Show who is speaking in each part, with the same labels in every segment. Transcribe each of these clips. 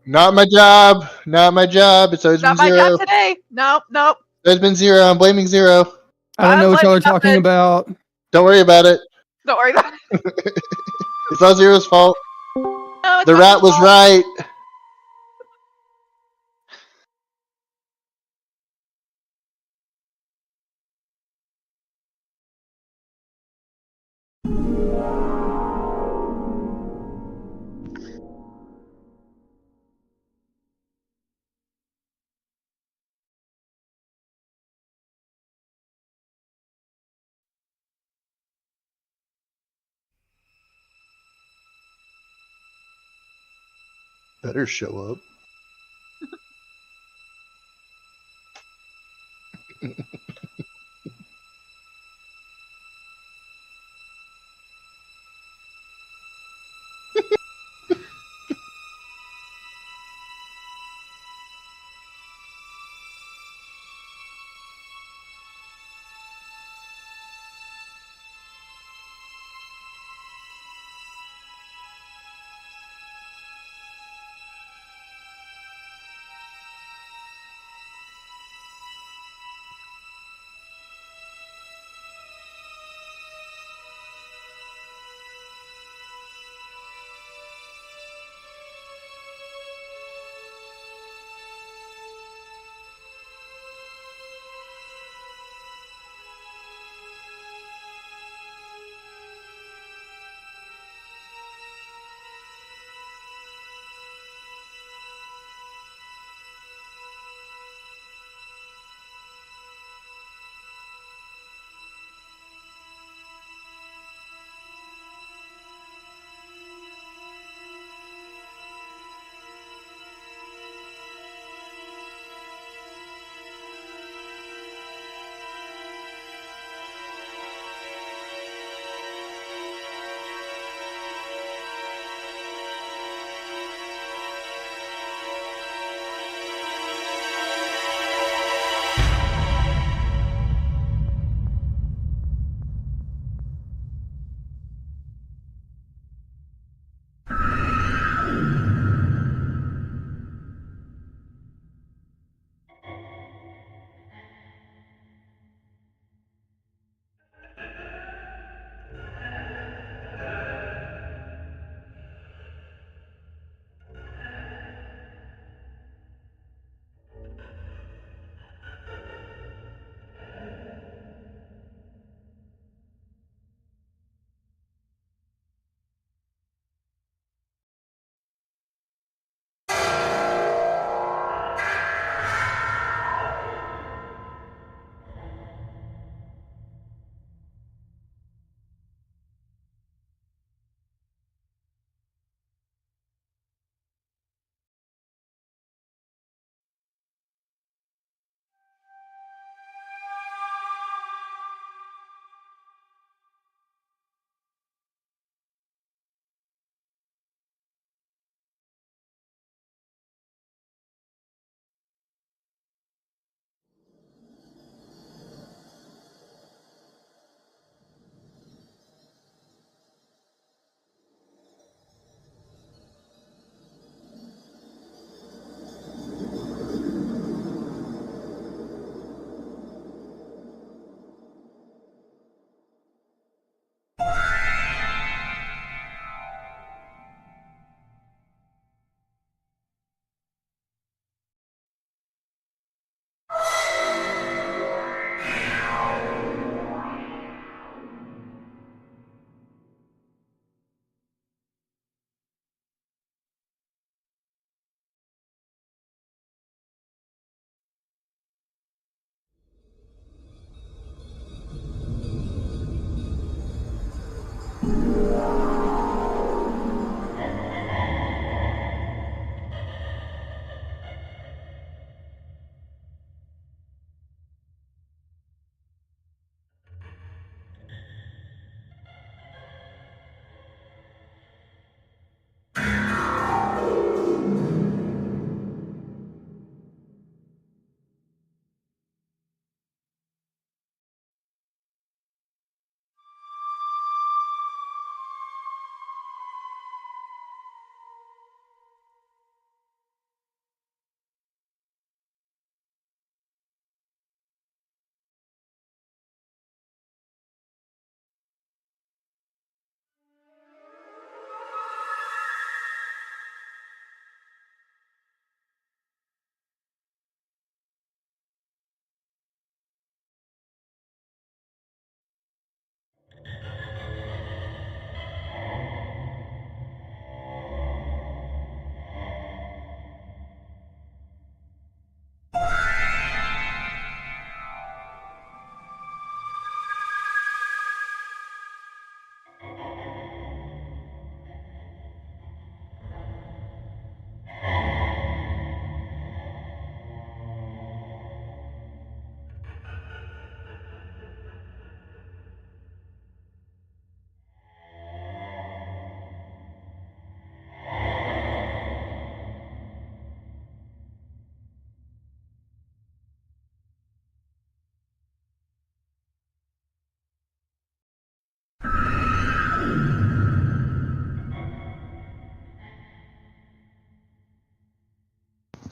Speaker 1: Not my job. Not my job. It's always
Speaker 2: Not
Speaker 1: been
Speaker 2: my
Speaker 1: zero.
Speaker 2: job today. Nope.
Speaker 1: It's always been zero. I'm blaming zero.
Speaker 3: I don't know what y'all are talking about.
Speaker 1: Don't worry about it.
Speaker 2: Don't worry about it.
Speaker 1: It's all zero's fault.
Speaker 2: No, it's
Speaker 1: The
Speaker 2: not
Speaker 1: rat
Speaker 2: his
Speaker 1: was
Speaker 2: fault.
Speaker 1: right. Better show up.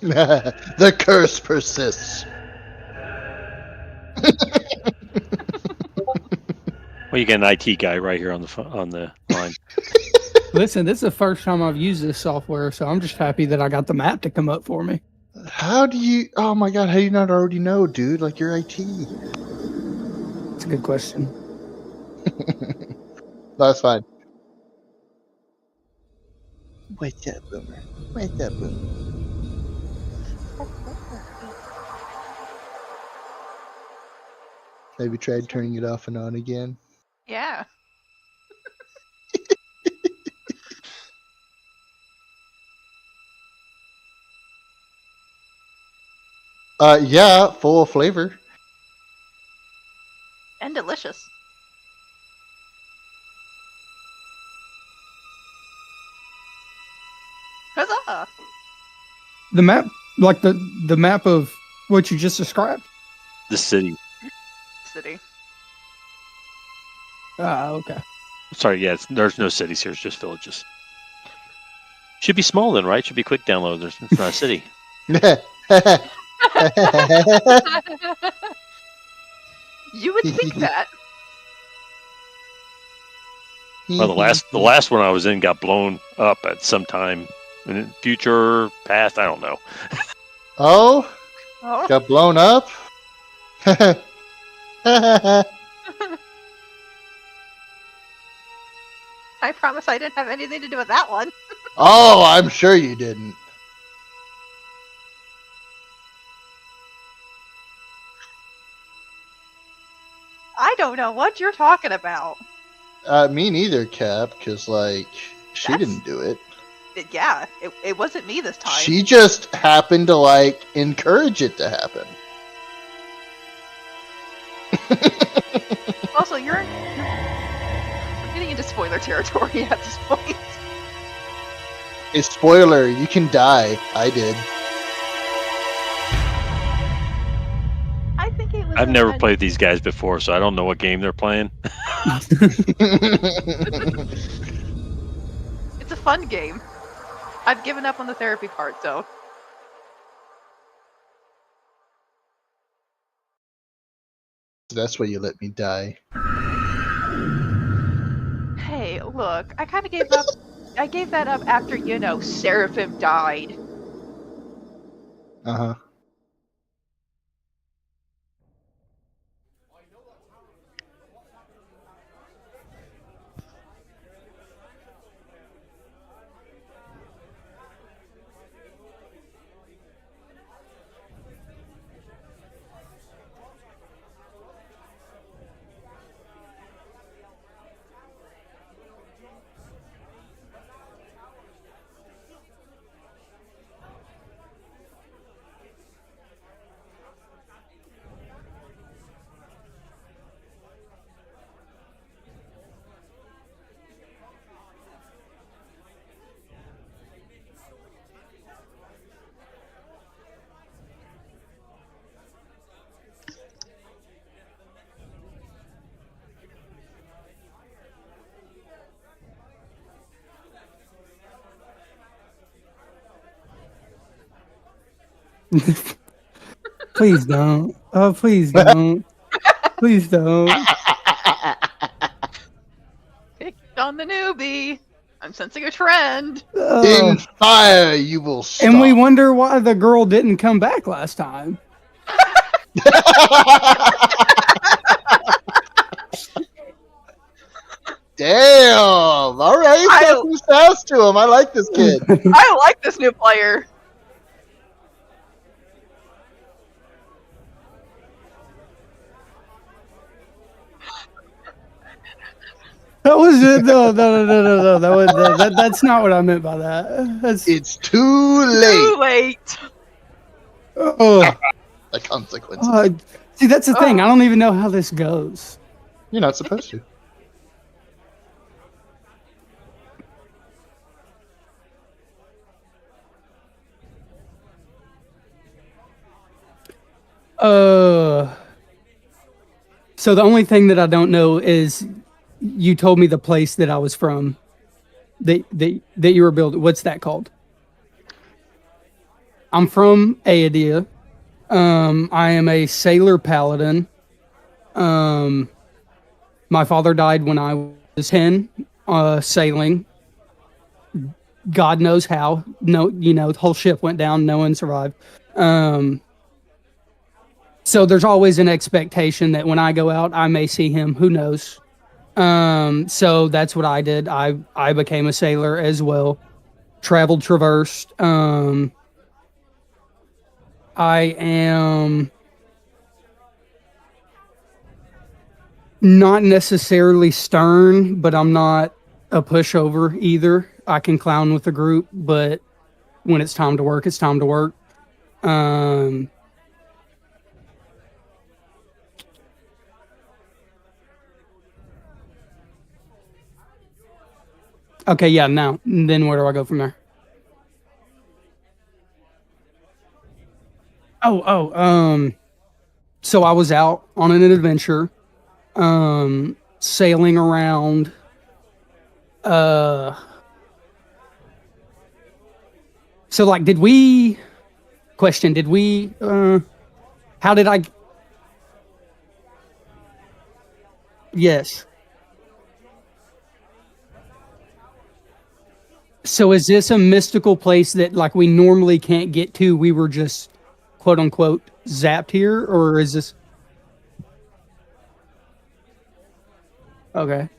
Speaker 1: The curse persists.
Speaker 4: Well, you get an IT guy right here on the line.
Speaker 3: Listen, this is the first time I've used this software, so I'm just happy that I got the map to come up for me.
Speaker 1: How do you? Oh my god! How do you not already know, dude? Like you're IT.
Speaker 3: It's a good question.
Speaker 1: That's fine. What's up, Boomer? What's up, Boomer? Have you tried turning it off and on again?
Speaker 2: Yeah.
Speaker 1: Yeah, full of flavor.
Speaker 2: And delicious. Huzzah!
Speaker 3: The map, like the map of what you just described.
Speaker 4: The city.
Speaker 2: City.
Speaker 3: Ah, okay.
Speaker 4: Sorry, yeah, there's no cities here. It's just villages. Should be small then, right? Should be quick download. It's not a city.
Speaker 2: You would think that.
Speaker 4: Well, the last one I was in got blown up at some time in the future, past. I don't know.
Speaker 1: Oh,
Speaker 2: Oh.
Speaker 1: got blown up.
Speaker 2: I promise I didn't have anything to do with that one.
Speaker 1: Oh, I'm sure you didn't.
Speaker 2: I don't know what you're talking about.
Speaker 1: Me neither, Cap, because, like, she
Speaker 2: That's-
Speaker 1: didn't do it.
Speaker 2: Yeah, it wasn't me this time.
Speaker 1: She just happened to, like, encourage it to happen.
Speaker 2: Also, we're getting into spoiler territory at this point.
Speaker 1: A spoiler, you can die. I did.
Speaker 2: I think it was.
Speaker 4: I've never played these guys before, so I don't know what game they're playing.
Speaker 2: It's a fun game. I've given up on the therapy part, so.
Speaker 1: That's why you let me die.
Speaker 2: Hey, look, I kind of gave up. I gave that up after, Seraphim died.
Speaker 1: Uh-huh.
Speaker 3: Please don't. Oh, please don't. Please don't.
Speaker 2: Picked on the newbie. I'm sensing a trend.
Speaker 1: In fire, you will stop.
Speaker 3: And we wonder why the girl didn't come back last time.
Speaker 1: Damn! All right, got some sass to him. I like this kid.
Speaker 2: I like this new player.
Speaker 3: That was it. No. That's not what I meant by that. That's
Speaker 1: It's too late.
Speaker 2: Too late.
Speaker 3: oh.
Speaker 1: The consequences.
Speaker 3: See, that's the thing. I don't even know how this goes.
Speaker 1: You're not supposed to.
Speaker 3: So the only thing that I don't know is you told me the place that I was from. That you were building. What's that called? I'm from Aedia. I am a sailor paladin. Um, my father died when I was 10, sailing. God knows how. No, the whole ship went down. No one survived. Um, so there's always an expectation that when I go out, I may see him. Who knows? So that's what I did. I became a sailor as well. Traveled, traversed. I am not necessarily stern, but I'm not a pushover either. I can clown with the group, but when it's time to work, it's time to work. Um, okay, yeah, now, then where do I go from there? So I was out on an adventure, sailing around, uh, so like, did we, how did I, yes. So is this a mystical place that like we normally can't get to? We were just quote unquote zapped here, or is this okay?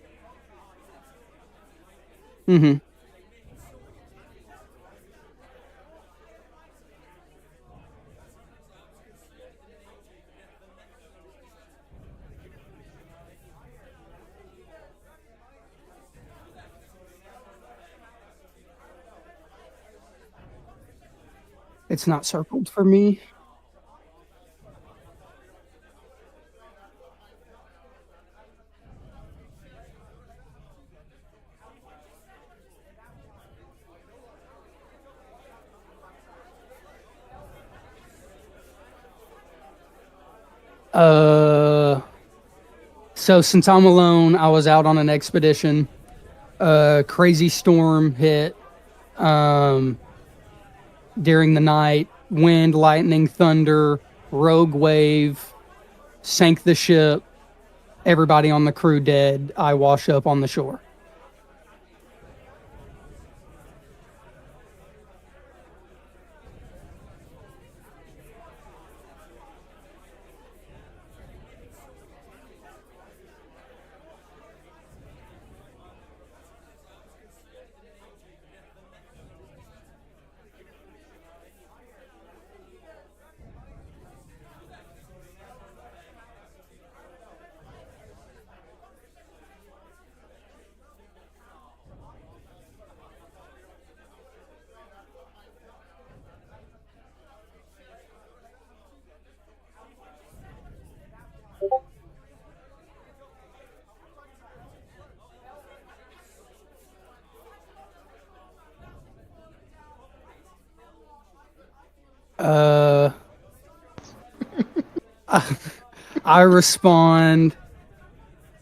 Speaker 3: Mm-hmm. It's not circled for me. Uh, so since I'm alone, I was out on an expedition. Crazy storm hit um during the night. Wind, lightning, thunder, rogue wave sank the ship. Everybody on the crew dead. I wash up on the shore. Uh, I respond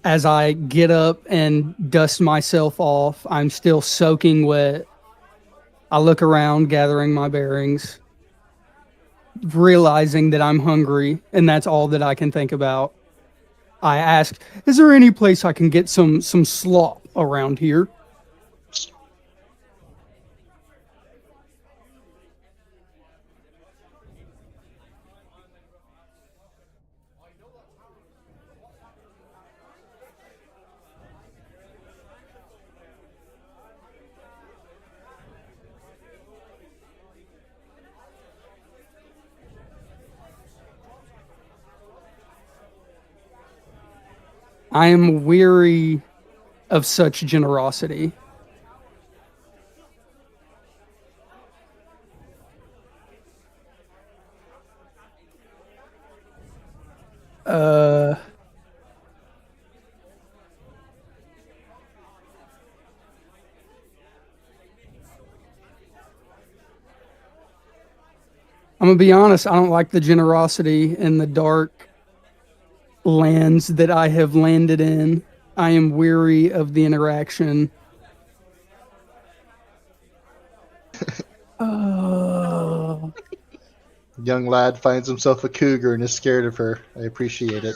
Speaker 3: as I get up and dust myself off. I'm still soaking wet. I look around, gathering my bearings, realizing that I'm hungry, and that's all that I can think about. I ask, "Is there any place I can get some slop around here?" I am weary of such generosity. Uh, I'm gonna be honest. I don't like the generosity in the dark lands that I have landed in. I am weary of the interaction. Uh,
Speaker 1: Young lad finds himself a cougar and is scared of her. I appreciate it.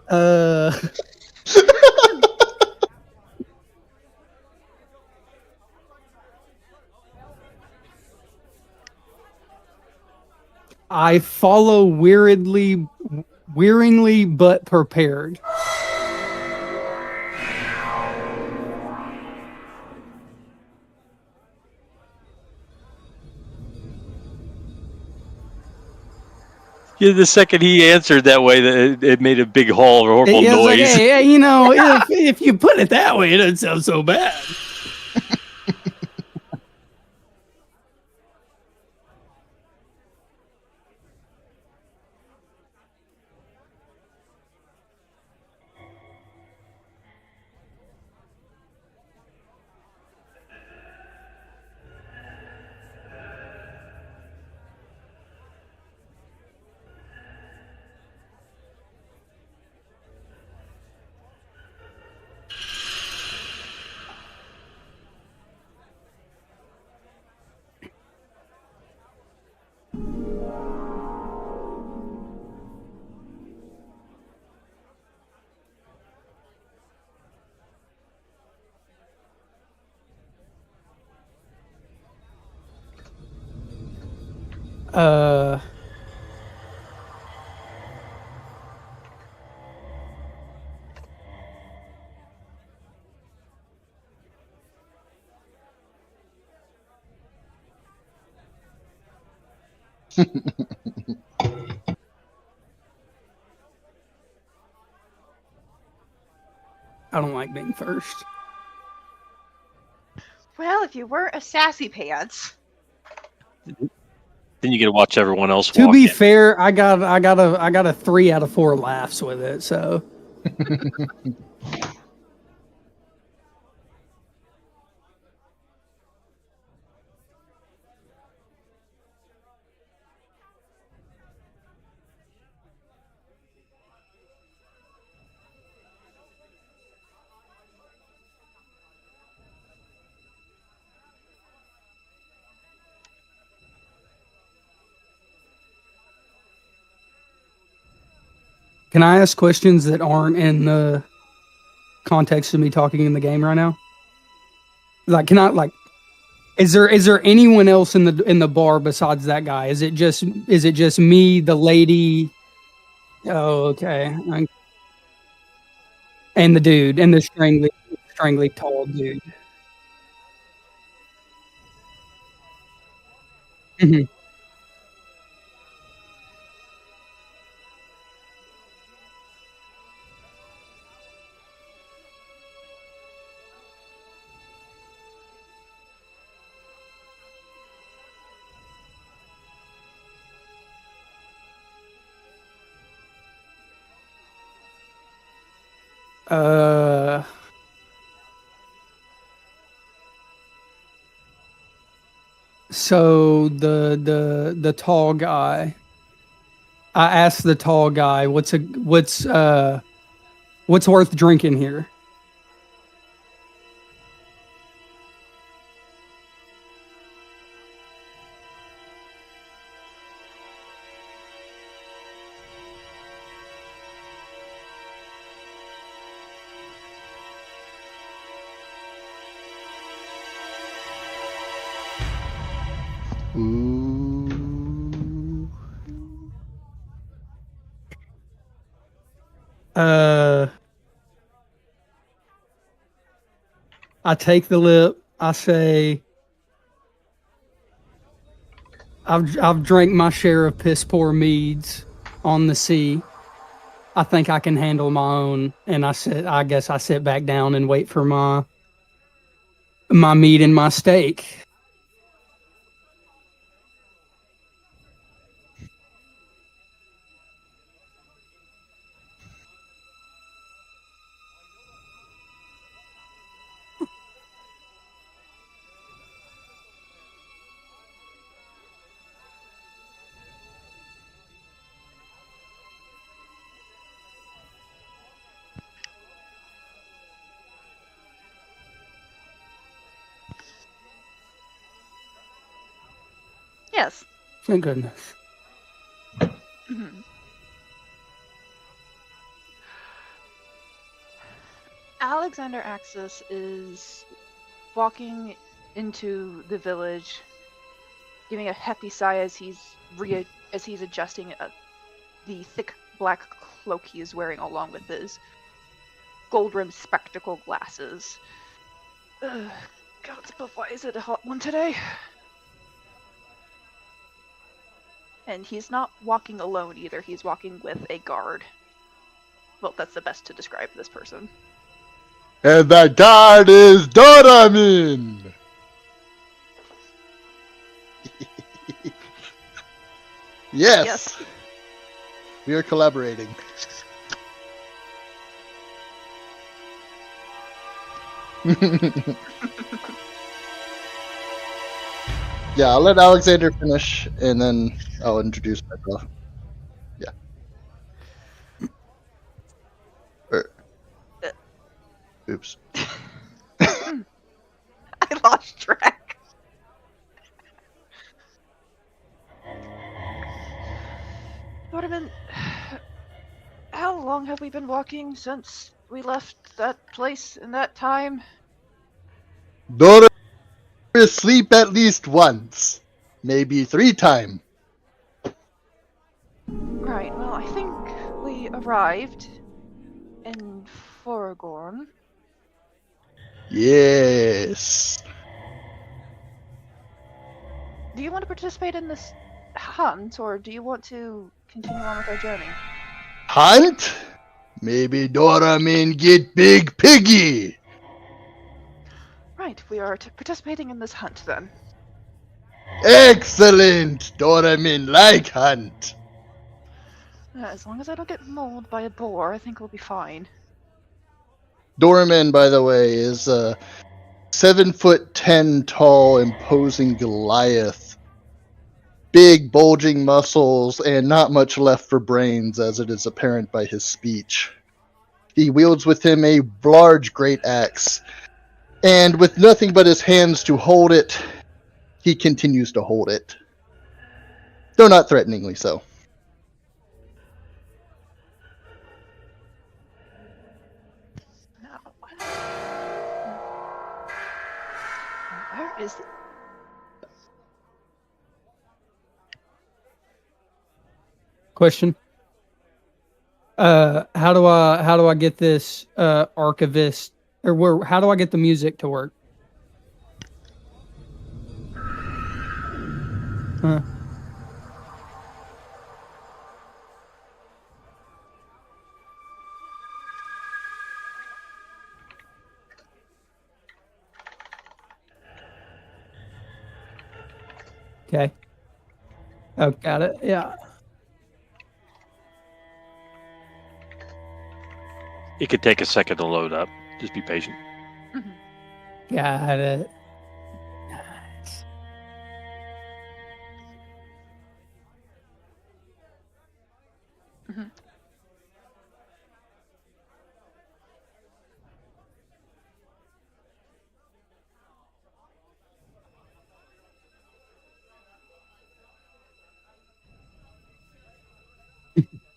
Speaker 3: Uh, I follow wearingly but prepared.
Speaker 4: Yeah, the second he answered that way, it made a big horrible
Speaker 3: It's
Speaker 4: noise.
Speaker 3: like, hey, if you put it that way, it doesn't sound so bad. Uh, I don't like being first.
Speaker 2: Well, if you were a sassy pants.
Speaker 4: Then you get to watch everyone else
Speaker 3: To
Speaker 4: walk
Speaker 3: be
Speaker 4: in.
Speaker 3: fair, I got a 3 out of 4 laughs with it. So can I ask questions that aren't in the context of me talking in the game right now? Like, can I like? Is there anyone else in the bar besides that guy? Is it just me, the lady? Oh, okay. And the dude, and the strangely tall dude. Mhm. Uh, so the tall guy. I asked the tall guy, what's worth drinking here?
Speaker 1: Ooh.
Speaker 3: Uh, I take the lip. I say, I've drank my share of piss poor meads on the sea. I think I can handle my own. And I guess I sit back down and wait for my meat and my steak.
Speaker 2: Yes.
Speaker 3: Thank goodness.
Speaker 2: Mhm. Alexander Axis is walking into the village, giving a hefty sigh as he's adjusting the thick black cloak he is wearing, along with his gold-rimmed spectacle glasses. God, why is it a hot one today? And he's not walking alone either. He's walking with a guard. Well, that's the best to describe this person.
Speaker 1: And that guard is Doramin! Yes! We are collaborating. Yeah, I'll let Alexander finish, and then I'll introduce myself. Yeah. Oops.
Speaker 2: I lost track. Doramin, how long have we been walking since we left that place in that time?
Speaker 1: Dora will sleep at least once. Maybe 3 times.
Speaker 2: Right, well, I think we arrived in Foragorne.
Speaker 1: Yes.
Speaker 2: Do you want to participate in this hunt, or do you want to continue on with our journey?
Speaker 1: Hunt? Maybe Doramin get Big Piggy.
Speaker 2: Right, we are participating in this hunt then.
Speaker 1: Excellent. Doramin like hunt.
Speaker 2: As long as I don't get mauled by a boar, I think we'll be fine.
Speaker 1: Doramin, by the way, is a 7'10" tall, imposing Goliath. Big, bulging muscles, and not much left for brains, as it is apparent by his speech. He wields with him a large great axe, and with nothing but his hands to hold it, he continues to hold it. Though not threateningly so.
Speaker 2: Now, where is it?
Speaker 3: Question. How do I get this archivist, or how do I get the music to work? Okay. Oh, got it. Yeah.
Speaker 4: It could take a second to load up. Just be patient.
Speaker 3: Got it. Nice.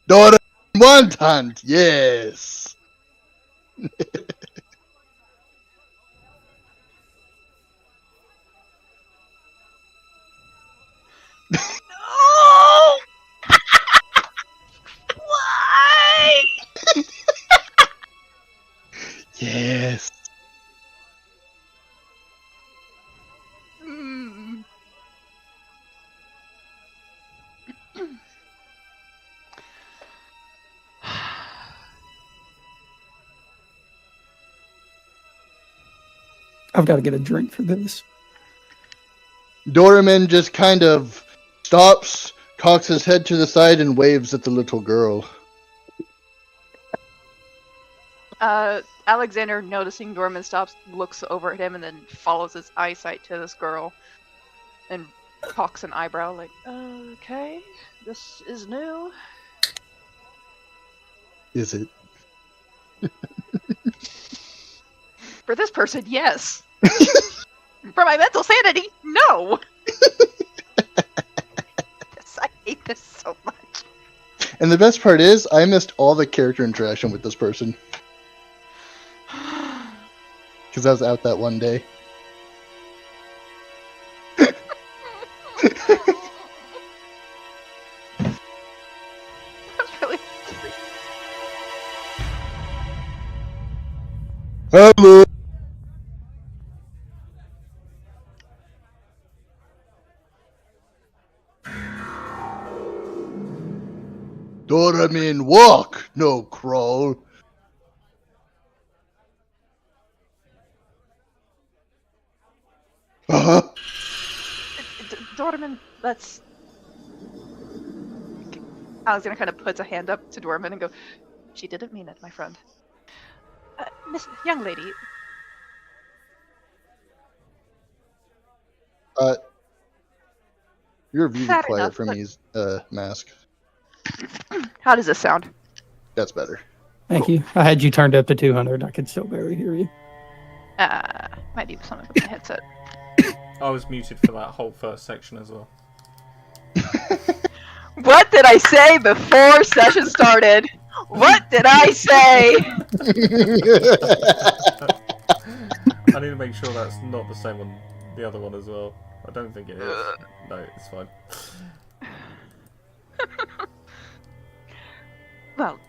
Speaker 1: Doramin want hunt, yes.
Speaker 2: No! Why?
Speaker 1: Yes.
Speaker 3: I've got to get a drink for this.
Speaker 1: Doramin just kind of stops, cocks his head to the side, and waves at the little girl.
Speaker 2: Alexander, noticing Dorman stops, looks over at him and then follows his eyesight to this girl and cocks an eyebrow like, okay, this is new.
Speaker 1: Is it?
Speaker 2: For this person, yes. For my mental sanity, no. so much.
Speaker 1: And the best part is, I missed all the character interaction with this person. Because I was out that one day.
Speaker 2: That's really
Speaker 1: Hello! Doramin, walk, no crawl.
Speaker 2: Dorman, let's. Alexander kind of puts a hand up to Dorman and go, "She didn't mean it, my friend. Miss young lady."
Speaker 1: You're really
Speaker 2: Fair
Speaker 1: quiet
Speaker 2: enough,
Speaker 1: for
Speaker 2: but-
Speaker 1: me, Mask.
Speaker 2: How does this sound?
Speaker 1: That's better.
Speaker 3: Thank you. I had you turned up to 200. I could still barely hear you.
Speaker 2: Might be something with my headset.
Speaker 5: I was muted for that whole first section as well.
Speaker 2: What did I say before session started? What did I say?
Speaker 5: I need to make sure that's not the same on the other one as well. I don't think it is. No, it's fine.
Speaker 2: Well,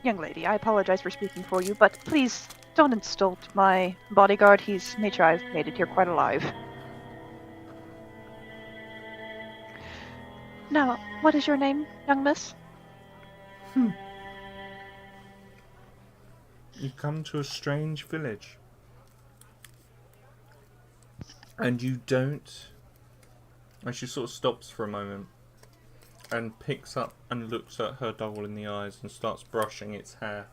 Speaker 2: young lady, I apologize for speaking for you, but please don't insult my bodyguard. He's made sure I've made it here quite alive. Now, what is your name, young miss?
Speaker 5: You come to a strange village. And you don't... And she sort of stops for a moment. And picks up and looks at her doll in the eyes and starts brushing its hair.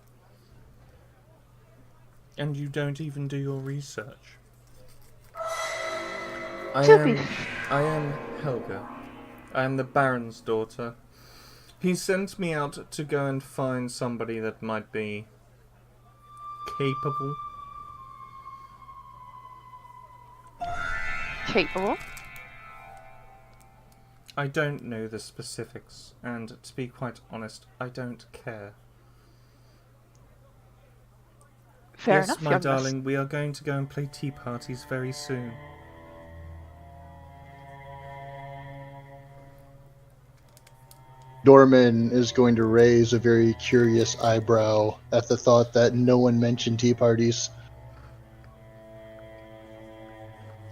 Speaker 5: And you don't even do your research. I am Helga. I am the Baron's daughter. He sent me out to go and find somebody that might be capable.
Speaker 2: Capable?
Speaker 5: I don't know the specifics, and to be quite honest, I don't care.
Speaker 2: Fair
Speaker 5: Yes,
Speaker 2: enough,
Speaker 5: my
Speaker 2: young
Speaker 5: darling,
Speaker 2: miss.
Speaker 5: we are going to go and play tea parties very soon.
Speaker 1: Dorman is going to raise a very curious eyebrow at the thought that no one mentioned tea parties.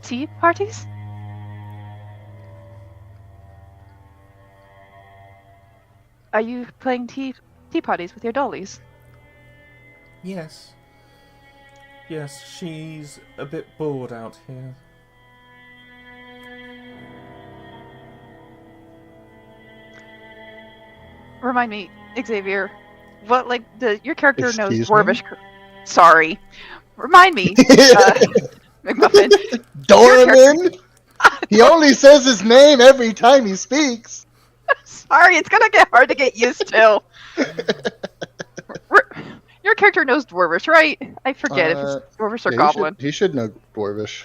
Speaker 2: Tea parties? Are you playing tea parties with your dollies?
Speaker 5: Yes. Yes, she's a bit bored out here.
Speaker 2: Remind me, Xavier, what your character knows
Speaker 1: Excuse
Speaker 2: Dwarvish?
Speaker 1: me?
Speaker 2: Sorry. Remind me, McMuffin.
Speaker 1: Dorman! He only says his name every time he speaks.
Speaker 2: Sorry, it's gonna get hard to get used to. Your character knows Dwarvish, right? I forget if it's Dwarvish or
Speaker 1: Yeah,
Speaker 2: Goblin.
Speaker 1: He should know Dwarvish.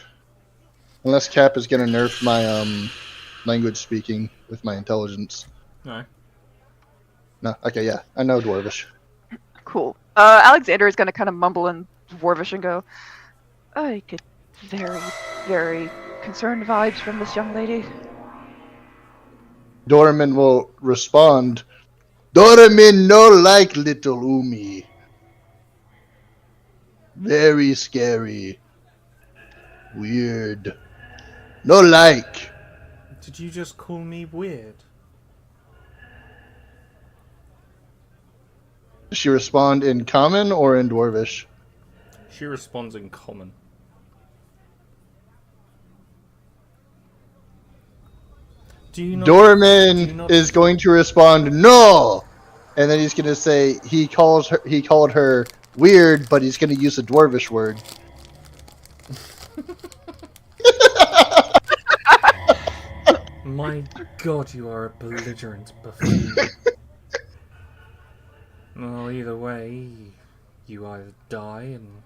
Speaker 1: Unless Cap is going to nerf my language speaking with my intelligence.
Speaker 5: No.
Speaker 1: No, okay, yeah, I know Dwarvish.
Speaker 2: Cool. Alexander is gonna kind of mumble in Dwarvish and go, I get very, very concerned vibes from this young lady.
Speaker 1: Dorman will respond, Dorman no like little Umi. Very scary. Weird. No like.
Speaker 5: Did you just call me weird?
Speaker 1: Does she respond in common or in Dwarvish?
Speaker 5: She responds in common.
Speaker 1: Dorman is going to respond no, and then he's going to say he called her weird, but he's going to use a Dwarvish word.
Speaker 5: My God, you are a belligerent buffoon. Well, either way, you either die and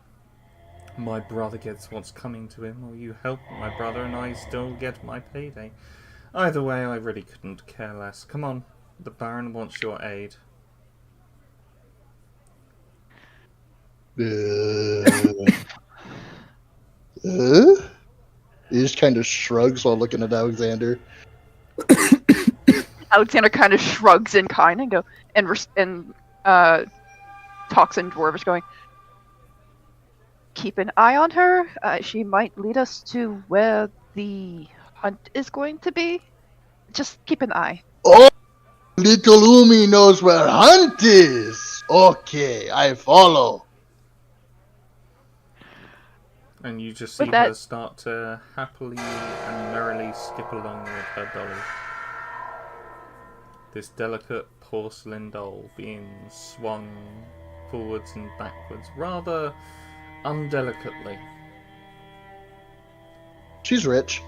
Speaker 5: my brother gets what's coming to him, or you help my brother and I still get my payday. Either way, I really couldn't care less. Come on, The Baron wants your aid.
Speaker 1: He just kind of shrugs while looking at Alexander.
Speaker 2: Alexander kind of shrugs in kind and talks in Dwarvish, going, "Keep an eye on her. She might lead us to where the hunt is going to be. Just keep an eye."
Speaker 1: Oh, little Umi knows where hunt is. Okay, I follow.
Speaker 5: And you just see her start to happily and merrily skip along with her dolly. This delicate porcelain doll being swung forwards and backwards rather undelicately.
Speaker 1: She's rich.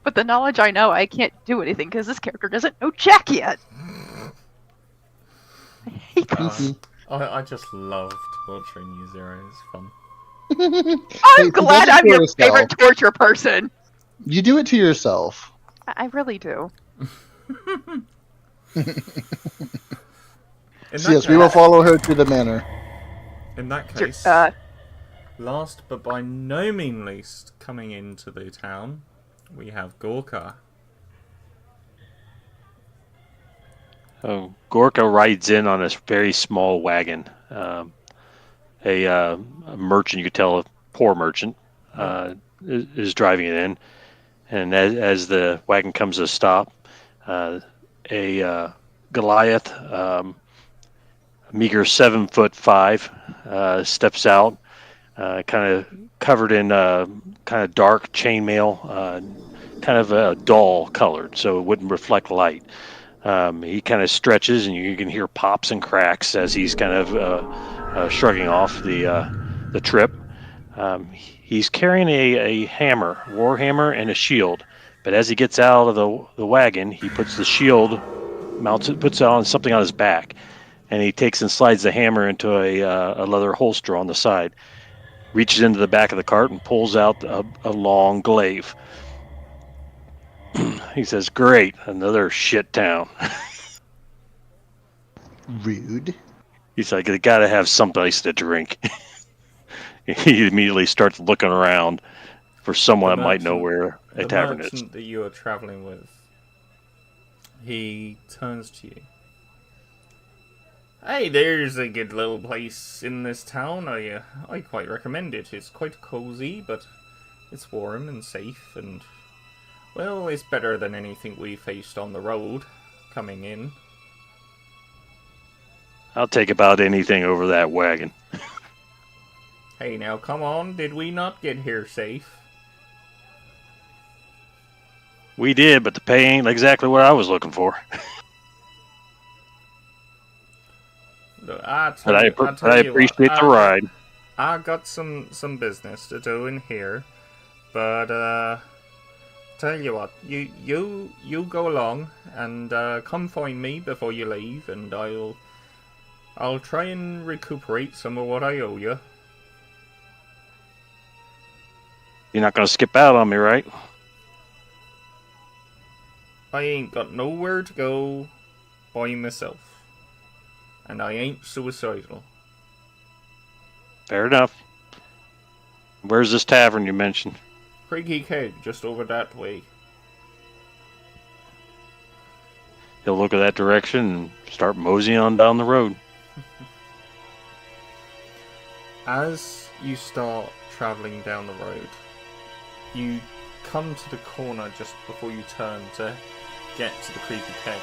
Speaker 2: With the knowledge I know, I can't do anything because this character doesn't know Jack yet. I hate this.
Speaker 5: I just love torturing you, Zero. It's fun.
Speaker 2: I'm glad I'm your favorite torture person.
Speaker 1: You do it to yourself.
Speaker 2: I really do.
Speaker 1: Yes, we will follow her to the manor.
Speaker 5: In that case, last but by no means least, coming into the town, we have Gorka.
Speaker 4: Oh, Gorka rides in on this very small wagon. A merchant, you could tell a poor merchant, is driving it in. And as the wagon comes to a stop, a Goliath, a meager 7'5", steps out, kind of covered in kind of dark chainmail, kind of dull colored, so it wouldn't reflect light. He kind of stretches, and you can hear pops and cracks as he's kind of shrugging off the trip. He's carrying a hammer, war hammer, and a shield. But as he gets out of the wagon, he puts the shield, puts it on something on his back, and he takes and slides the hammer into a leather holster on the side. Reaches into the back of the cart and pulls out a long glaive. He says, "Great, another shit town."
Speaker 1: Rude.
Speaker 4: He's like, "They gotta have someplace to drink." He immediately starts looking around for someone that might know where a tavern is.
Speaker 5: The merchant that you are traveling with, he turns to you. "Hey, there's a good little place in this town. I quite recommend it. It's quite cozy, but it's warm and safe, and well, it's better than anything we faced on the road coming in."
Speaker 4: I'll take about anything over that wagon.
Speaker 5: Hey, now come on, did we not get here safe?
Speaker 4: We did, but the pay ain't exactly what I was looking for.
Speaker 5: Look,
Speaker 4: I appreciate the ride.
Speaker 5: I got some business to do in here, but tell you what, you go along and come find me before you leave, and I'll try and recuperate some of what I owe you.
Speaker 4: You're not gonna skip out on me, right?
Speaker 5: I ain't got nowhere to go by myself, and I ain't suicidal.
Speaker 4: Fair enough. Where's this tavern you mentioned?
Speaker 5: Creaky Keg, just over that way.
Speaker 4: He'll look at that direction and start moseying on down the road.
Speaker 5: As you start travelling down the road, you come to the corner just before you turn to get to the Creaky Keg.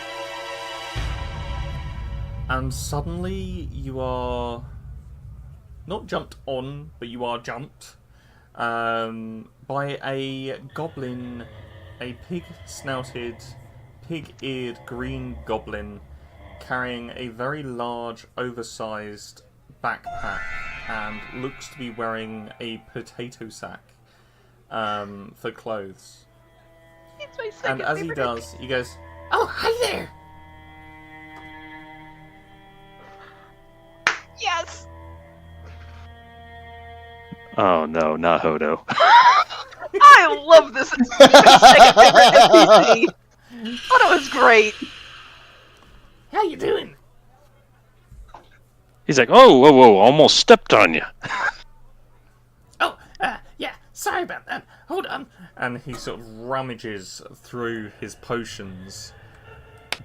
Speaker 5: And suddenly you are not jumped on, but you are jumped by a goblin, a pig-snouted, pig-eared green goblin carrying a very large, oversized backpack and looks to be wearing a potato sack for clothes.
Speaker 2: It's my second
Speaker 5: And as he
Speaker 2: favorite.
Speaker 5: does, he goes, "Oh, hi there!"
Speaker 2: Yes!
Speaker 4: Oh no, not Hodo.
Speaker 2: I love this. It's my second favorite NPC. Thought it was great.
Speaker 5: How you doing?
Speaker 4: He's like, oh, whoa, whoa, almost stepped on you.
Speaker 5: Oh, yeah, sorry about that. Hold on. And he sort of rummages through his potions,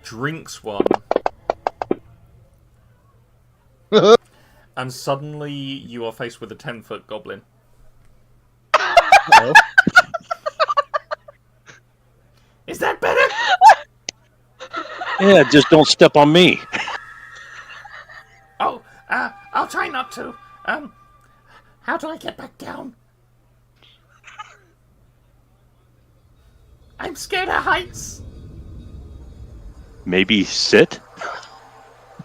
Speaker 5: drinks one, and suddenly you are faced with a 10-foot goblin.
Speaker 1: Oh.
Speaker 5: Is that better?
Speaker 4: Yeah, just don't step on me.
Speaker 5: Oh, I'll try not to. How do I get back down? I'm scared of heights.
Speaker 4: Maybe sit?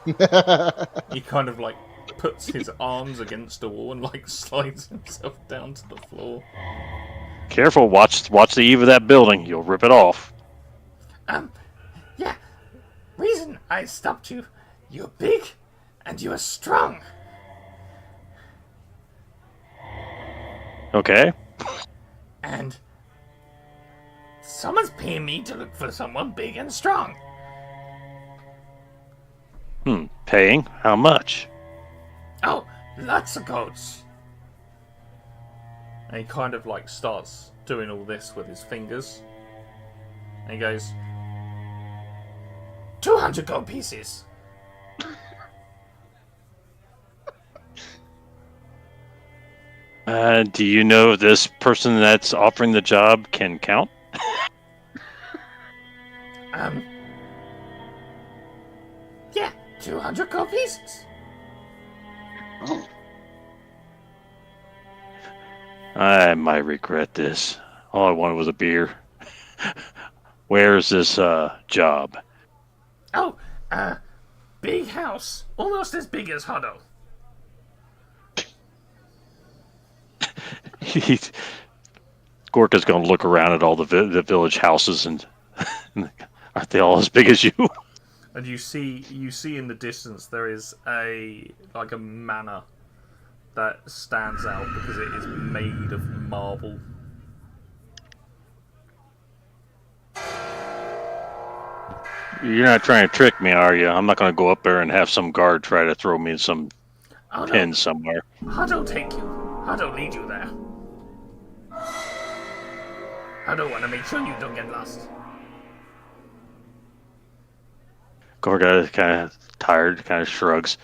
Speaker 5: He kind of like puts his arms against the wall and like slides himself down to the floor.
Speaker 4: Careful, watch the eave of that building. You'll rip it off.
Speaker 5: Yeah. Reason I stopped you. You're big and you're strong.
Speaker 4: Okay.
Speaker 5: And someone's paying me to look for someone big and strong.
Speaker 4: Paying? How much?
Speaker 5: Oh, lots of goats. And he kind of like starts doing all this with his fingers. And he goes, 200 gold pieces.
Speaker 4: Do you know if this person that's offering the job can count?
Speaker 5: Yeah, 200 gold pieces.
Speaker 4: I might regret this. All I wanted was a beer. Where's this job?
Speaker 5: Oh, big house. Almost as big as Huddle.
Speaker 4: Gorka's going to look around at all the village houses and aren't they all as big as you?
Speaker 5: And you see in the distance there is a manor that stands out because it is made of marble.
Speaker 4: You're not trying to trick me, are you? I'm not going to go up there and have some guard try to throw me in some pen somewhere.
Speaker 5: Huddle take you. Huddle lead you there. Huddle want to make sure you don't get lost.
Speaker 4: Gorka is kind of tired, kind of shrugs.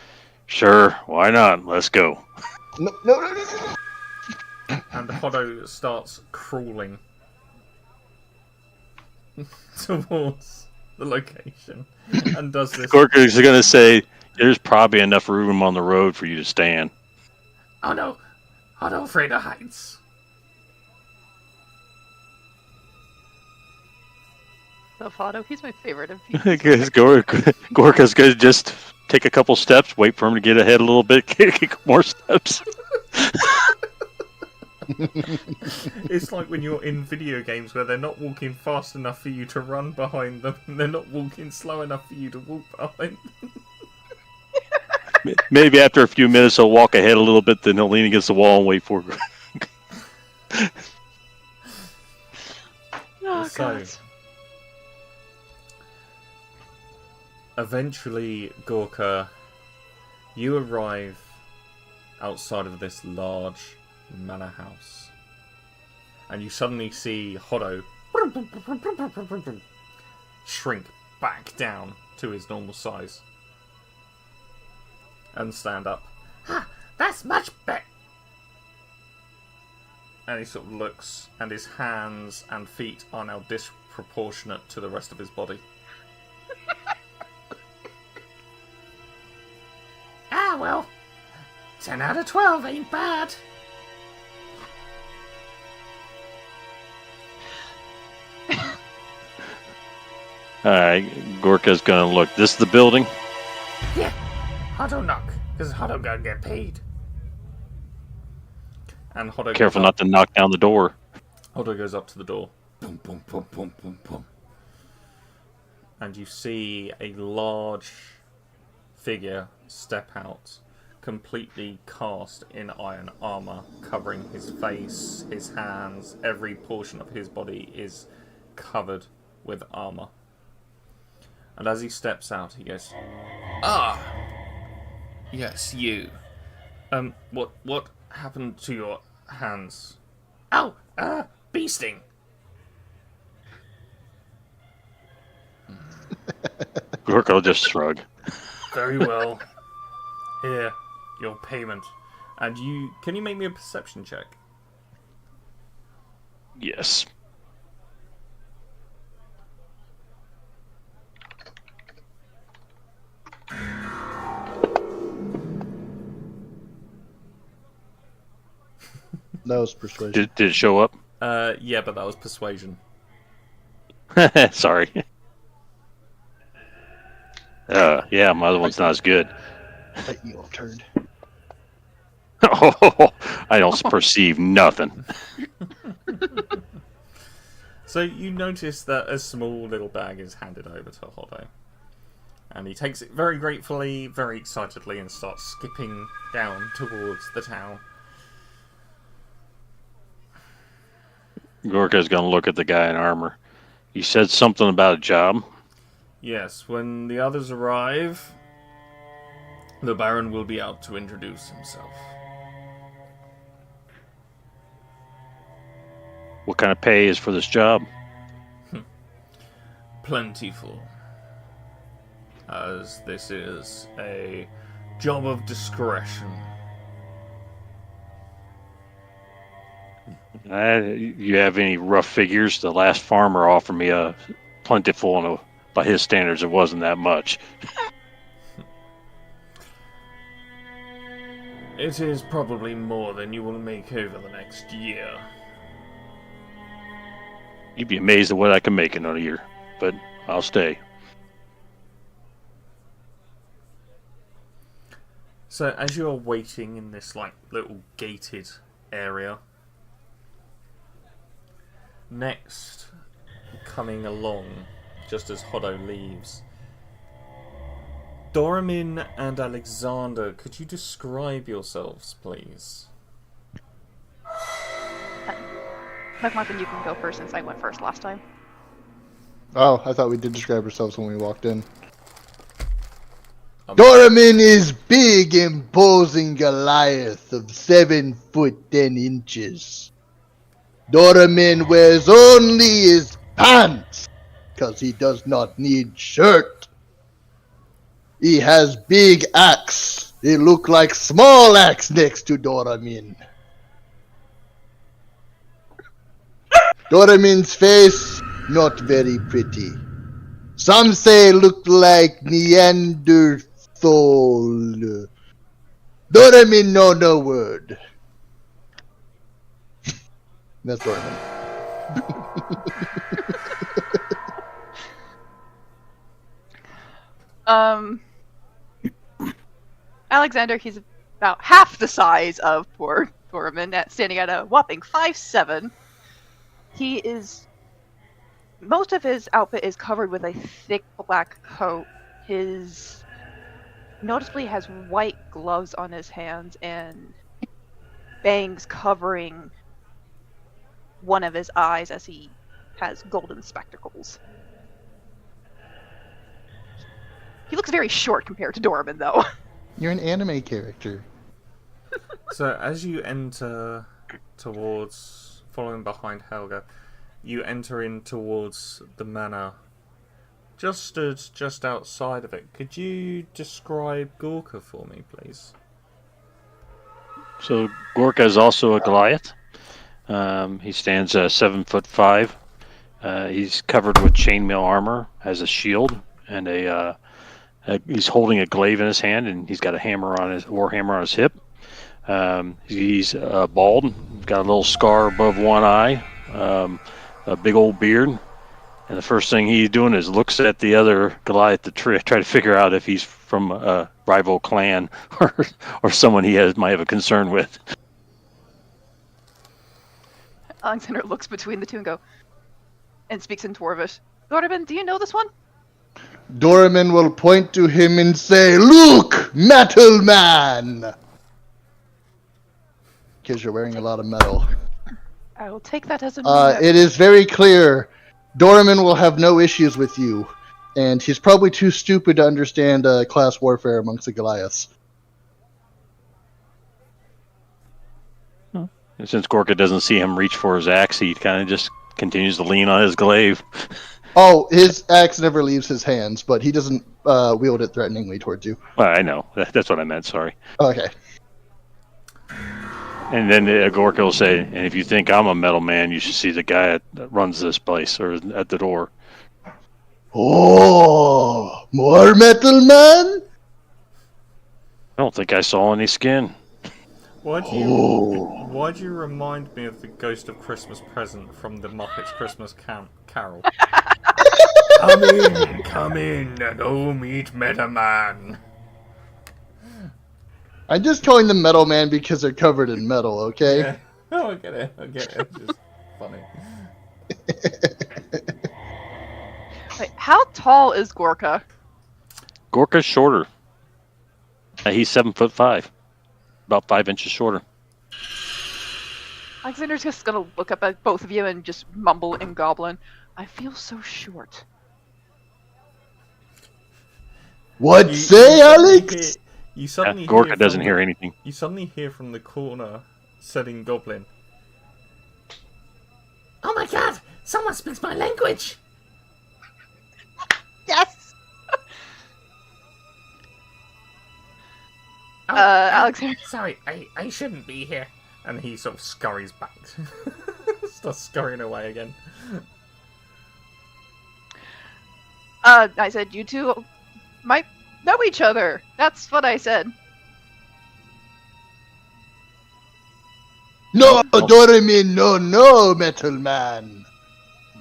Speaker 4: Sure, why not? Let's go.
Speaker 1: No.
Speaker 5: And Hoddo starts crawling towards the location and does this.
Speaker 4: Gorka is going to say, there's probably enough room on the road for you to stand.
Speaker 5: Oh no, Hoddo afraid of heights.
Speaker 2: Love Otto. He's my favorite NPC.
Speaker 4: Because Gorka's going to just take a couple steps, wait for him to get ahead a little bit, kick more steps.
Speaker 5: It's like when you're in video games where they're not walking fast enough for you to run behind them, and they're not walking slow enough for you to walk behind them.
Speaker 4: Maybe after a few minutes he'll walk ahead a little bit, then he'll lean against the wall and wait for her.
Speaker 2: Oh,
Speaker 5: So-
Speaker 2: God.
Speaker 5: Eventually, Gorka, you arrive outside of this large manor house. And you suddenly see Hoddo shrink back down to his normal size. And stand up. Ah, that's much better. And he sort of looks, and his hands and feet are now disproportionate to the rest of his body. Ah, well, 10 out of 12 ain't bad.
Speaker 4: Alright, Gorka's gonna look. This is the building?
Speaker 5: Yeah, Hoddo knock, because Hoddo gotta get paid. And Hoddo
Speaker 4: Careful
Speaker 5: goes
Speaker 4: not to knock down the door.
Speaker 5: Hoddo goes up to the door. Boom, boom, boom, boom, boom, boom. And you see a large figure step out, completely cast in iron armor, covering his face, his hands, every portion of his body is covered with armor. And as he steps out, he goes, "Ah, yes, you. What happened to your hands? Ow, bee sting."
Speaker 4: Gorka will just shrug.
Speaker 5: Very well. Here, your payment. And can you make me a perception check?
Speaker 4: Yes.
Speaker 1: That was persuasion.
Speaker 4: Did it show up?
Speaker 5: Yeah, but that was persuasion.
Speaker 4: Sorry. Yeah, my other one's not as good.
Speaker 1: Fight me, old turd.
Speaker 4: Oh, I don't perceive nothing.
Speaker 5: So you notice that a small little bag is handed over to Hoddo. And he takes it very gratefully, very excitedly, and starts skipping down towards the town.
Speaker 4: Gorka's gonna look at the guy in armor. You said something about a job?
Speaker 5: Yes, when the others arrive, the Baron will be out to introduce himself.
Speaker 4: What kind of pay is for this job?
Speaker 5: Plentiful. As this is a job of discretion.
Speaker 4: You have any rough figures? The last farmer offered me a plentiful, and by his standards, it wasn't that much.
Speaker 5: It is probably more than you will make over the next year.
Speaker 4: You'd be amazed at what I can make in a year, but I'll stay.
Speaker 5: So as you're waiting in this little gated area, next coming along, just as Hoddo leaves, Doramin and Alexander, could you describe yourselves, please?
Speaker 2: McMuffin, you can go first since I went first last time.
Speaker 1: Oh, I thought we did describe ourselves when we walked in. Doramin is big, imposing Goliath of 7 foot 10 inches. Doramin wears only his pants, cause he does not need shirt. He has big axe. They look like small axe next to Doramin. Doramin's face, not very pretty. Some say looked like Neanderthal. Doramin know no word. That's Doramin.
Speaker 2: Alexander, he's about half the size of poor Doramin, standing at a whopping 5'7". Most of his outfit is covered with a thick black coat. His noticeably has white gloves on his hands and bangs covering one of his eyes as he has golden spectacles. He looks very short compared to Doramin, though.
Speaker 1: You're an anime character.
Speaker 5: So as you enter towards, following behind Helga, you enter in towards the manor. Just outside of it. Could you describe Gorka for me, please?
Speaker 4: So Gorka is also a Goliath. He stands 7'5". He's covered with chainmail armor, has a shield, and he's holding a glaive in his hand, and he's got a war hammer on his hip. He's bald, got a little scar above one eye, a big old beard, and the first thing he's doing is looks at the other Goliath to try to figure out if he's from a rival clan or someone he might have a concern with.
Speaker 2: Alexander looks between the two and speaks in Dwarvish. Doramin, do you know this one?
Speaker 1: Doramin will point to him and say, "Look! Metal Man! Because you're wearing a lot of metal.
Speaker 2: I will take that as a no.
Speaker 1: It is very clear Doraemon will have no issues with you, and he's probably too stupid to understand class warfare amongst the Goliaths.
Speaker 4: And since Gorka doesn't see him reach for his axe, he kind of just continues to lean on his glaive.
Speaker 1: Oh, his axe never leaves his hands, but he doesn't wield it threateningly towards you.
Speaker 4: Well, I know. That's what I meant, sorry.
Speaker 1: Okay.
Speaker 4: And then Gorka will say, and if you think I'm a metal man, you should see the guy that runs this place, or at the door.
Speaker 1: Oh, more Metal Man?
Speaker 4: I don't think I saw any skin.
Speaker 5: Why do you remind me of the Ghost of Christmas Present from the Muppets Christmas Carol? Come in, and oh, meet Meta Man.
Speaker 1: I'm just calling them Metal Man because they're covered in metal, okay?
Speaker 5: Yeah. Oh, I get it. It's just funny.
Speaker 2: Wait, how tall is Gorka?
Speaker 4: Gorka's shorter. He's 7'5", about 5 inches shorter.
Speaker 2: Alexander's just gonna look up at both of you and just mumble in Goblin. I feel so short.
Speaker 1: What say, Alex?
Speaker 5: You suddenly
Speaker 4: Gorka
Speaker 5: hear
Speaker 4: doesn't hear anything.
Speaker 5: You suddenly hear from the corner, said in Goblin.
Speaker 6: Oh my god! Someone speaks my language!
Speaker 2: Yes! Alexander.
Speaker 6: Sorry, I shouldn't be here.
Speaker 5: And he sort of scurries back. Starts scurrying away again.
Speaker 2: I said you two might know each other. That's what I said.
Speaker 1: No, Doraemon, no, Metal Man.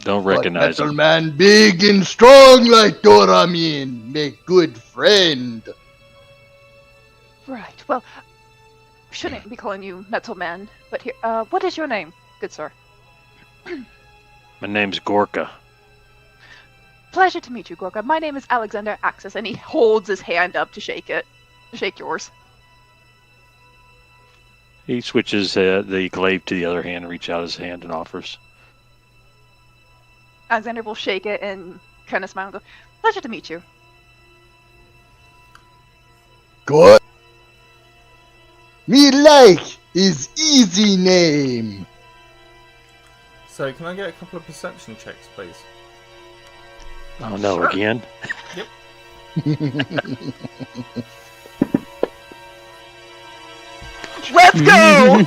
Speaker 4: Don't recognize
Speaker 1: Metal
Speaker 4: him.
Speaker 1: Man big and strong like Doraemon. Make good friend.
Speaker 2: Right, well, shouldn't be calling you Metal Man, but here, what is your name, good sir?
Speaker 4: My name's Gorka.
Speaker 2: Pleasure to meet you, Gorka. My name is Alexander Axis, and he holds his hand up to shake yours.
Speaker 4: He switches the glaive to the other hand and reaches out his hand and offers.
Speaker 2: Alexander will shake it and kind of smile and go, pleasure to meet you.
Speaker 1: Good. Me like his easy name.
Speaker 5: So, can I get a couple of perception checks, please?
Speaker 4: Oh no,
Speaker 2: Sure.
Speaker 4: again?
Speaker 2: Let's go!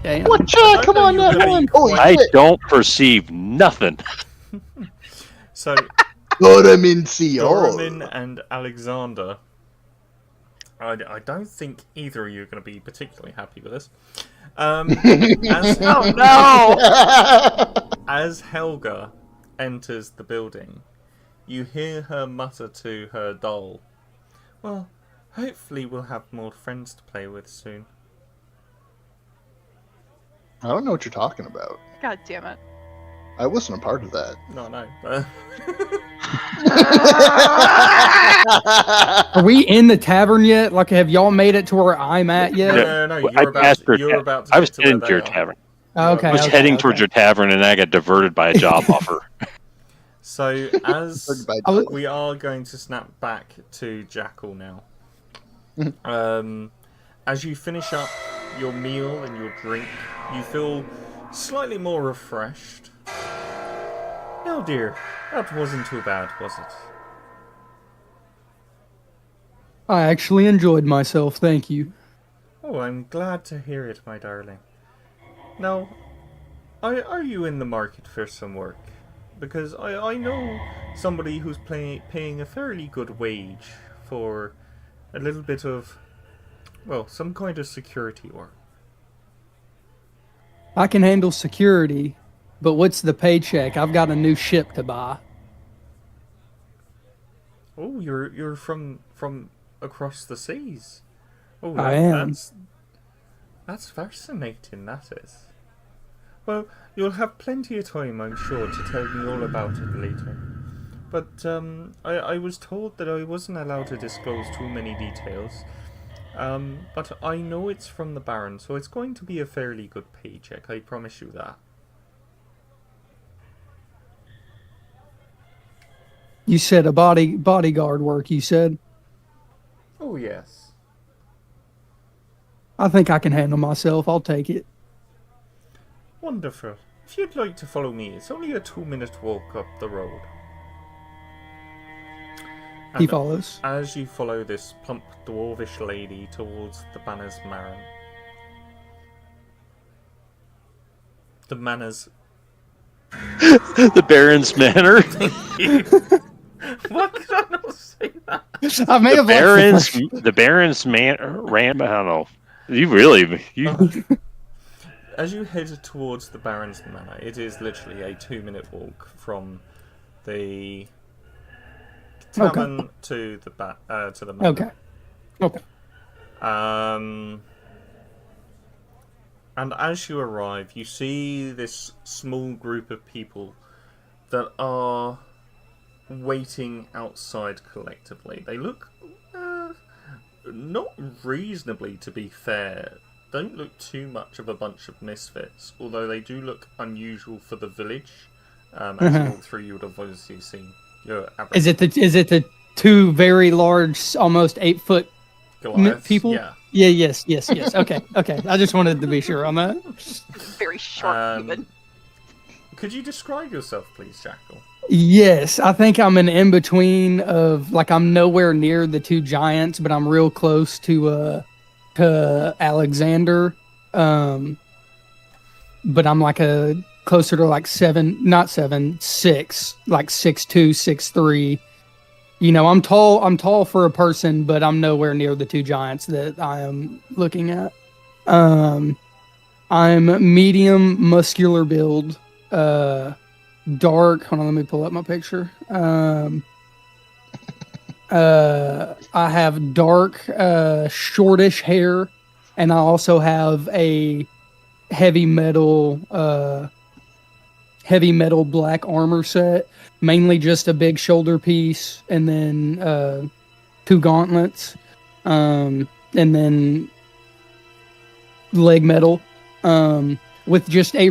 Speaker 3: Damn.
Speaker 1: What? Yeah, come on, that one. Oh,
Speaker 4: I
Speaker 1: shit.
Speaker 4: don't perceive nothing.
Speaker 5: So,
Speaker 1: Doraemon see all.
Speaker 5: Doraemon and Alexander. I don't think either of you are going to be particularly happy with this.
Speaker 2: Oh no!
Speaker 5: As Helga enters the building, you hear her mutter to her doll, well, hopefully we'll have more friends to play with soon.
Speaker 1: I don't know what you're talking about.
Speaker 2: God damn it.
Speaker 1: I wasn't a part of that.
Speaker 5: No.
Speaker 3: Are we in the tavern yet? Like, have y'all made it to where I'm at yet?
Speaker 5: No,
Speaker 4: Well, I passed your
Speaker 5: you're about to
Speaker 4: I was
Speaker 5: get to where
Speaker 4: heading to
Speaker 5: they
Speaker 4: your
Speaker 5: are.
Speaker 4: tavern.
Speaker 3: Okay.
Speaker 4: I was
Speaker 3: okay,
Speaker 4: heading
Speaker 3: okay.
Speaker 4: towards your tavern, and I got diverted by a job offer.
Speaker 5: So, as
Speaker 1: By
Speaker 3: I was-
Speaker 5: we are going to snap back to Jackal now. As you finish up your meal and your drink, you feel slightly more refreshed. Oh dear, that wasn't too bad, was it?
Speaker 3: I actually enjoyed myself, thank you.
Speaker 5: Oh, I'm glad to hear it, my darling. Now, are you in the market for some work? Because I know somebody who's paying a fairly good wage for a little bit of, well, some kind of security work.
Speaker 3: I can handle security, but what's the paycheck? I've got a new ship to buy.
Speaker 5: Oh, you're from across the seas. Oh,
Speaker 3: I am.
Speaker 5: That's fascinating, that is. Well, you'll have plenty of time, I'm sure, to tell me all about it later. But I was told that I wasn't allowed to disclose too many details. But I know it's from the Baron, so it's going to be a fairly good paycheck, I promise you that.
Speaker 3: You said a bodyguard work, you said?
Speaker 5: Oh, yes.
Speaker 3: I think I can handle myself. I'll take it.
Speaker 5: Wonderful. If you'd like to follow me, it's only a 2-minute walk up the road.
Speaker 3: He
Speaker 5: And
Speaker 3: follows.
Speaker 5: as you follow this plump dwarvish lady towards the Banner's Marin, the Manor's...
Speaker 4: The Baron's Manor.
Speaker 5: Why could I not say that?
Speaker 3: I may have
Speaker 4: The Baron's Man. I don't know. You
Speaker 5: As you head towards the Baron's Manor, it is literally a 2-minute walk from the tavern to the manor.
Speaker 3: Okay.
Speaker 5: And as you arrive, you see this small group of people that are waiting outside collectively. They look not reasonably, to be fair. Don't look too much of a bunch of misfits, although they do look unusual for the village. As you walk through, you would have obviously seen your average.
Speaker 3: Is it the two very large, almost 8-foot
Speaker 5: Goliaths?
Speaker 3: people?
Speaker 5: Yeah.
Speaker 3: Yes. Okay. I just wanted to be sure on that.
Speaker 2: Very short, even.
Speaker 5: Could you describe yourself, please, Jackal?
Speaker 3: Yes, I think I'm an in-between of, like, I'm nowhere near the two giants, but I'm real close to Alexander. But I'm like closer to like 6, like 6'2", 6'3". You know, I'm tall for a person, but I'm nowhere near the two giants that I am looking at. I'm medium muscular build, dark. Hold on, let me pull up my picture. I have dark, shortish hair, and I also have a heavy metal black armor set. Mainly just a big shoulder piece, and then 2 gauntlets, and then leg metal, with just a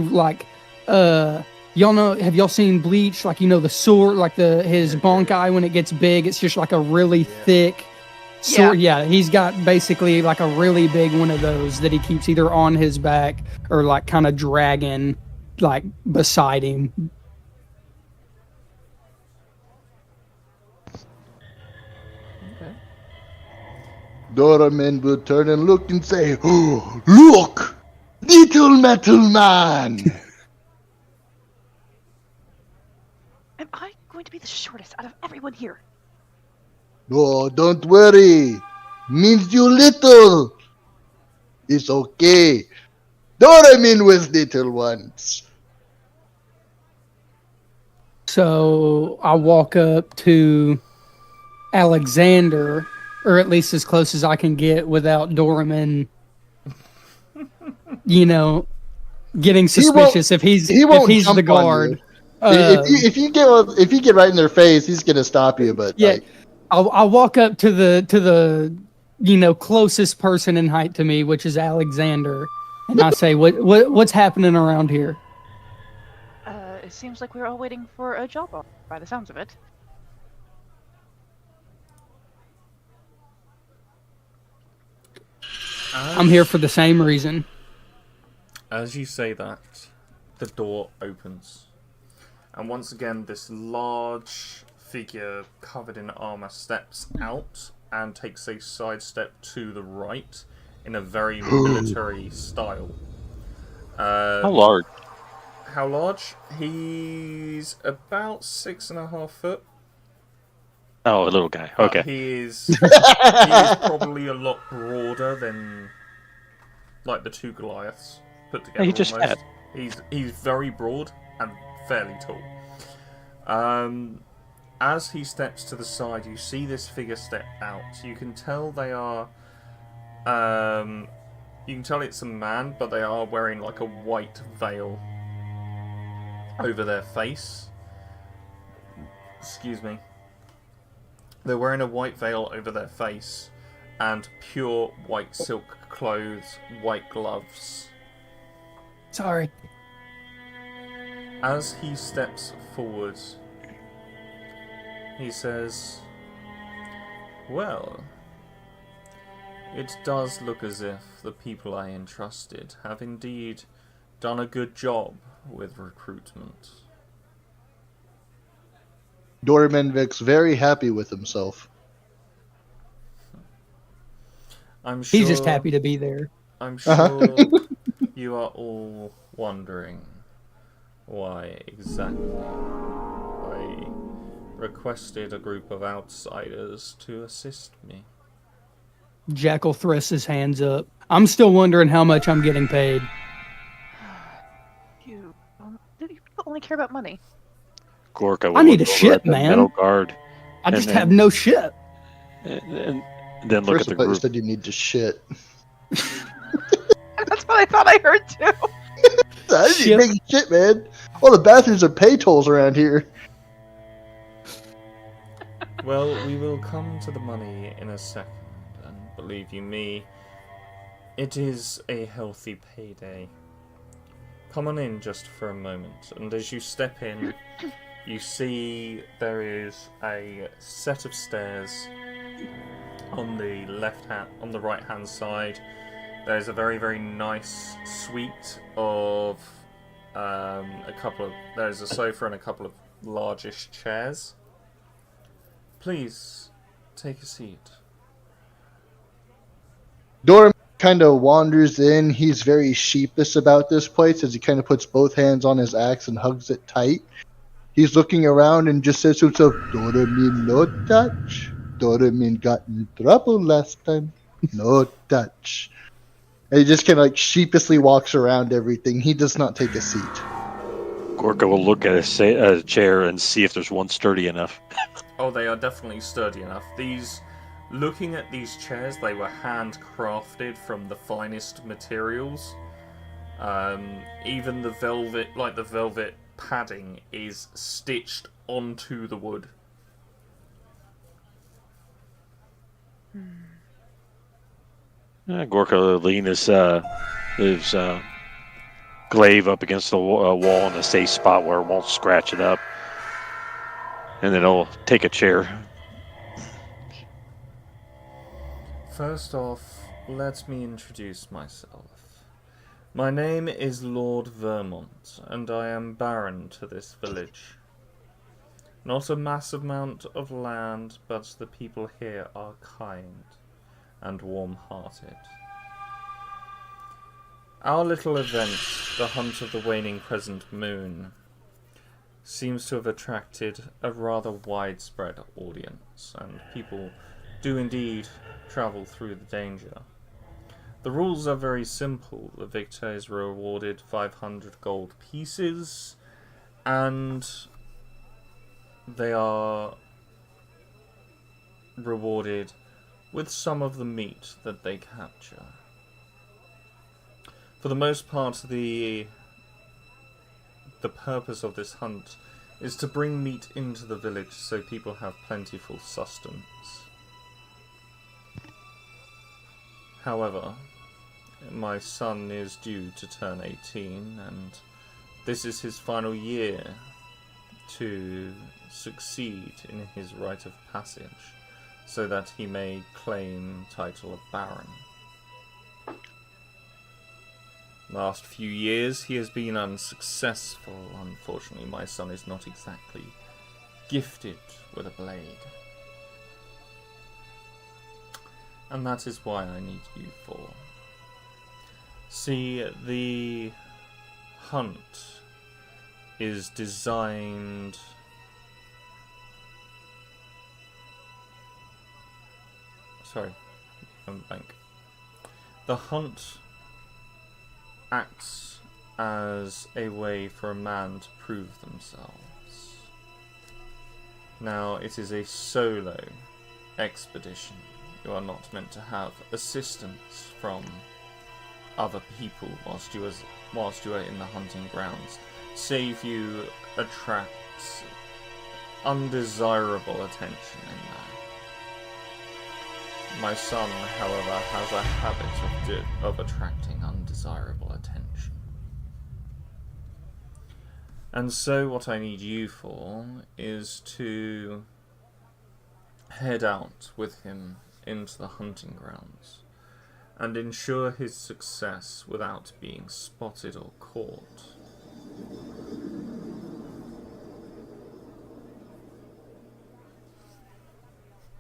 Speaker 3: y'all know, have y'all seen Bleach? Like, you know, the sword, like his Bonkai, when it gets big, it's just like a really thick sword. Yeah, he's got basically like a really big one of those that he keeps either on his back or like kind of dragging like beside him.
Speaker 1: Doraemon will turn and look and say, "Oh, look! Little metal man!"
Speaker 2: Am I going to be the shortest out of everyone here?
Speaker 1: Oh, don't worry. Means you little. It's okay. Doraemon was little once.
Speaker 3: So I walk up to Alexander, or at least as close as I can get without Doraemon, you know, getting suspicious if he's the guard.
Speaker 1: If you get right in their face, he's gonna stop you. But
Speaker 3: yeah, I'll walk up to the you know, closest person in height to me, which is Alexander, and I say, what's happening around here?
Speaker 2: It seems like we're all waiting for a job offer, by the sounds of it.
Speaker 3: I'm here for the same reason.
Speaker 5: As you say that, the door opens. And once again, this large figure covered in armor steps out and takes a side step to the right in a very military style.
Speaker 4: How large?
Speaker 5: How large? He's about 6.5 foot.
Speaker 4: Oh, a little guy. Okay.
Speaker 5: He is probably a lot broader than like the 2 Goliaths put together.
Speaker 4: He just
Speaker 5: almost. He's very broad and fairly tall. As he steps to the side, you see this figure step out. You can tell they are. You can tell it's a man, but they are wearing like a white veil over their face. excuse me. They're wearing a white veil over their face and pure white silk clothes, white gloves.
Speaker 3: Sorry.
Speaker 5: As he steps forward, he says, "Well, it does look as if the people I entrusted have indeed done a good job with recruitment."
Speaker 1: Dormanvik's very happy with himself.
Speaker 5: I'm sure,
Speaker 3: He's just happy to be there.
Speaker 5: I'm sure you are all wondering why exactly I requested a group of outsiders to assist me.
Speaker 3: Jackal thrusts his hands up. I'm still wondering how much I'm getting paid.
Speaker 2: You only care about money.
Speaker 4: Gorka will
Speaker 3: I need
Speaker 4: look
Speaker 3: a
Speaker 4: over
Speaker 3: ship,
Speaker 4: at the
Speaker 3: man.
Speaker 4: metal guard
Speaker 3: I just
Speaker 4: And
Speaker 3: have
Speaker 4: then-
Speaker 3: no ship.
Speaker 4: and then look
Speaker 1: First,
Speaker 4: at
Speaker 1: I
Speaker 4: the
Speaker 1: thought you
Speaker 4: group.
Speaker 1: said you need to shit.
Speaker 2: That's what I thought I heard too.
Speaker 1: I need
Speaker 3: Shit.
Speaker 1: big shit, man. All the bathrooms are pay tolls around here.
Speaker 5: Well, we will come to the money in a second, and believe you me, it is a healthy payday. Come on in just for a moment, and as you step in, you see there is a set of stairs on the right hand side. There's a very, very nice suite of there's a sofa and a couple of largish chairs. Please, take a seat.
Speaker 1: Dorm kind of wanders in. He's very sheepish about this place as he kind of puts both hands on his axe and hugs it tight. He's looking around and just says to himself, "Doramin, no touch. Doramin got in trouble last time. No touch." And he just kind of like sheepishly walks around everything. He does not take a seat.
Speaker 4: Gorka will look at a chair and see if there's one sturdy enough.
Speaker 5: Oh, they are definitely sturdy enough. Looking at these chairs, they were handcrafted from the finest materials. Even the velvet padding is stitched onto the wood.
Speaker 4: Gorka will lean his glaive up against the wall in a safe spot where it won't scratch it up. And then he'll take a chair.
Speaker 5: First off, let me introduce myself. My name is Lord Vermont, and I am Baron to this village. Not a massive amount of land, but the people here are kind and warm-hearted. Our little event, the Hunt of the Waning Crescent Moon, seems to have attracted a rather widespread audience, and people do indeed travel through the danger. The rules are very simple. The victor is rewarded 500 gold pieces, and they are rewarded with some of the meat that they capture. For the most part, the purpose of this hunt is to bring meat into the village so people have plentiful sustenance. However, my son is due to turn 18, and this is his final year to succeed in his rite of passage, so that he may claim title of Baron. Last few years he has been unsuccessful. Unfortunately, my son is not exactly gifted with a blade. And that is why I need you for. See, the hunt is designed blank. The hunt acts as a way for a man to prove themselves. Now, it is a solo expedition. You are not meant to have assistance from other people whilst you are in the hunting grounds, save you attract undesirable attention in there. My son, however, has a habit of attracting undesirable attention. And so what I need you for is to head out with him into the hunting grounds and ensure his success without being spotted or caught.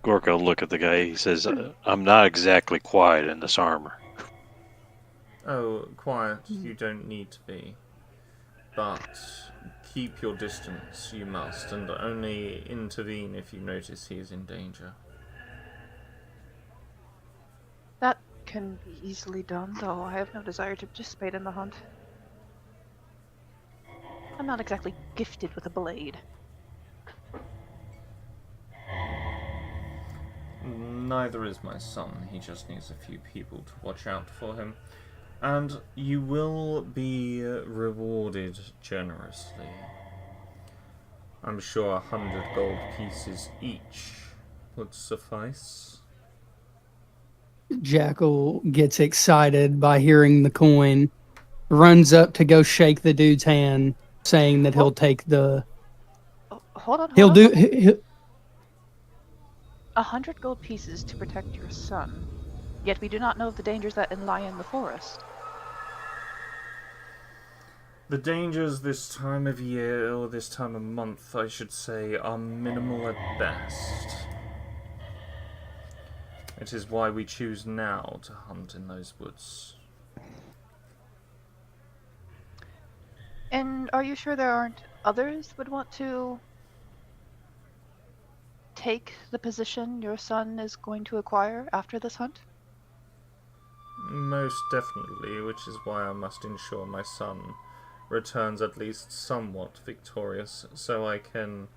Speaker 4: Gorka will look at the guy. He says, I'm not exactly quiet in this armor.
Speaker 5: Oh, quiet, you don't need to be. But keep your distance, you must, and only intervene if you notice he is in danger.
Speaker 2: That can be easily done, though I have no desire to participate in the hunt. I'm not exactly gifted with a blade.
Speaker 5: Neither is my son. He just needs a few people to watch out for him. And you will be rewarded generously. I'm sure 100 gold pieces each would suffice.
Speaker 3: Jackal gets excited by hearing the coin, runs up to go shake the dude's hand, saying that he'll take the.
Speaker 2: Oh, hold on.
Speaker 3: He'll do.
Speaker 2: 100 gold pieces to protect your son. Yet we do not know of the dangers that lie in the forest.
Speaker 5: The dangers this time of year, or this time of month, I should say, are minimal at best. It is why we choose now to hunt in those woods.
Speaker 2: And are you sure there aren't others would want to take the position your son is going to acquire after this hunt?
Speaker 5: Most definitely, which is why I must ensure my son returns at least somewhat victorious, so I can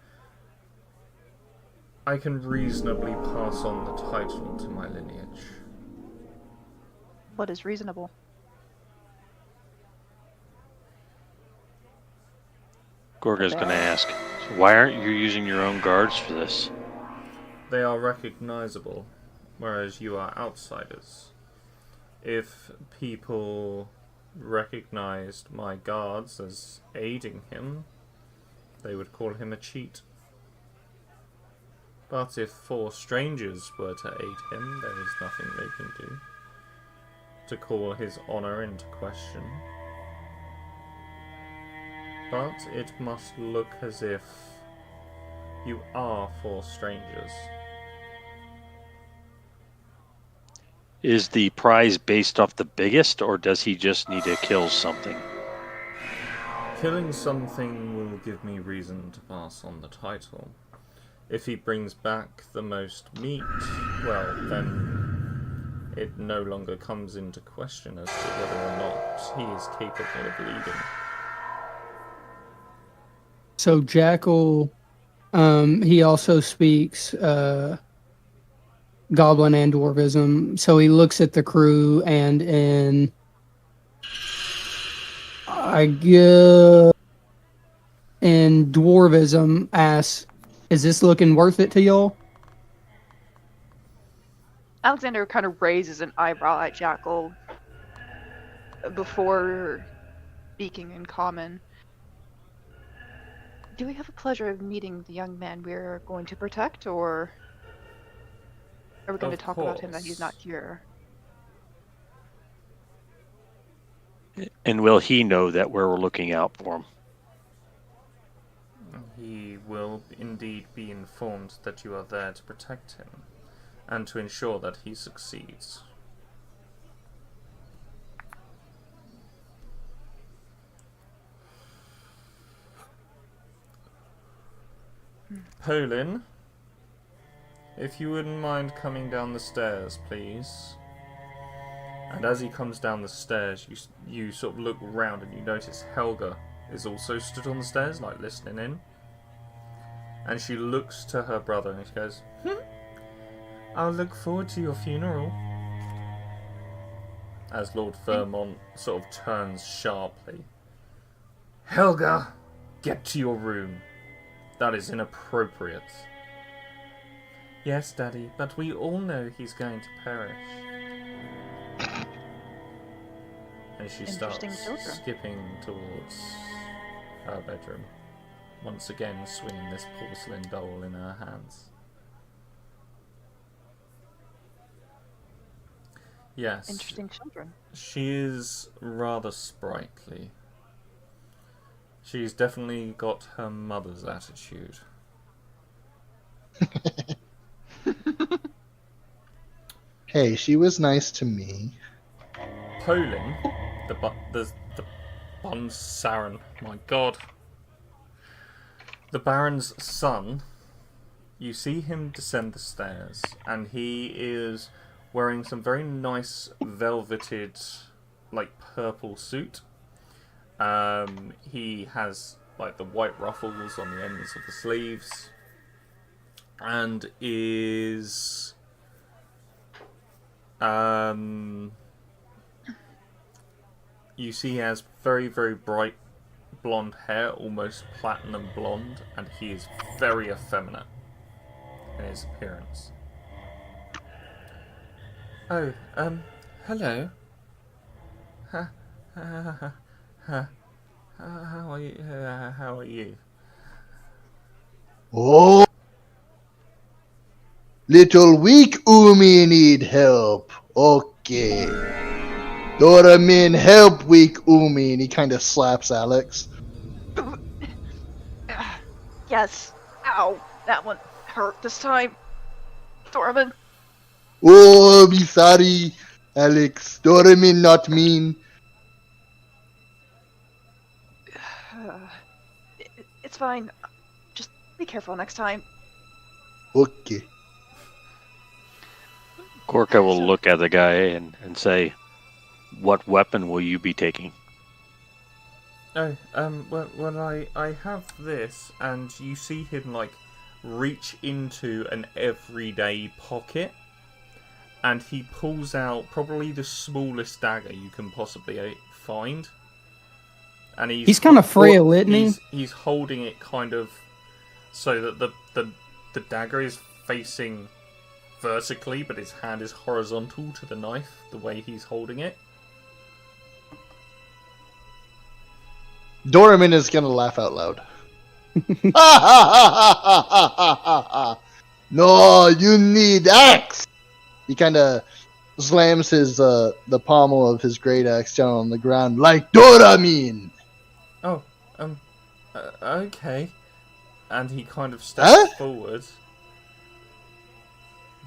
Speaker 5: reasonably pass on the title to my lineage.
Speaker 2: What is reasonable?
Speaker 4: Gorga's going to ask, so why aren't you using your own guards for this?
Speaker 5: They are recognizable, whereas you are outsiders. If people recognized my guards as aiding him, they would call him a cheat. But if 4 strangers were to aid him, there is nothing they can do to call his honor into question. But it must look as if you are 4 strangers.
Speaker 4: Is the prize based off the biggest, or does he just need to kill something?
Speaker 5: Killing something will give me reason to pass on the title. If he brings back the most meat, well, then it no longer comes into question as to whether or not he is capable of leading.
Speaker 3: So Jackal, he also speaks Goblin and Dwarvism. So he looks at the crew and in Dwarvism asks, "Is this looking worth it to y'all?"
Speaker 2: Alexander kind of raises an eyebrow at Jackal before speaking in common. Do we have the pleasure of meeting the young man we're going to protect, or are we going to talk about him that he's not here?
Speaker 4: And will he know that we're looking out for him?
Speaker 5: He will indeed be informed that you are there to protect him, and to ensure that he succeeds. Polin, if you wouldn't mind coming down the stairs, please. And as he comes down the stairs, you sort of look round and you notice Helga is also stood on the stairs, like listening in. And she looks to her brother and she goes, I'll look forward to your funeral. As Lord Vermont sort of turns sharply. Helga, get to your room. That is inappropriate. Yes, Daddy, but we all know he's going to perish. And she starts
Speaker 2: Interesting children.
Speaker 5: skipping towards her bedroom, once again swinging this porcelain doll in her hands. Yes.
Speaker 2: Interesting children.
Speaker 5: She is rather sprightly. She's definitely got her mother's attitude.
Speaker 1: Hey, she was nice to me.
Speaker 5: Polin, the Bonsaran, my god. The Baron's son, you see him descend the stairs, and he is wearing some very nice velveted, like, purple suit. He has, like, the white ruffles on the ends of the sleeves, and is... you see he has very, very bright blonde hair, almost platinum blonde, and he is very effeminate in his appearance. Oh, hello. How are you? How are you?
Speaker 1: Oh, little weak Umi need help. Okay. Doramin, help weak Umi. And he kind of slaps Alex.
Speaker 2: Yes. Ow. That one hurt this time. Doramin.
Speaker 1: Oh, be sorry, Alex. Doramin not mean.
Speaker 2: It's fine. Just be careful next time.
Speaker 1: Okay.
Speaker 4: Gorka will look at the guy and say, "What weapon will you be taking?"
Speaker 5: Oh, well, I have this, and you see him, like, reach into an everyday pocket, and he pulls out probably the smallest dagger you can possibly find. And
Speaker 3: He's kind of frail, isn't he?
Speaker 5: He's holding it kind of so that the dagger is facing vertically, but his hand is horizontal to the knife, the way he's holding it.
Speaker 1: Doramin is gonna laugh out loud. No, you need axe. He kind of slams his the pommel of his great axe down on the ground like Doramin.
Speaker 5: Oh, okay. And he kind of steps forward.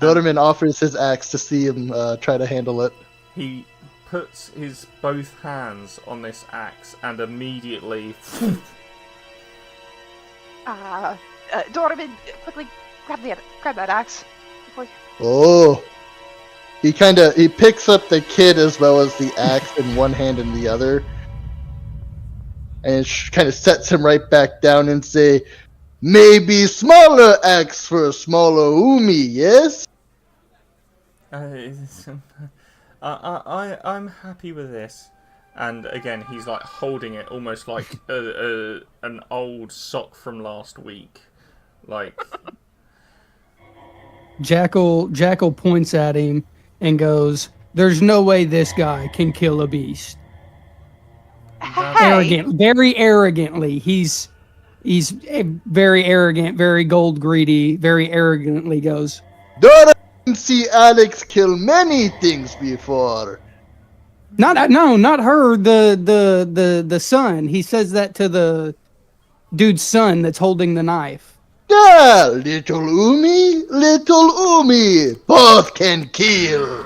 Speaker 1: Doramin offers his axe to see him try to handle it.
Speaker 5: He puts his both hands on this axe and immediately...
Speaker 2: Doramin, quickly grab that axe.
Speaker 1: Oh. He picks up the kid as well as the axe in one hand and the other. And kind of sets him right back down and say, maybe smaller axe for a smaller Umi, yes?
Speaker 5: I'm happy with this. And again, he's like holding it almost like an old sock from last week. Like...
Speaker 3: Jackal points at him and goes, "There's no way this guy can kill a beast."
Speaker 2: Hey.
Speaker 3: Very arrogantly. He's very arrogant, very gold greedy, very arrogantly goes,
Speaker 1: Doramin see Alex kill many things before.
Speaker 3: Not her, the son. He says that to the dude's son that's holding the knife.
Speaker 1: Yeah, little Umi, both can kill.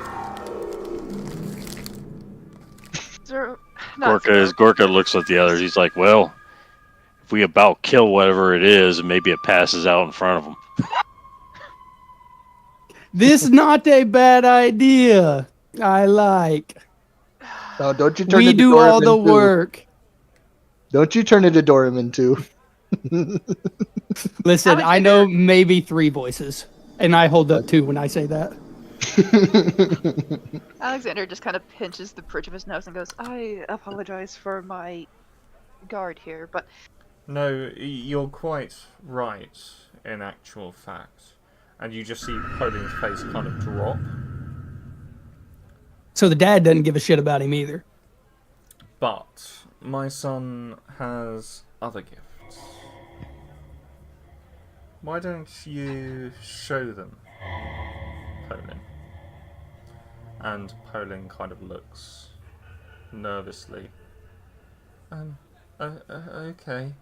Speaker 4: Gorka looks at the others. He's like, "Well, if we about kill whatever it is, maybe it passes out in front of them."
Speaker 3: This is not a bad idea. I like.
Speaker 1: Now, don't you turn
Speaker 3: We
Speaker 1: into
Speaker 3: do
Speaker 1: Doramin
Speaker 3: all the
Speaker 1: too.
Speaker 3: work.
Speaker 1: Don't you turn into Doramin too.
Speaker 3: Listen, I know maybe 3 voices, and I hold up 2 when I say that.
Speaker 2: Alexander just kind of pinches the bridge of his nose and goes, I apologize for my guard here, but
Speaker 5: No, you're quite right, in actual fact. And you just see Poland's face kind of drop.
Speaker 3: So the dad doesn't give a shit about him either.
Speaker 5: But my son has other gifts. Why don't you show them, Poland? And Poland kind of looks nervously. Okay.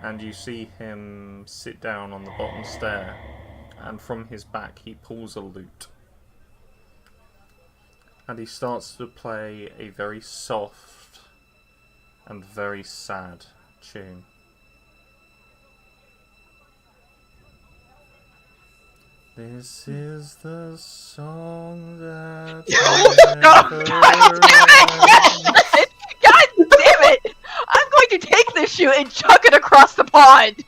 Speaker 5: And you see him sit down on the bottom stair, and from his back he pulls a lute. And he starts to play a very soft and very sad tune. This is the song that
Speaker 2: God damn it! I'm going to take this shoe and chuck it across the pond.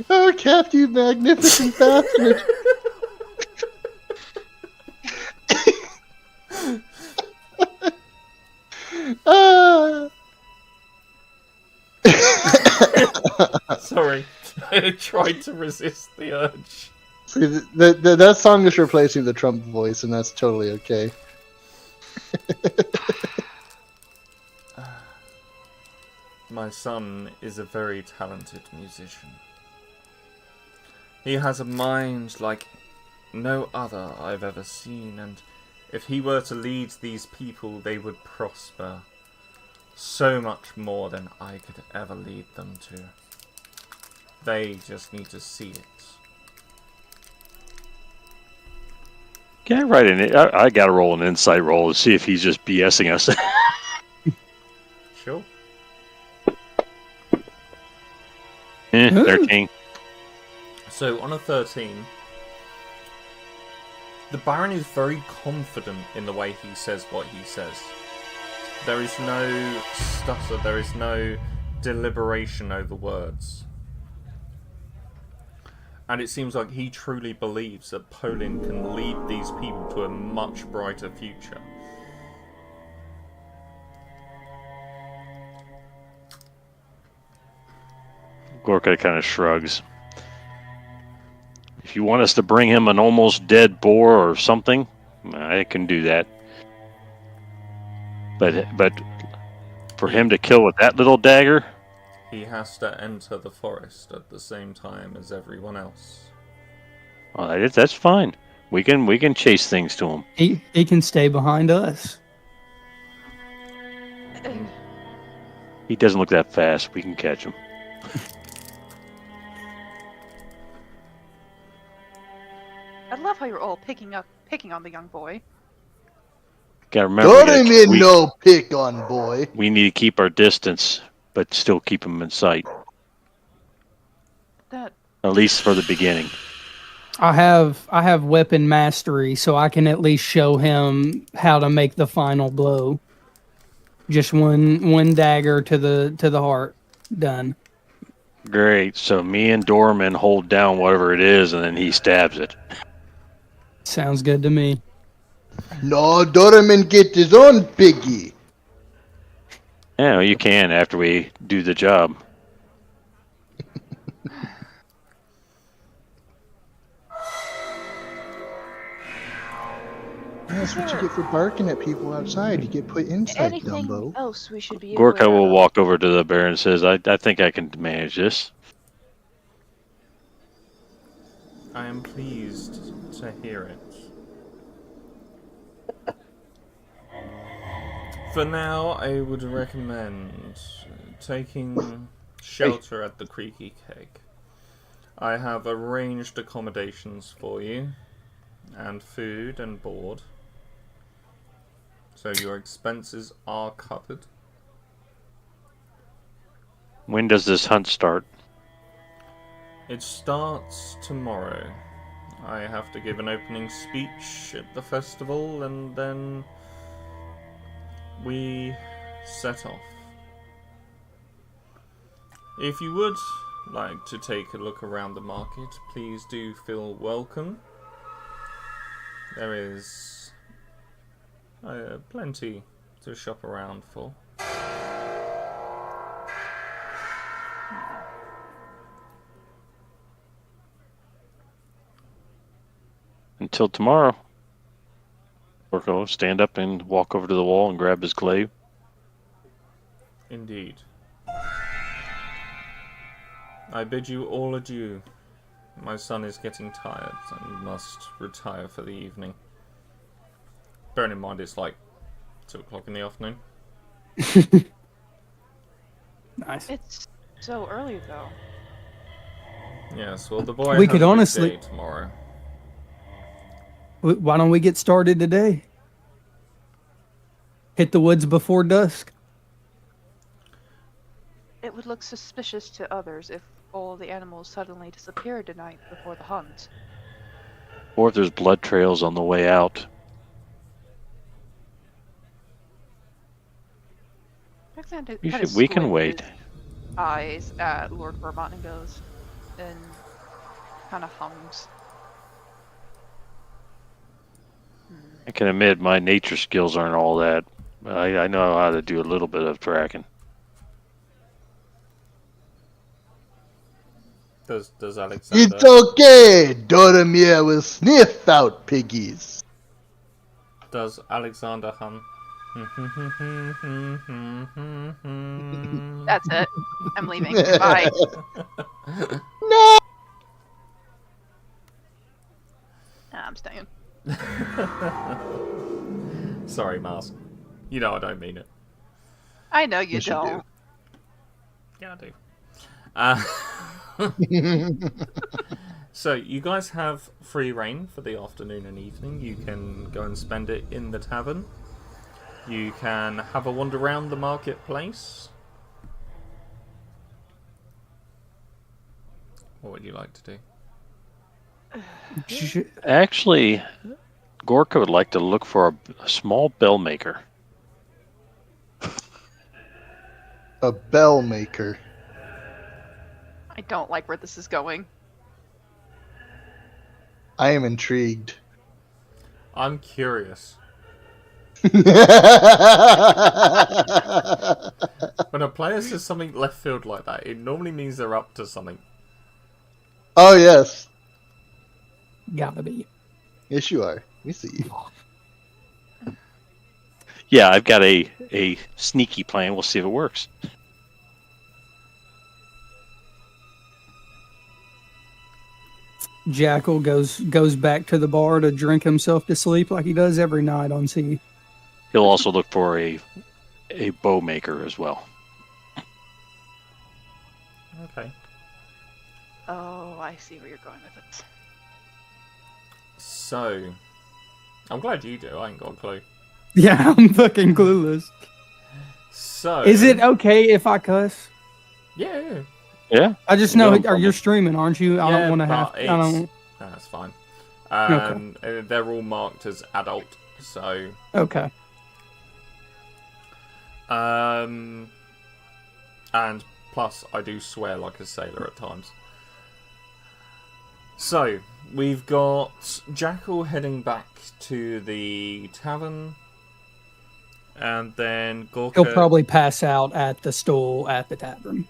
Speaker 1: Oh, Cap, you magnificent bastard! Ah.
Speaker 5: Sorry, I tried to resist the urge.
Speaker 1: See, that song is replacing the Trump voice, and that's totally okay.
Speaker 5: My son is a very talented musician. He has a mind like no other I've ever seen, and if he were to lead these people, they would prosper so much more than I could ever lead them to. They just need to see it.
Speaker 4: Can I write in? I got to roll an insight roll to see if he's just BSing us.
Speaker 5: Sure.
Speaker 4: 13.
Speaker 5: So on a 13, the Baron is very confident in the way he says what he says. There is no stutter, there is no deliberation over words. And it seems like he truly believes that Poland can lead these people to a much brighter future.
Speaker 4: Gorka kind of shrugs. If you want us to bring him an almost dead boar or something, I can do that. But for him to kill with that little dagger,
Speaker 5: He has to enter the forest at the same time as everyone else.
Speaker 4: well, that's fine. We can chase things to him.
Speaker 3: He can stay behind us.
Speaker 4: He doesn't look that fast. We can catch him.
Speaker 2: I love how you're all picking on the young boy.
Speaker 4: Gotta remember,
Speaker 1: Got him in no pick on, boy.
Speaker 4: we need to keep our distance, but still keep him in sight.
Speaker 2: That
Speaker 4: At least for the beginning.
Speaker 3: I have weapon mastery, so I can at least show him how to make the final blow. Just one dagger to the heart. Done.
Speaker 4: Great. So me and Dorman hold down whatever it is, and then he stabs it.
Speaker 3: Sounds good to me.
Speaker 1: No, Doraemon get his own piggy.
Speaker 4: Yeah, well, you can after we do the job.
Speaker 1: That's what you get for barking at people outside. You get put inside,
Speaker 2: anything
Speaker 1: Dumbo.
Speaker 2: else we should be
Speaker 4: Gorka
Speaker 2: aware
Speaker 4: will
Speaker 2: of?
Speaker 4: walk over to the bear and says, I think I can manage this.
Speaker 5: I am pleased to hear it. For now, I would recommend taking shelter at the Creaky Keg. I have arranged accommodations for you, and food and board. So your expenses are covered.
Speaker 4: When does this hunt start?
Speaker 5: It starts tomorrow. I have to give an opening speech at the festival, and then we set off. If you would like to take a look around the market, please do feel welcome. There is plenty to shop around for.
Speaker 4: Until tomorrow. Gorko will stand up and walk over to the wall and grab his glaive.
Speaker 5: Indeed. I bid you all adieu. My son is getting tired and must retire for the evening. Bearing in mind it's like 2 o'clock in the afternoon.
Speaker 3: Nice.
Speaker 2: It's so early though.
Speaker 5: Yes, well the boy
Speaker 3: We
Speaker 5: has
Speaker 3: could
Speaker 5: a big
Speaker 3: honestly-
Speaker 5: day tomorrow.
Speaker 3: Why don't we get started today? Hit the woods before dusk.
Speaker 2: It would look suspicious to others if all the animals suddenly disappeared tonight before the hunt.
Speaker 4: Or if there's blood trails on the way out.
Speaker 2: Alexander
Speaker 4: We
Speaker 2: kinda
Speaker 4: can
Speaker 2: squints
Speaker 4: wait.
Speaker 2: his eyes at Lord Vermont and goes, and kind of hums.
Speaker 4: I can admit my nature skills aren't all that. I know how to do a little bit of tracking.
Speaker 5: Does Alexander...
Speaker 1: It's okay. Doromir will sniff out piggies.
Speaker 5: Does Alexander hum?
Speaker 2: That's it. I'm leaving. Goodbye.
Speaker 1: No.
Speaker 2: Nah, I'm staying.
Speaker 5: Sorry, Mars. You know I don't mean it.
Speaker 2: I know you
Speaker 1: Yes, you do.
Speaker 2: don't.
Speaker 5: Yeah, I do. So, you guys have free reign for the afternoon and evening. You can go and spend it in the tavern. You can have a wander around the marketplace. What would you like to do?
Speaker 4: Actually, Gorka would like to look for a small bell maker.
Speaker 1: A bell maker.
Speaker 2: I don't like where this is going.
Speaker 1: I am intrigued.
Speaker 5: I'm curious.
Speaker 1: Oh
Speaker 5: When a player says something left field like that, it normally means they're up to something.
Speaker 1: yes.
Speaker 3: Gotta be.
Speaker 1: Yes, you are. We see you.
Speaker 4: Yeah, I've got a sneaky plan. We'll see if it works.
Speaker 3: Jackal goes back to the bar to drink himself to sleep like he does every night on sea.
Speaker 4: He'll also look for a bow maker as well.
Speaker 5: Okay.
Speaker 2: Oh, I see where you're going with it.
Speaker 5: So, I'm glad you do. I ain't got a clue.
Speaker 3: Yeah, I'm fucking clueless.
Speaker 5: So,
Speaker 3: Is it okay if I cuss?
Speaker 5: Yeah.
Speaker 4: Yeah,
Speaker 3: I just know
Speaker 4: Yeah,
Speaker 3: you're streaming, aren't you? I don't want to have.
Speaker 5: but
Speaker 3: I don't.
Speaker 5: That's fine.
Speaker 3: Okay.
Speaker 5: They're all marked as adult, so
Speaker 3: Okay.
Speaker 5: and plus I do swear like a sailor at times. So we've got Jackal heading back to the tavern, and then Gorka.
Speaker 3: He'll probably pass out at the stool at the tavern.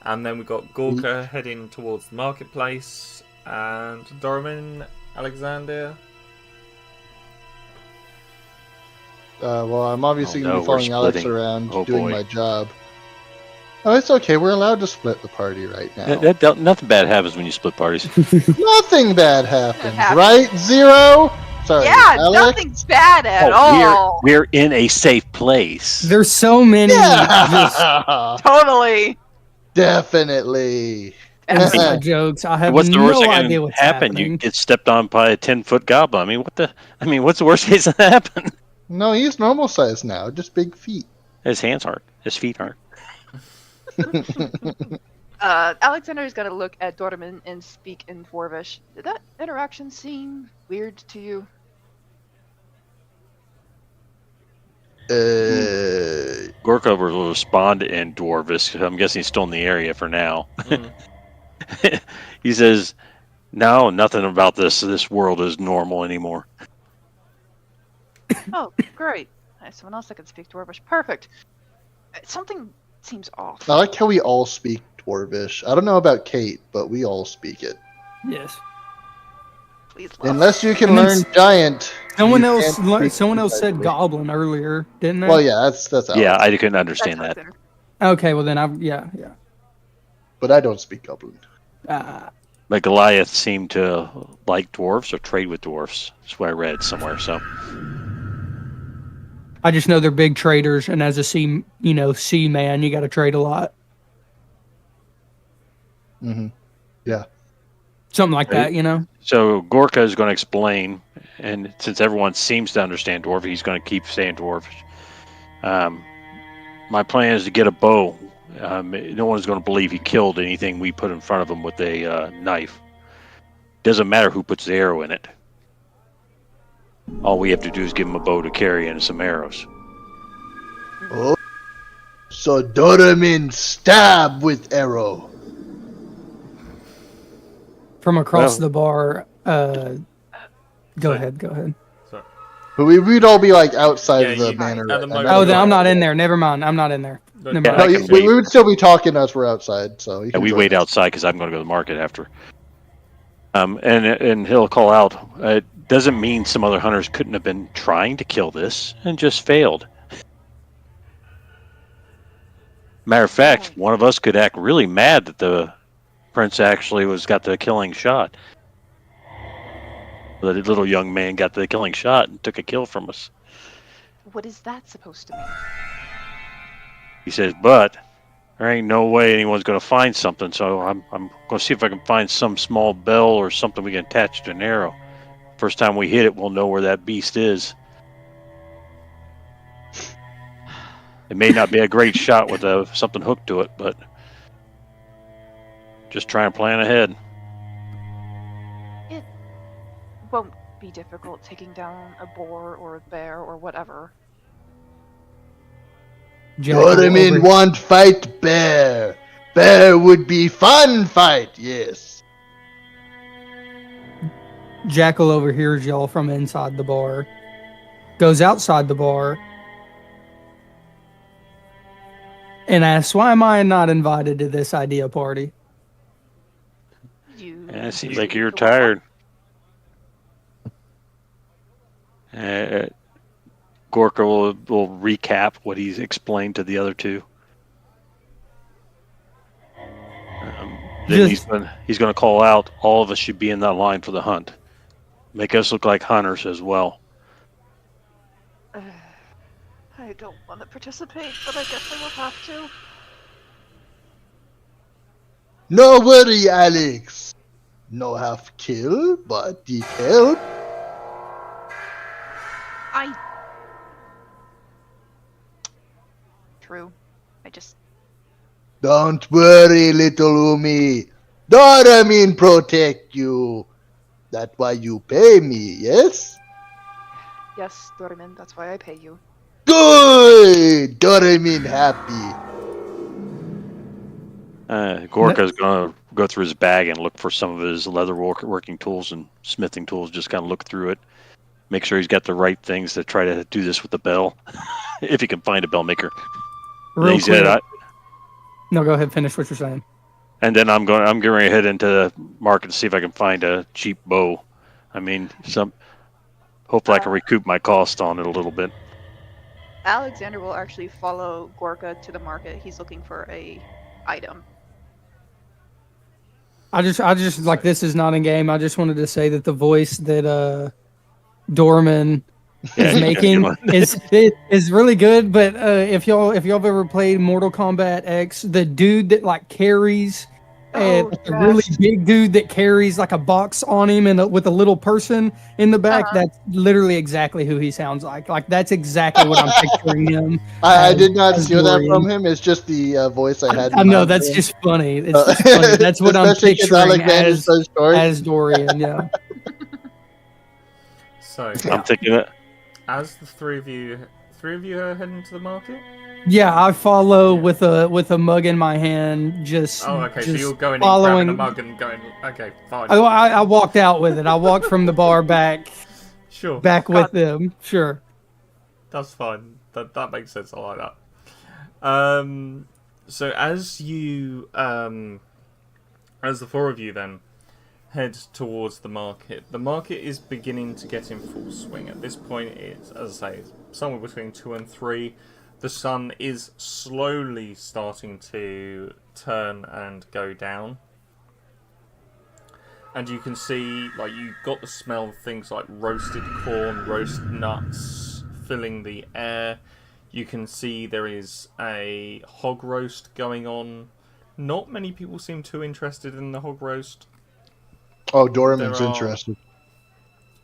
Speaker 5: And then we've got Gorka heading towards the marketplace, and Dorman, Alexander.
Speaker 1: Well, I'm obviously
Speaker 4: Oh,
Speaker 1: going
Speaker 4: no,
Speaker 1: to be following
Speaker 4: we're
Speaker 1: Alex
Speaker 4: splitting.
Speaker 1: around
Speaker 4: Oh,
Speaker 1: doing
Speaker 4: boy.
Speaker 1: my job. Oh, it's okay. We're allowed to split the party right now.
Speaker 4: Nothing bad happens when you split parties.
Speaker 1: Nothing bad happens,
Speaker 2: happens.
Speaker 1: right? Zero? Sorry,
Speaker 2: Yeah,
Speaker 1: Alex?
Speaker 2: nothing's bad at all.
Speaker 4: We're in a safe place.
Speaker 3: There's so many just
Speaker 1: Yeah!
Speaker 2: Totally.
Speaker 1: Definitely.
Speaker 3: inside jokes. I have
Speaker 4: What's the worst
Speaker 3: no
Speaker 4: that
Speaker 3: idea
Speaker 4: can
Speaker 3: what's
Speaker 4: happen?
Speaker 3: happening.
Speaker 4: You get stepped on by a 10-foot goblin. What's the worst case that happen?
Speaker 1: No, he's normal size now, just big feet.
Speaker 4: His hands aren't. His feet aren't.
Speaker 2: Alexander's got to look at Dorman and speak in Dwarvish. Did that interaction seem weird to you?
Speaker 4: Gorka will respond in Dwarvish. I'm guessing he's still in the area for now. He says, "No, nothing about this world is normal anymore."
Speaker 2: Oh, great. Someone else that can speak Dwarvish. Perfect. Something seems off.
Speaker 1: I like how we all speak Dwarvish. I don't know about Kate, but we all speak it.
Speaker 3: Yes.
Speaker 2: Please, love.
Speaker 1: Unless you can
Speaker 3: And then
Speaker 1: learn Giant.
Speaker 3: Someone
Speaker 1: you
Speaker 3: else,
Speaker 1: can't speak
Speaker 3: someone else said
Speaker 1: Giant.
Speaker 3: goblin earlier, didn't they?
Speaker 1: Well, yeah, that's
Speaker 4: Yeah,
Speaker 1: Alex.
Speaker 4: I couldn't
Speaker 2: That's
Speaker 4: understand that.
Speaker 2: Alexander.
Speaker 3: Okay, well then yeah.
Speaker 1: But I don't speak Goblin.
Speaker 4: But Goliath seemed to like dwarves or trade with dwarves. That's what I read somewhere. So
Speaker 3: I just know they're big traders, and as a sea man, you got to trade a lot.
Speaker 1: Mm-hmm. Yeah.
Speaker 3: Something like that, you know?
Speaker 4: So Gorka is going to explain, and since everyone seems to understand dwarf, he's going to keep saying dwarf. My plan is to get a bow. No one is going to believe he killed anything we put in front of him with a knife. Doesn't matter who puts the arrow in it. All we have to do is give him a bow to carry and some arrows.
Speaker 1: Oh. So Doramin stab with arrow.
Speaker 3: From across the bar. Go ahead.
Speaker 5: Sorry.
Speaker 1: But we'd all be like outside
Speaker 5: Yeah,
Speaker 1: of the
Speaker 5: you-
Speaker 1: manor.
Speaker 5: at the
Speaker 1: right
Speaker 5: moment-
Speaker 1: now.
Speaker 3: Oh, then I'm not in there. Never mind. I'm not in there. Never
Speaker 5: Yeah,
Speaker 3: mind.
Speaker 1: No,
Speaker 4: I can
Speaker 1: we
Speaker 4: wait.
Speaker 1: would still be talking as we're outside. So you
Speaker 4: Yeah,
Speaker 1: can
Speaker 4: we
Speaker 1: join
Speaker 4: wait
Speaker 1: us.
Speaker 4: outside because I'm going to go to the market after. And he'll call out. It doesn't mean some other hunters couldn't have been trying to kill this and just failed. Matter of fact, one of us could act really mad that the prince actually got the killing shot. The little young man got the killing shot and took a kill from us.
Speaker 2: What is that supposed to mean?
Speaker 4: He says, but there ain't no way anyone's going to find something, so I'm going to see if I can find some small bell or something we can attach to an arrow. First time we hit it, we'll know where that beast is. It may not be a great shot with something hooked to it, but just try and plan ahead.
Speaker 2: It won't be difficult taking down a boar or a bear or whatever.
Speaker 1: Doramin want fight bear. Bear would be fun fight. Yes.
Speaker 3: Jackal overhears y'all from inside the bar, goes outside the bar, and asks, "Why am I not invited to this idea party?"
Speaker 4: Yeah, it seems like you're tired. Gorka will recap what he's explained to the other two. Then he's going to call out, all of us should be in that line for the hunt. Make us look like hunters as well.
Speaker 2: I don't want to participate, but I guess I will have to.
Speaker 1: No worry, Alex. No half kill, but it help.
Speaker 2: True. I just...
Speaker 1: Don't worry, little Umi. Doramin protect you. That's why you pay me, yes?
Speaker 2: Yes, Doramin, that's why I pay you.
Speaker 1: Good! Doramin happy.
Speaker 4: Gorka's going to go through his bag and look for some of his leather working tools and smithing tools, just kind of look through it. Make sure he's got the right things to try to do this with the bell, if he can find a bell maker.
Speaker 3: Real quick. No, go ahead. Finish what you're saying.
Speaker 4: And then I'm getting ready to head into the market to see if I can find a cheap bow. I mean, hopefully I can recoup my cost on it a little bit.
Speaker 2: Alexander will actually follow Gorka to the market. He's looking for a item.
Speaker 3: I just like, this is not a game. I just wanted to say that the voice that Dorman is making is really good. But if y'all have ever played Mortal Kombat X, the dude that like carries the really big dude that carries like a box on him and with a little person in the back, that's literally exactly who he sounds like. Like, that's exactly what I'm picturing him.
Speaker 1: I did not steal that from him. It's just the voice I had.
Speaker 3: I know, that's just funny. It's just funny. That's what I'm picturing as Dorian. Yeah.
Speaker 5: So
Speaker 4: I'm thinking that
Speaker 5: as the three of you are heading to the market.
Speaker 3: Yeah, I follow with a mug in my hand. Just
Speaker 5: okay.
Speaker 3: just
Speaker 5: So you're going
Speaker 3: following
Speaker 5: and grabbing a mug and going. Okay, fine.
Speaker 3: I walked out with it. I walked from the bar back.
Speaker 5: Sure.
Speaker 3: Back with them. Sure.
Speaker 5: That's fine. That makes sense. I like that. So as you, as the four of you then head towards the market is beginning to get in full swing. At this point, it's, as I say, somewhere between 2 and 3. The sun is slowly starting to turn and go down. And you can see, like, you got the smell of things like roasted corn, roast nuts filling the air. You can see there is a hog roast going on. Not many people seem too interested in the hog roast.
Speaker 1: Oh, Doraemon's interested.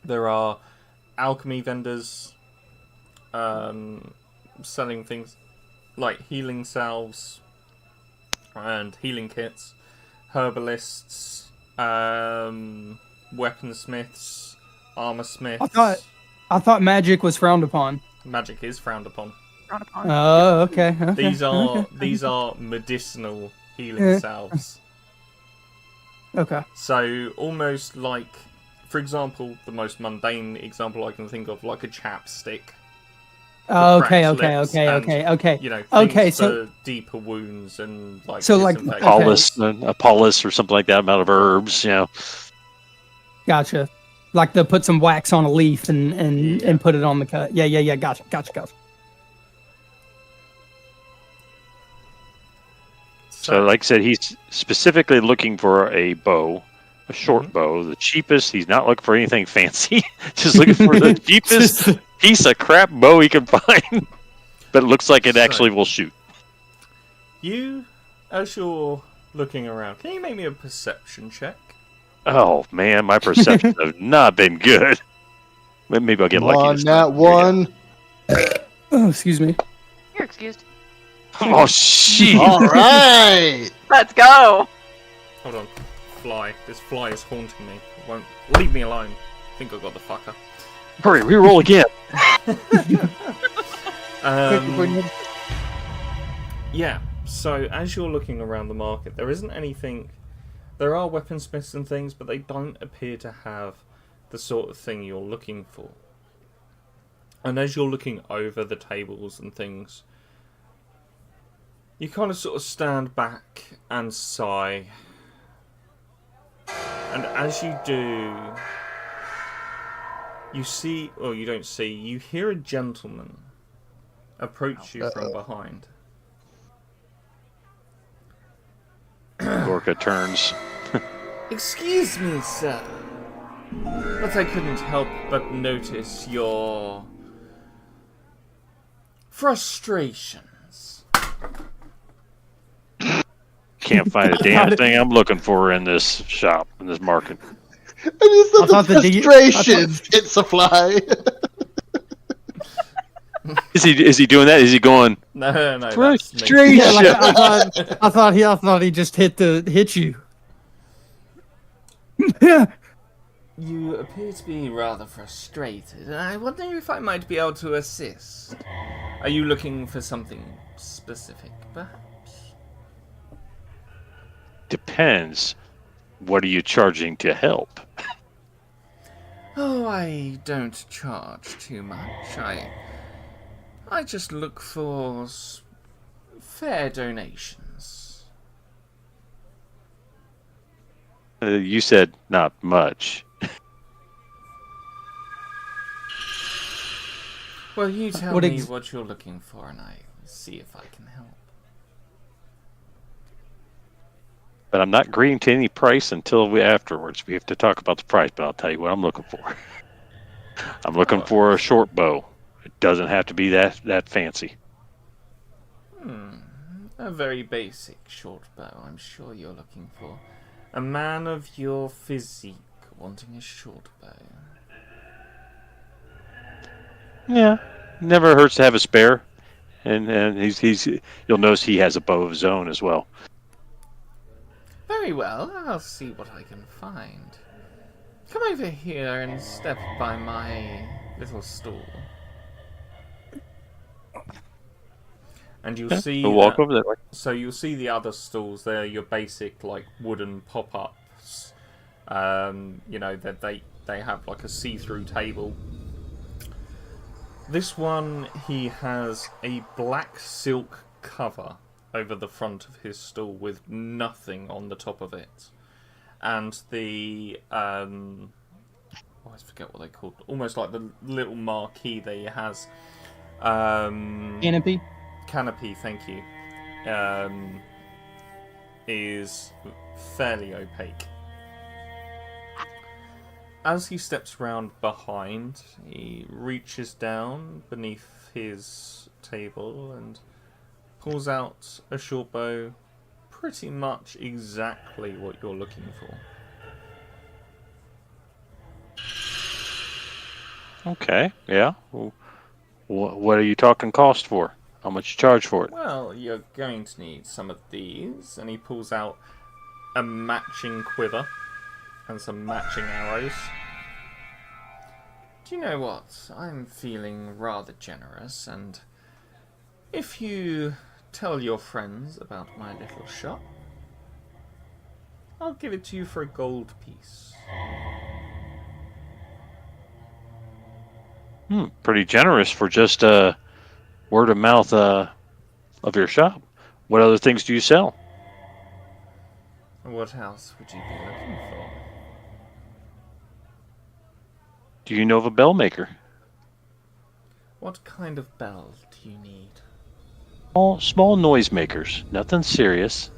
Speaker 5: There are alchemy vendors selling things like healing salves and healing kits, herbalists, weaponsmiths, armor smiths.
Speaker 3: I thought magic was frowned upon.
Speaker 5: Magic is frowned upon.
Speaker 3: Oh, okay.
Speaker 5: These are medicinal healing salves.
Speaker 3: Okay.
Speaker 5: So almost like, for example, the most mundane example I can think of, like a chapstick.
Speaker 3: Okay.
Speaker 5: You know, things for deeper wounds and like
Speaker 3: so like
Speaker 4: a polis or something like that, amount of herbs. You know.
Speaker 3: Gotcha. Like to put some wax on a leaf and put it on the cut. Yeah. Gotcha.
Speaker 4: So, like I said, he's specifically looking for a bow, a short bow, the cheapest. He's not looking for anything fancy. Just looking for the cheapest piece of crap bow he can find. But it looks like it actually will shoot.
Speaker 5: You, as you're looking around, can you make me a perception check?
Speaker 4: Oh, man, my perceptions have not been good. Maybe I'll get lucky.
Speaker 1: On that one.
Speaker 3: Oh, excuse me.
Speaker 2: You're excused.
Speaker 4: Oh, shit.
Speaker 1: All right.
Speaker 2: Let's go.
Speaker 5: Hold on. Fly. This fly is haunting me. It won't leave me alone. I think I got the fucker.
Speaker 4: Hurry, reroll again.
Speaker 5: Yeah, so as you're looking around the market, there isn't anything... There are weaponsmiths and things, but they don't appear to have the sort of thing you're looking for. And as you're looking over the tables and things, you kind of sort of stand back and sigh. And as you do, you see, or you don't see, you hear a gentleman approach you from behind.
Speaker 4: Gorka turns.
Speaker 5: Excuse me, sir, but I couldn't help but notice your frustrations.
Speaker 4: Can't find a damn thing I'm looking for in this shop, in this market.
Speaker 1: I thought the frustrations. It's a fly.
Speaker 4: Is he doing that? Is he going?
Speaker 5: No.
Speaker 4: Frustration.
Speaker 3: Yeah, like, I thought he just hit you. Yeah.
Speaker 5: You appear to be rather frustrated, and I wonder if I might be able to assist. Are you looking for something specific, perhaps?
Speaker 4: Depends. What are you charging to help?
Speaker 5: Oh, I don't charge too much. I just look for fair donations.
Speaker 4: You said not much.
Speaker 5: Well, you tell me what you're looking for, and I see if I can help.
Speaker 4: But I'm not agreeing to any price until afterwards. We have to talk about the price, but I'll tell you what I'm looking for. I'm looking for a short bow. It doesn't have to be that fancy.
Speaker 5: A very basic short bow, I'm sure you're looking for. A man of your physique wanting a short bow.
Speaker 4: Yeah, never hurts to have a spare. And he's you'll notice he has a bow of his own as well.
Speaker 5: Very well, I'll see what I can find. Come over here and step by my little stool. And you'll see...
Speaker 4: We'll walk over that way.
Speaker 5: So you'll see the other stalls there, your basic, like, wooden pop-ups. You know, that they have, like, a see-through table. This one, he has a black silk cover over the front of his stall with nothing on the top of it. And the, I always forget what they called. Almost like the little marquee that he has.
Speaker 3: Canopy.
Speaker 5: Canopy, thank you. Is fairly opaque. As he steps round behind, he reaches down beneath his table and pulls out a short bow, pretty much exactly what you're looking for.
Speaker 4: Okay, yeah. Well, what are you talking cost for? How much you charge for it?
Speaker 5: Well, you're going to need some of these, and he pulls out a matching quiver and some matching arrows. Do you know what? I'm feeling rather generous, and if you tell your friends about my little shop, I'll give it to you for a gold piece.
Speaker 4: Pretty generous for just word of mouth of your shop. What other things do you sell?
Speaker 5: What else would you be looking for?
Speaker 4: Do you know of a bell maker?
Speaker 5: What kind of bell do you need?
Speaker 4: Small noise makers. Nothing serious.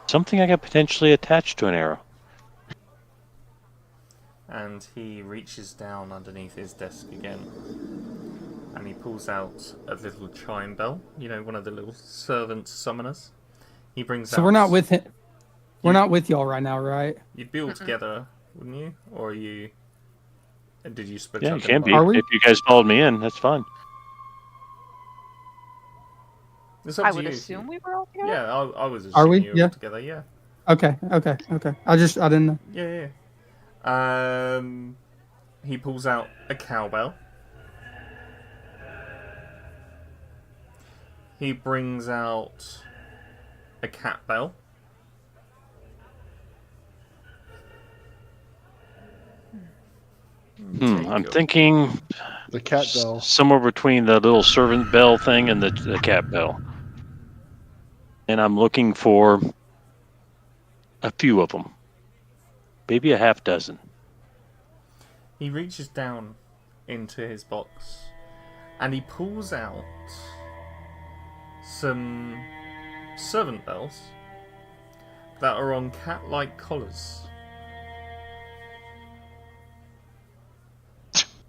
Speaker 4: Something I could potentially attach to an arrow.
Speaker 5: And he reaches down underneath his desk again. And he pulls out a little chime bell. You know, one of the little servant summoners. He brings out...
Speaker 3: So we're not with him. We're not with y'all right now, right?
Speaker 5: You'd be all together, wouldn't you? Or are you... Did you split
Speaker 4: Yeah,
Speaker 5: up?
Speaker 4: you can be.
Speaker 3: Are we?
Speaker 4: If you guys followed me in, that's fine.
Speaker 5: It's up
Speaker 2: I
Speaker 5: to
Speaker 2: would
Speaker 5: you.
Speaker 2: assume we were all together.
Speaker 5: Yeah, I was
Speaker 3: Are
Speaker 5: assuming
Speaker 3: we?
Speaker 5: you were
Speaker 3: Yeah.
Speaker 5: all together, yeah.
Speaker 3: Okay. I didn't know.
Speaker 5: Yeah. He pulls out a cowbell. He brings out a cat bell.
Speaker 4: I'm thinking
Speaker 1: The cat bell.
Speaker 4: somewhere between the little servant bell thing and the cat bell. And I'm looking for a few of them. Maybe a half dozen.
Speaker 5: He reaches down into his box and he pulls out some servant bells that are on cat-like collars.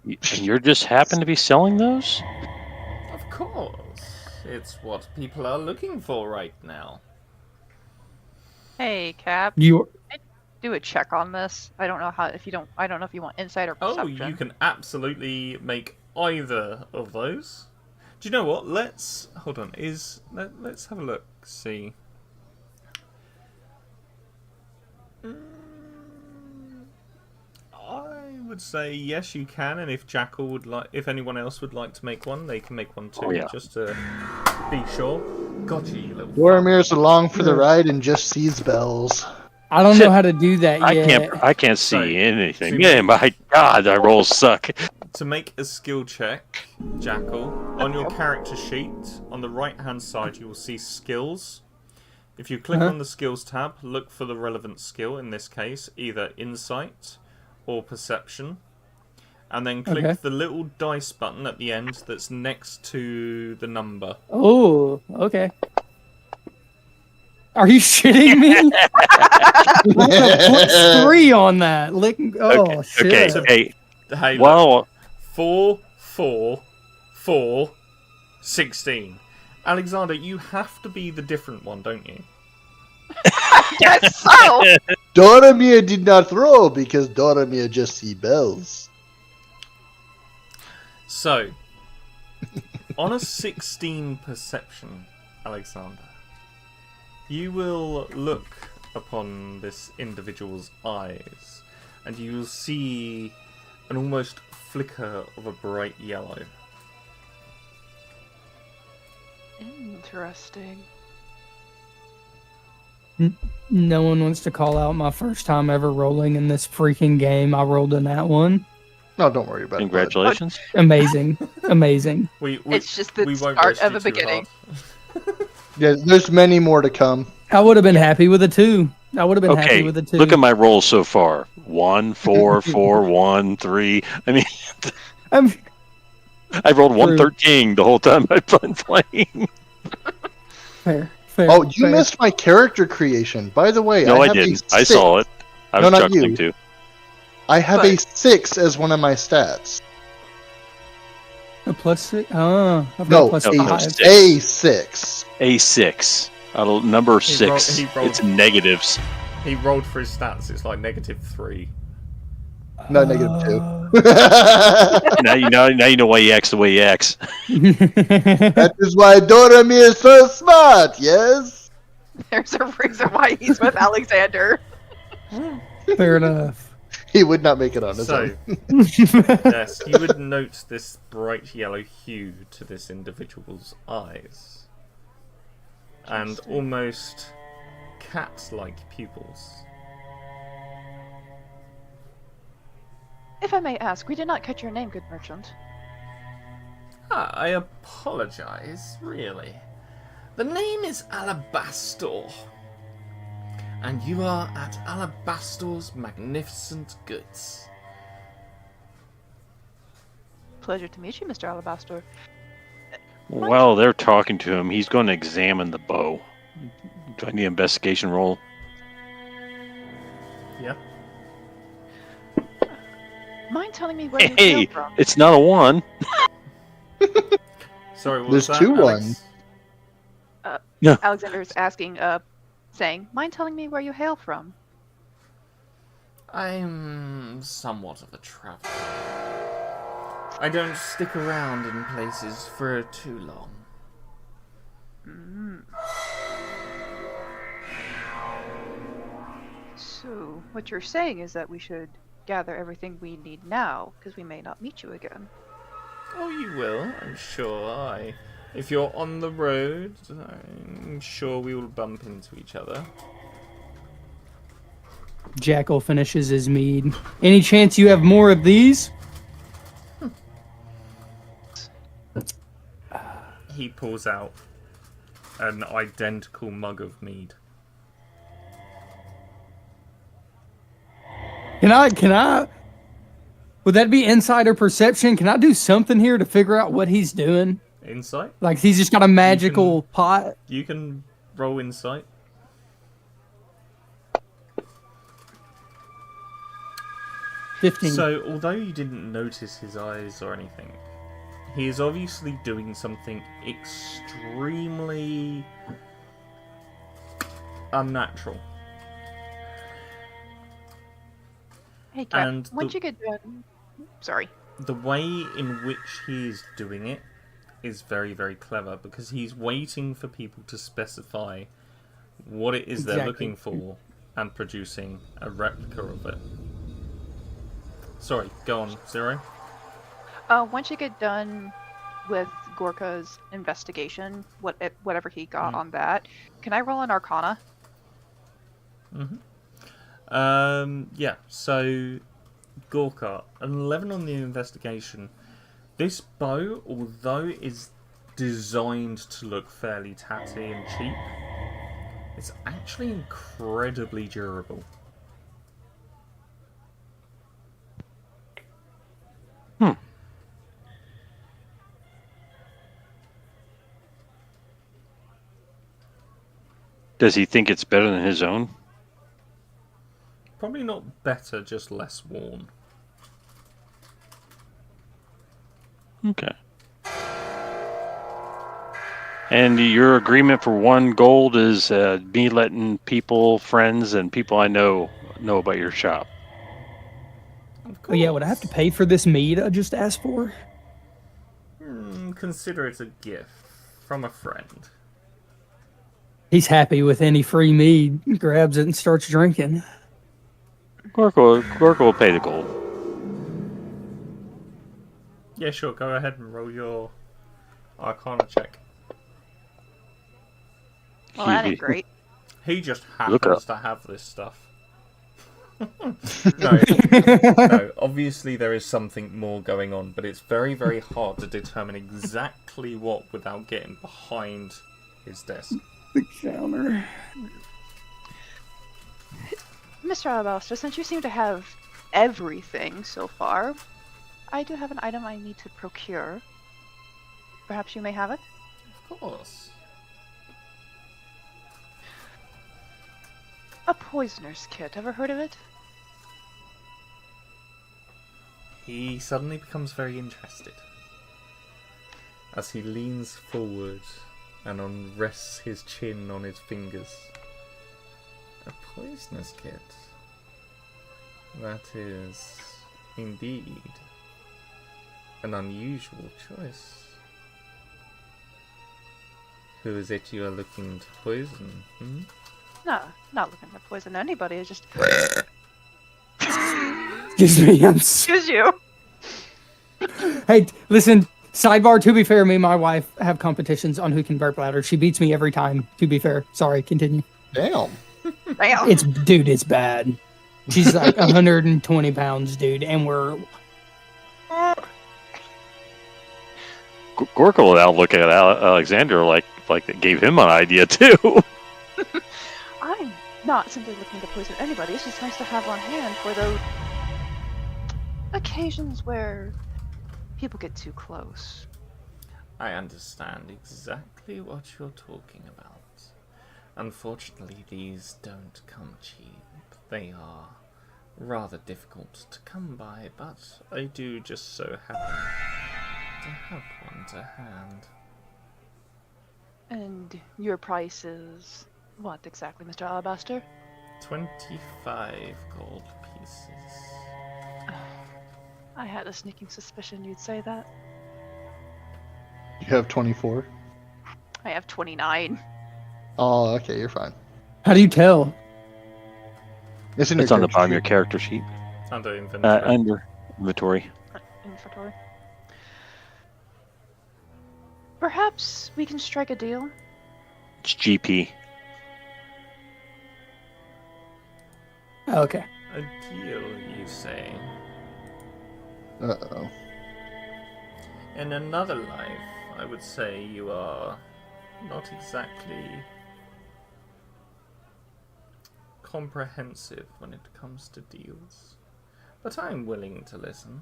Speaker 4: And you're just happen to be selling those?
Speaker 5: Of course, it's what people are looking for right now.
Speaker 2: Hey, Cap.
Speaker 3: You
Speaker 2: Do a check on this. I don't know how. I don't know if you want insight or
Speaker 5: Oh,
Speaker 2: perception.
Speaker 5: you can absolutely make either of those. Do you know what? Let's hold on. Let's have a look. See. I would say yes, you can, and if Jackal would like, if anyone else would like to make one, they can make one too.
Speaker 4: Oh, yeah.
Speaker 5: Just to be sure. Gotcha, you little.
Speaker 1: Boromir's along for the ride and just sees bells.
Speaker 3: I don't know how to do that yet.
Speaker 4: I can't see
Speaker 5: Sorry.
Speaker 4: anything.
Speaker 5: So-
Speaker 4: Yeah, my God, our rolls suck.
Speaker 5: To make a skill check, Jackal, on your character sheet, on the right-hand side, you will see skills. If you click on the skills tab, look for the relevant skill, in this case, either insight or perception. And then click the little dice button at the end that's next to the number.
Speaker 3: Oh, okay. Are you shitting me? +3 on that. Oh, shit.
Speaker 4: Okay, hey,
Speaker 5: Hey,
Speaker 4: well,
Speaker 5: 4, 4, 4, 16. Alexander, you have to be the different one, don't you?
Speaker 2: Yes, so.
Speaker 1: Doromir did not throw because Doromir just see bells.
Speaker 5: So, on a 16 perception, Alexander, you will look upon this individual's eyes, and you will see an almost flicker of a bright yellow.
Speaker 2: Interesting.
Speaker 3: No one wants to call out my first time ever rolling in this freaking game. I rolled in that one.
Speaker 1: No, don't worry about it.
Speaker 4: Congratulations.
Speaker 3: Amazing. Amazing.
Speaker 2: It's just the
Speaker 5: we won't
Speaker 2: start
Speaker 5: roast
Speaker 2: of
Speaker 5: you
Speaker 2: a
Speaker 5: too
Speaker 2: beginning.
Speaker 5: hard.
Speaker 1: Yeah, there's many more to come.
Speaker 3: I would have been happy with a 2. I would have been happy
Speaker 4: Okay,
Speaker 3: with a 2.
Speaker 4: look at my rolls so far. 1, 4, 4, 1, 3. I mean,
Speaker 3: I'm
Speaker 4: I rolled
Speaker 3: True.
Speaker 4: 113 the whole time I've been playing.
Speaker 3: fair.
Speaker 1: Oh, you
Speaker 3: fair.
Speaker 1: missed my character creation. By the way,
Speaker 4: No, I
Speaker 1: have
Speaker 4: didn't.
Speaker 1: a
Speaker 4: I
Speaker 1: 6.
Speaker 4: saw it. I was
Speaker 1: No, not
Speaker 4: chuckling
Speaker 1: you.
Speaker 4: too.
Speaker 1: I have a 6 as one of my stats.
Speaker 3: A +6. Oh, I've got
Speaker 1: No,
Speaker 3: a
Speaker 4: no,
Speaker 3: +5.
Speaker 4: six.
Speaker 1: A 6.
Speaker 4: A6. Number 6.
Speaker 5: he rolled-
Speaker 4: It's negatives.
Speaker 5: He rolled for his stats. It's like -3.
Speaker 1: No, -2.
Speaker 4: now you know why he acts the way he acts.
Speaker 1: That is why Dorami is so smart, yes?
Speaker 2: There's a reason why he's with Alexander.
Speaker 3: Fair enough.
Speaker 1: He would not make it on his
Speaker 5: So,
Speaker 1: own.
Speaker 5: yes, you would note this bright yellow hue to this individual's eyes. And almost cat-like pupils.
Speaker 2: If I may ask, we did not catch your name, good merchant.
Speaker 5: I apologize, really. The name is Alabastor. And you are at Alabastor's magnificent goods.
Speaker 2: Pleasure to meet you, Mr. Alabastor.
Speaker 4: While they're talking to him, he's going to examine the bow. Do I need an investigation roll?
Speaker 5: Yeah.
Speaker 2: Mind telling me where you
Speaker 4: Hey,
Speaker 2: hail from?
Speaker 4: it's not a 1.
Speaker 5: Sorry, what
Speaker 1: There's
Speaker 5: was that,
Speaker 1: 2
Speaker 5: Alex?
Speaker 1: ones.
Speaker 2: Alexander is asking, saying, mind telling me where you hail from?
Speaker 5: I'm somewhat of a traveler. I don't stick around in places for too long.
Speaker 2: So, what you're saying is that we should gather everything we need now, because we may not meet you again.
Speaker 5: Oh, you will, I'm sure. If you're on the road, I'm sure we will bump into each other.
Speaker 3: Jackal finishes his mead. Any chance you have more of these?
Speaker 5: He pulls out an identical mug of mead.
Speaker 3: Can I? Would that be insider perception? Can I do something here to figure out what he's doing?
Speaker 5: Insight?
Speaker 3: Like he's just got a magical pot.
Speaker 5: You can roll insight.
Speaker 3: $15.
Speaker 5: So, although you didn't notice his eyes or anything, he is obviously doing something extremely unnatural.
Speaker 2: Hey, Cap,
Speaker 5: And
Speaker 2: once
Speaker 5: the-
Speaker 2: you get done... Sorry.
Speaker 5: The way in which he is doing it is very, very clever because he's waiting for people to specify what it is they're
Speaker 3: Exactly.
Speaker 5: looking for and producing a replica of it. Sorry, go on, Zero.
Speaker 2: Once you get done with Gorka's investigation, whatever he got on that, can I roll an Arcana?
Speaker 5: Yeah, so Gorka, an 11 on the investigation. This bow, although it is designed to look fairly tatty and cheap, it's actually incredibly durable.
Speaker 4: Does he think it's better than his own?
Speaker 5: Probably not better, just less worn.
Speaker 4: Okay. And your agreement for 1 gold is me letting people, friends, and people I know about your shop.
Speaker 3: Oh yeah, would I have to pay for this mead I just asked for?
Speaker 5: Consider it a gift from a friend.
Speaker 3: He's happy with any free mead. Grabs it and starts drinking.
Speaker 4: Gorka will pay the gold.
Speaker 5: Yeah, sure, go ahead and roll your Arcana check.
Speaker 2: Well, that ain't great.
Speaker 5: He just
Speaker 4: Look
Speaker 5: happens
Speaker 4: up.
Speaker 5: to have this stuff. No, no. Obviously, there is something more going on, but it's very, very hard to determine exactly what without getting behind his desk.
Speaker 3: The counter.
Speaker 2: Mr. Alabaster, since you seem to have everything so far, I do have an item I need to procure. Perhaps you may have it?
Speaker 5: Of course.
Speaker 2: A poisoner's kit. Ever heard of it?
Speaker 5: He suddenly becomes very interested as he leans forward and rests his chin on his fingers. A poisoner's kit. That is indeed an unusual choice. Who is it you are looking to poison? Hmm?
Speaker 2: No, not looking to poison anybody. It's just...
Speaker 3: Excuse me.
Speaker 2: Excuse you.
Speaker 3: Hey, listen. Sidebar. To be fair, me and my wife have competitions on who can burp louder. She beats me every time. To be fair. Sorry. Continue.
Speaker 1: Damn.
Speaker 2: Damn.
Speaker 3: It's bad. She's like 120 pounds, dude, and we're.
Speaker 4: Gorka will now look at Alexander like it gave him an idea too.
Speaker 2: I'm not simply looking to poison anybody. It's just nice to have on hand for those occasions where people get too close.
Speaker 5: I understand exactly what you're talking about. Unfortunately, these don't come cheap. They are rather difficult to come by, but I do just so happen to have one to hand.
Speaker 2: And your price is what exactly, Mr. Alabaster?
Speaker 5: 25 gold pieces.
Speaker 2: I had a sneaking suspicion you'd say that.
Speaker 1: You have 24?
Speaker 2: I have 29.
Speaker 1: Oh, okay, you're fine.
Speaker 3: How do you tell?
Speaker 1: It's on
Speaker 4: It's on the bottom of your character sheet.
Speaker 5: Under inventory.
Speaker 4: Under inventory.
Speaker 2: Inventory. Perhaps we can strike a deal?
Speaker 4: It's GP.
Speaker 3: Okay.
Speaker 5: A deal, you say?
Speaker 1: Uh-oh.
Speaker 5: In another life, I would say you are not exactly comprehensive when it comes to deals. But I'm willing to listen.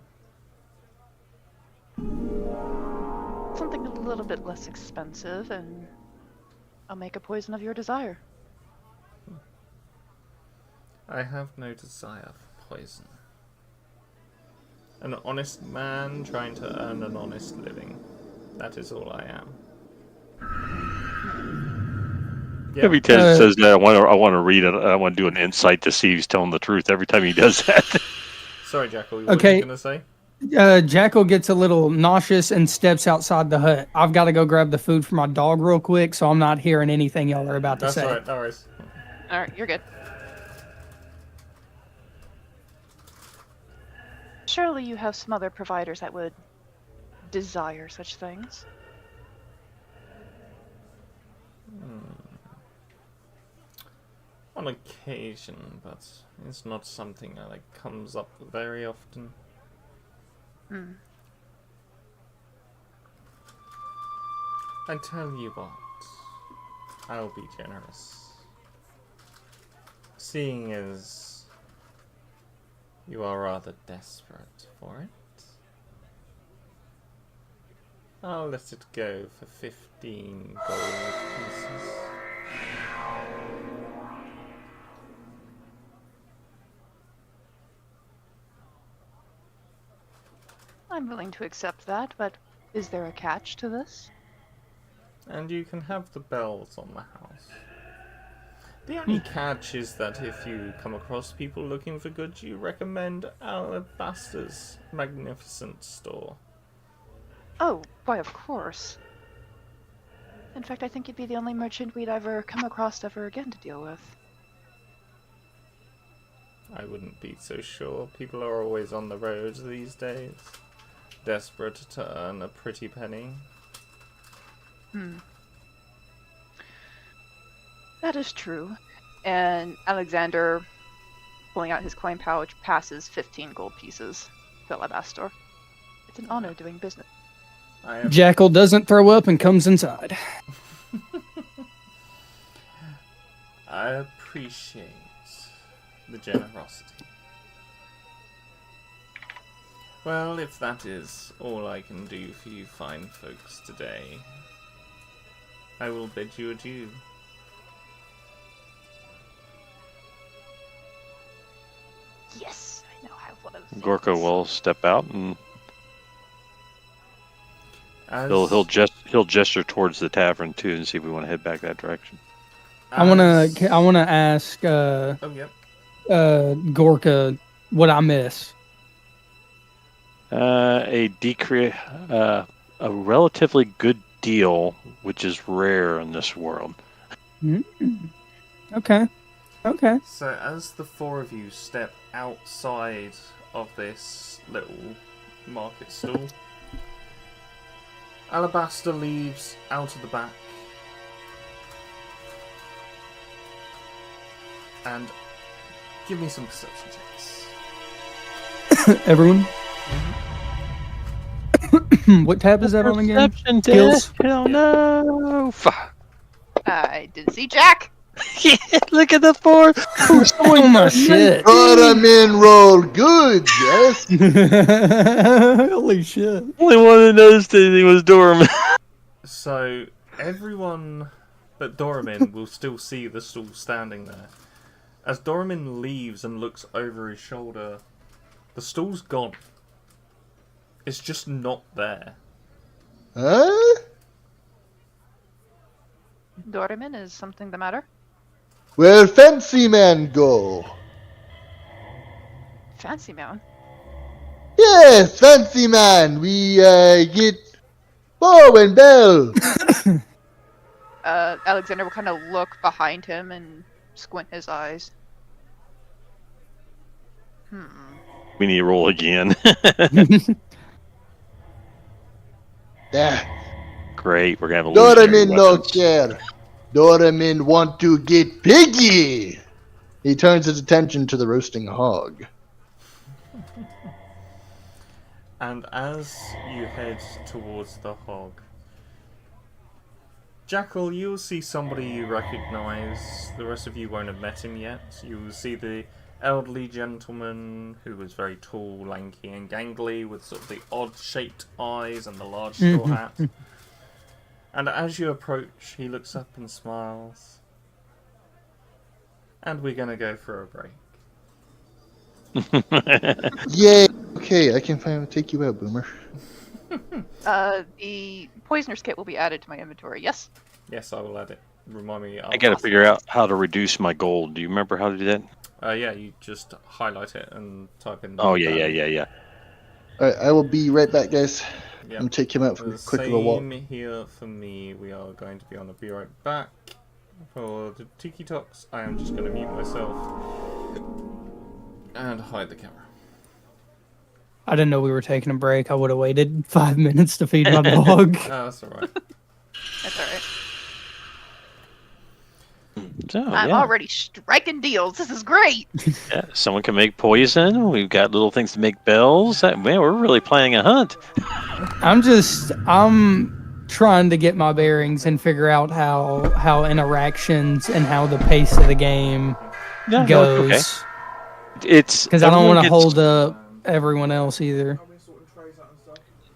Speaker 2: Something a little bit less expensive, and I'll make a poison of your desire.
Speaker 5: I have no desire for poison. An honest man trying to earn an honest living. That is all I am.
Speaker 4: Every time he says that, I want to read it. I want to do an insight to see if he's telling the truth every time he does that.
Speaker 5: Sorry, Jackal. What were you going to say?
Speaker 3: Jackal gets a little nauseous and steps outside the hut. I've got to go grab the food for my dog real quick, so I'm not hearing anything y'all are about to say.
Speaker 5: That's alright, no worries.
Speaker 2: Alright, you're good. Surely you have some other providers that would desire such things.
Speaker 5: On occasion, but it's not something that comes up very often. I tell you what, I'll be generous. Seeing as you are rather desperate for it, I'll let it go for 15 gold pieces.
Speaker 2: I'm willing to accept that, but is there a catch to this?
Speaker 5: And you can have the bells on the house. The only catch is that if you come across people looking for goods, you recommend Alabaster's magnificent store.
Speaker 2: Oh, why of course. In fact, I think you'd be the only merchant we'd ever come across ever again to deal with.
Speaker 5: I wouldn't be so sure. People are always on the road these days, desperate to earn a pretty penny.
Speaker 2: That is true. And Alexander pulling out his coin pouch, passes 15 gold pieces to Alabastor. It's an honor doing business.
Speaker 3: Jackal doesn't throw up and comes inside.
Speaker 5: I appreciate the generosity. Well, if that is all I can do for you fine folks today, I will bid you adieu.
Speaker 2: Yes, I now have one of those.
Speaker 4: Gorka will step out and
Speaker 5: As,
Speaker 4: he'll gesture towards the tavern too, and see if we want to head back that direction.
Speaker 3: I wanna ask
Speaker 5: Oh, yep.
Speaker 3: Gorka what I miss.
Speaker 4: A relatively good deal, which is rare in this world.
Speaker 3: Okay.
Speaker 5: So as the four of you step outside of this little market stall, Alabaster leaves out of the back and give me some perception checks.
Speaker 3: Everyone. What tab is that on again?
Speaker 4: Perception
Speaker 3: Skills?
Speaker 4: test? Hell no! Fuck.
Speaker 2: I didn't see Jack.
Speaker 4: Yeah, look at the four.
Speaker 3: Oh my shit!
Speaker 1: Doramin roll good, yes.
Speaker 3: Holy shit!
Speaker 4: Only one that noticed anything was Dorm.
Speaker 5: So everyone but Doramin will still see the stall standing there. As Doramin leaves and looks over his shoulder, the stall's gone. It's just not there.
Speaker 1: Huh?
Speaker 2: Doramin, is something the matter?
Speaker 1: Where Fancy Man go?
Speaker 2: Fancy man.
Speaker 1: Yes, Fancy Man. We get bow and bell.
Speaker 2: Alexander will kind of look behind him and squint his eyes.
Speaker 4: We need to roll again.
Speaker 1: Yeah.
Speaker 4: Great, we're gonna have a illusionary
Speaker 1: Doramin no
Speaker 4: weapons.
Speaker 1: care. Doramin want to get piggy. He turns his attention to the roasting hog.
Speaker 5: And as you head towards the hog, Jackal, you'll see somebody you recognise. The rest of you won't have met him yet. You will see the elderly gentleman who was very tall, lanky and gangly with sort of the odd-shaped eyes and the large straw hat. And as you approach, he looks up and smiles. And we're going to go for a break.
Speaker 1: Yay. Okay, I can finally take you out, Boomer.
Speaker 2: The poisoner's kit will be added to my inventory, yes?
Speaker 5: Yes, I will add it. Remind me.
Speaker 4: I gotta figure out how to reduce my gold. Do you remember how to do that?
Speaker 5: Yeah, you just highlight it and type in.
Speaker 4: Oh yeah.
Speaker 1: Alright, I will be right back, guys.
Speaker 5: Yep.
Speaker 1: I'm gonna take him out for a quick little walk.
Speaker 5: Same here for me. We are going to be on the Be Right Back. For the Tiki Talks, I am just going to mute myself and hide the camera.
Speaker 3: I didn't know we were taking a break. I would have waited 5 minutes to feed my dog.
Speaker 5: Oh, that's alright.
Speaker 2: That's alright.
Speaker 4: So,
Speaker 2: I'm
Speaker 4: yeah.
Speaker 2: already striking deals. This is great.
Speaker 4: Yeah, someone can make poison. We've got little things to make bells. Man, we're really planning a hunt.
Speaker 3: I'm trying to get my bearings and figure out how interactions and how the pace of the game
Speaker 4: Yeah,
Speaker 3: goes.
Speaker 4: okay. It's
Speaker 3: Because I don't
Speaker 4: everyone
Speaker 3: want to
Speaker 4: gets-
Speaker 3: hold up everyone else either.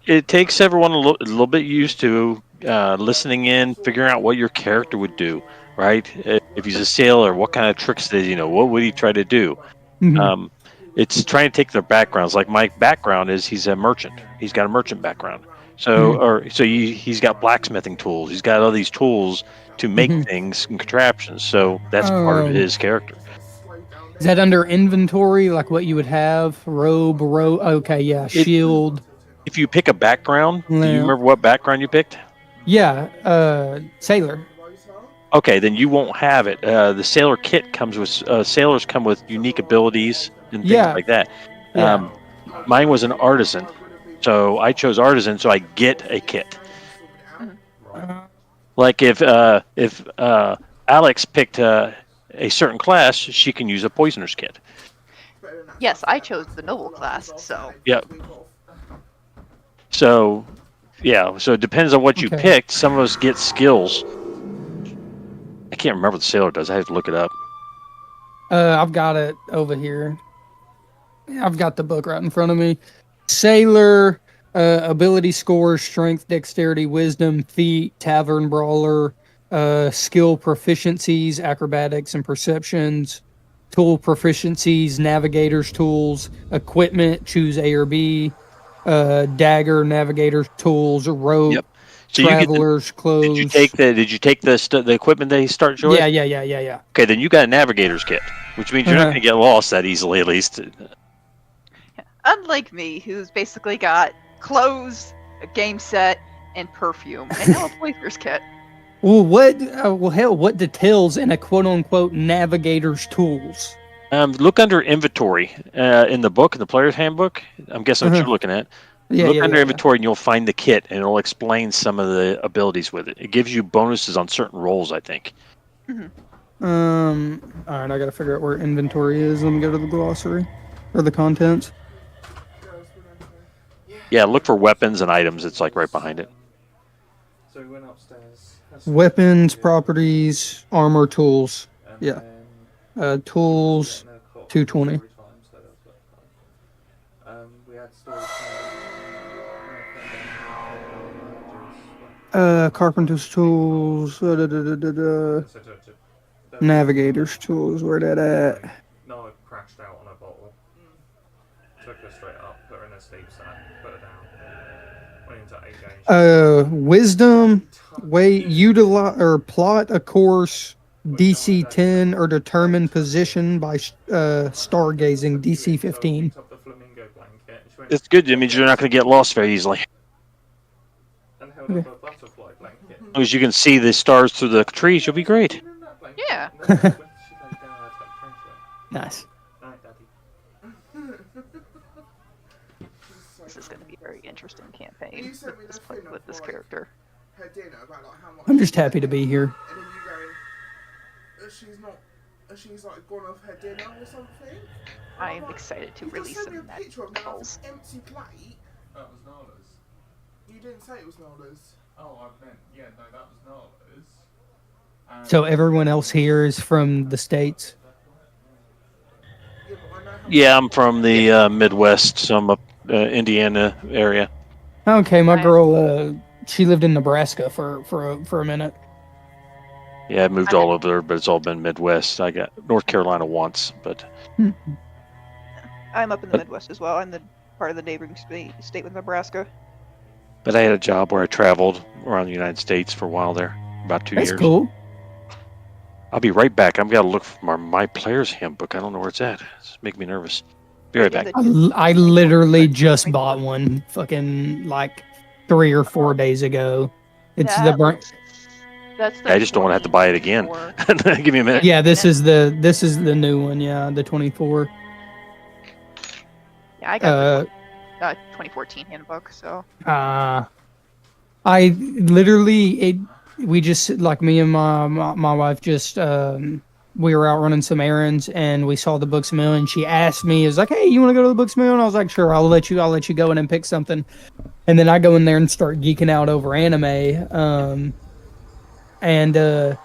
Speaker 4: It takes everyone a little bit used to listening in, figuring out what your character would do. Right? If he's a sailor, what kind of tricks does he know? What would he try to do?
Speaker 3: Mhm.
Speaker 4: It's trying to take their backgrounds. Like my background is he's a merchant. He's got a merchant background. So he's got blacksmithing tools. He's got all these tools to make things and contraptions. So that's part of his character.
Speaker 3: Is that under inventory, like what you would have? Robe. Okay, yeah. Shield.
Speaker 4: If you pick a background, do you
Speaker 3: Yeah.
Speaker 4: remember what background you picked?
Speaker 3: Yeah, sailor.
Speaker 4: Okay, then you won't have it. The sailor kit comes with sailors come with unique abilities and things
Speaker 3: Yeah.
Speaker 4: like that.
Speaker 3: Yeah.
Speaker 4: Mine was an artisan, so I chose artisan, so I get a kit. Like if Alex picked a certain class, she can use a poisoner's kit.
Speaker 2: Yes, I chose the noble class, so
Speaker 4: Yep. So, yeah. So it depends on what you
Speaker 3: Okay.
Speaker 4: picked. Some of us get skills. I can't remember what the sailor does. I have to look it up.
Speaker 3: I've got it over here. I've got the book right in front of me. Sailor, ability scores, strength, dexterity, wisdom, feat, tavern brawler, skill proficiencies, acrobatics and perceptions, tool proficiencies, navigator's tools, equipment, choose A or B, dagger, navigator's tools, rope,
Speaker 4: Yep. So you get.
Speaker 3: traveler's clothes.
Speaker 4: Did you take the equipment that he starts you with?
Speaker 3: Yeah.
Speaker 4: Okay, then you got a navigator's kit, which means you're not going to get lost that easily, at least.
Speaker 2: unlike me, who's basically got clothes, a game set, and perfume, and now a playthrough kit.
Speaker 3: Well, what details in a quote unquote navigator's tools?
Speaker 4: Look under inventory in the book, in the player's handbook. I'm guessing what you're looking at. Look under inventory and you'll find the kit, and it'll explain some of the abilities with it. It gives you bonuses on certain rolls, I think.
Speaker 3: All right, I gotta figure out where inventory is. Let me go to the glossary or the contents.
Speaker 4: Yeah, look for weapons and items. It's like right behind it.
Speaker 5: So we went upstairs.
Speaker 3: Weapons, properties, armor, tools. Yeah. Tools, 220.
Speaker 5: We had
Speaker 3: Carpenter's tools. Navigator's tools. Where that at?
Speaker 5: No, it crashed out on a bottle. Took her straight up, put her in a sleep sack, put her down. Went into 8 gauge.
Speaker 3: Wisdom. Wait, utilize or plot a course. DC 10 or determine position by stargazing. DC 15.
Speaker 5: Picked up the flamingo blanket, and she went,
Speaker 4: It's good. It means you're not going to get lost very easily.
Speaker 5: and held up a butterfly blanket.
Speaker 4: As long as you can see the stars through the trees, you'll be great.
Speaker 2: Yeah.
Speaker 3: Nice.
Speaker 2: This is going to be a very interesting campaign with this character.
Speaker 7: Her dinner about like how much.
Speaker 3: I'm just happy to be here.
Speaker 7: And then you going, she's like gone off her dinner or something.
Speaker 2: I am excited to
Speaker 7: You just
Speaker 2: release
Speaker 7: sent me
Speaker 2: some
Speaker 7: a picture of now
Speaker 2: medals.
Speaker 7: an empty plate.
Speaker 8: That was Nala's.
Speaker 7: You didn't say it was Nola's.
Speaker 8: Oh, I meant, yeah, no, that was Nala's.
Speaker 3: So everyone else here is from the States?
Speaker 7: Yeah, but I know how
Speaker 4: Yeah, I'm from the Midwest, so I'm up Indiana area.
Speaker 3: Okay, my
Speaker 2: Right.
Speaker 3: girl, she lived in Nebraska for a minute.
Speaker 4: Yeah, I moved all over there, but it's all been Midwest. I got North Carolina once, but
Speaker 2: I'm up in the Midwest as well. I'm the part of the neighboring state with Nebraska.
Speaker 4: I had a job where I traveled around the United States for a while there, about 2
Speaker 3: That's
Speaker 4: years.
Speaker 3: cool.
Speaker 4: I'll be right back. I've got to look for my player's handbook. I don't know where it's at. It's making me nervous. Be right back.
Speaker 3: I literally just bought one fucking like 3 or 4 days ago. It's the burnt.
Speaker 2: That's the
Speaker 4: I just don't want to have to buy it again.
Speaker 2: 24.
Speaker 4: Give me a minute.
Speaker 3: Yeah, this is the new one. Yeah, the 24.
Speaker 2: Yeah, I got the 2014 handbook, so.
Speaker 3: I literally we just like me and my wife just we were out running some errands and we saw the Books A Million and she asked me, it was like, hey, you want to go to the Books A Million? I was like, sure, I'll let you go in and pick something. And then I go in there and start geeking out over anime. And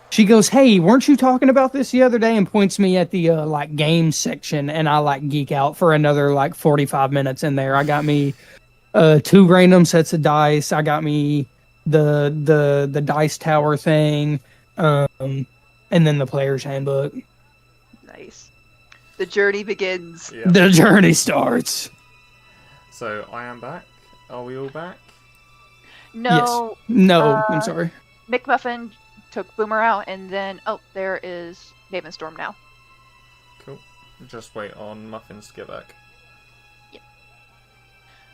Speaker 3: she goes, hey, weren't you talking about this the other day? And points me at the like games section, and I like geek out for another like 45 minutes in there. I got me 2 random sets of dice. I got me the dice tower thing, and then the player's handbook.
Speaker 2: Nice. The journey begins.
Speaker 5: Yeah.
Speaker 3: The journey starts.
Speaker 5: So I am back. Are we all back?
Speaker 2: No,
Speaker 3: No, I'm sorry.
Speaker 2: McMuffin took Boomer out, and then, there is Mavenstorm now.
Speaker 5: Cool. Just wait on Muffins to get back.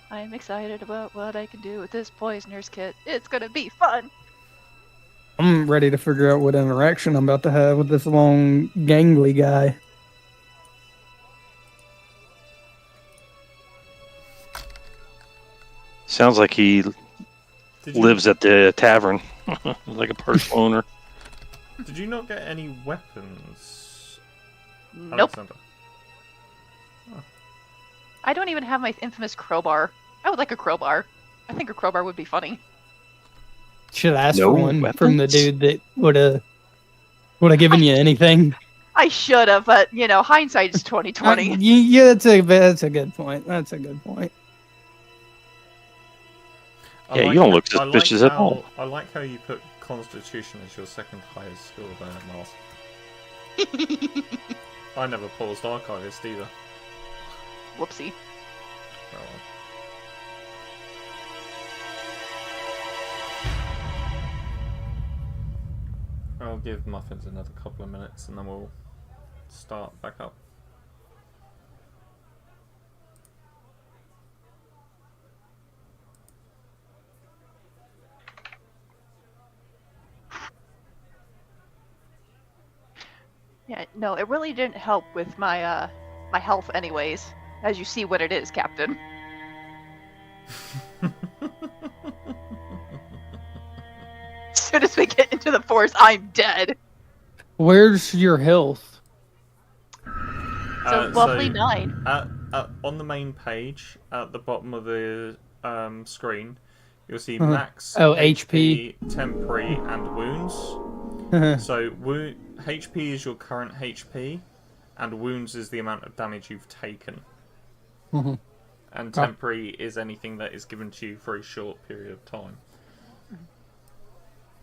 Speaker 2: I'm excited about what I can do with this Poisoner's kit. It's gonna be fun!
Speaker 3: I'm ready to figure out what interaction I'm about to have with this long, gangly guy.
Speaker 4: Sounds like he
Speaker 5: Did you,
Speaker 4: lives at the tavern, like a personal owner.
Speaker 5: Did you not get any weapons?
Speaker 2: Nope.
Speaker 5: Alexander? Oh.
Speaker 2: I don't even have my infamous crowbar. I would like a crowbar. I think a crowbar would be funny.
Speaker 3: Should ask
Speaker 4: No
Speaker 3: for one
Speaker 4: weapons?
Speaker 3: from the dude that would have given you anything.
Speaker 2: I should have, but hindsight is 2020.
Speaker 3: Yeah, that's a good point. That's a good point.
Speaker 4: Yeah, you don't look suspicious at all.
Speaker 5: I like how you put Constitution as your second highest skill there, Mars. I never paused Archivist either.
Speaker 2: Whoopsie.
Speaker 5: Oh, well. I'll give Muffins another couple of minutes and then we'll start back up.
Speaker 2: Yeah, no, it really didn't help with my my health anyways. As you see what it is, Captain. As soon as we get into the forest, I'm dead.
Speaker 3: Where's your health?
Speaker 2: So lovely 9.
Speaker 5: On the main page, at the bottom of the screen, you'll see max
Speaker 3: HP,
Speaker 5: temporary, and wounds. So HP is your current HP, and wounds is the amount of damage you've taken. And temporary is anything that is given to you for a short period of time.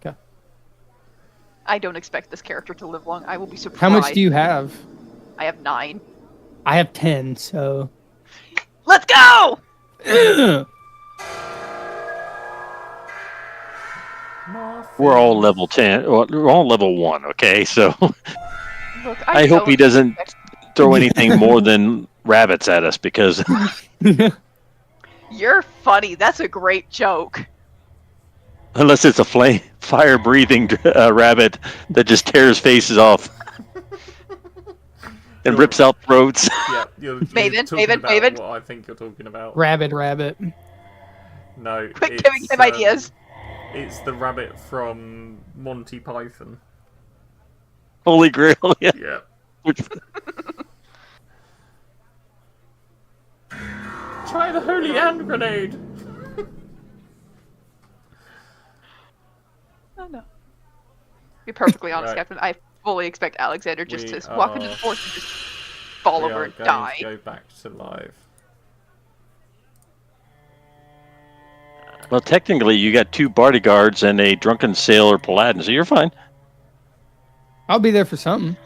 Speaker 3: Okay.
Speaker 2: I don't expect this character to live long. I will be surprised.
Speaker 3: How much do you have?
Speaker 2: I have 9.
Speaker 3: I have 10, so...
Speaker 2: Let's go!
Speaker 4: We're all level 10. We're all level 1, okay? So
Speaker 2: Look,
Speaker 4: I hope he doesn't throw anything more than rabbits at us, because...
Speaker 2: You're funny. That's a great joke.
Speaker 4: Unless it's a fire-breathing rabbit that just tears faces off and rips out throats.
Speaker 5: Yeah, you're
Speaker 2: Maven,
Speaker 5: talking
Speaker 2: Maven,
Speaker 5: about
Speaker 2: Maven.
Speaker 5: what I think you're talking about.
Speaker 3: Rabbit.
Speaker 5: No,
Speaker 2: Quit giving him ideas.
Speaker 5: It's the rabbit from Monty Python.
Speaker 4: Holy Grail, yeah.
Speaker 5: Yeah. Try the holy hand grenade!
Speaker 2: Oh no. To be perfectly honest,
Speaker 5: Right.
Speaker 2: Captain, I fully expect Alexander just to walk into the forest and just fall over and die.
Speaker 5: Go back to live.
Speaker 4: Well, technically, you got 2 bodyguards and a drunken sailor paladin, so you're fine.
Speaker 3: I'll be there for something.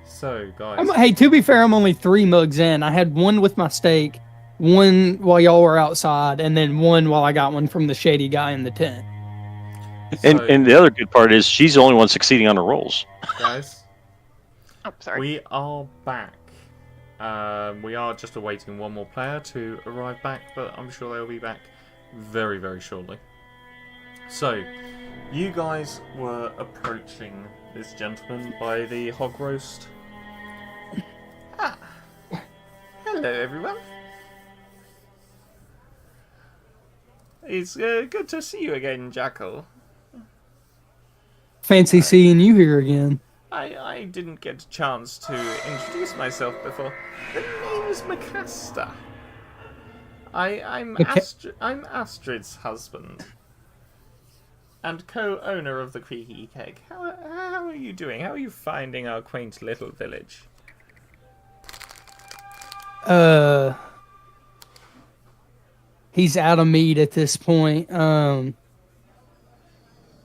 Speaker 5: So, guys.
Speaker 3: Hey, to be fair, I'm only 3 mugs in. I had 1 with my steak, 1 while y'all were outside, and then 1 while I got one from the shady guy in the tent.
Speaker 4: And the other good part is she's the only one succeeding on her rolls.
Speaker 5: Guys.
Speaker 2: Oh, sorry.
Speaker 5: We are back. We are just awaiting one more player to arrive back, but I'm sure they'll be back very, very shortly. So, you guys were approaching this gentleman by the hog roast. Ah. Hello, everyone. It's good to see you again, Jackal.
Speaker 3: Fancy seeing you here again.
Speaker 5: I didn't get a chance to introduce myself before. The name's Macaster. I'm Astrid's husband and co-owner of the Creaky Keg. How are you doing? How are you finding our quaint little village?
Speaker 3: He's out of meat at this point.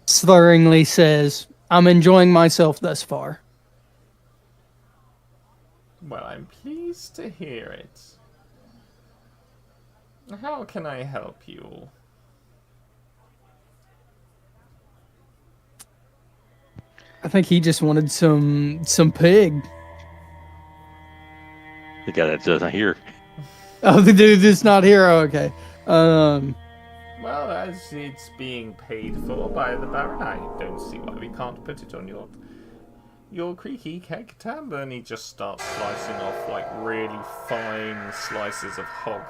Speaker 3: Slurringly says, "I'm enjoying myself thus far."
Speaker 5: Well, I'm pleased to hear it. How can I help you?
Speaker 3: I think he just wanted some pig.
Speaker 4: The guy that doesn't hear.
Speaker 3: Oh, the dude that's not here. Oh, okay.
Speaker 5: Well, as it's being paid for by the Baron, I don't see why we can't put it on your Creaky Keg tab. And he just starts slicing off like really fine slices of hog.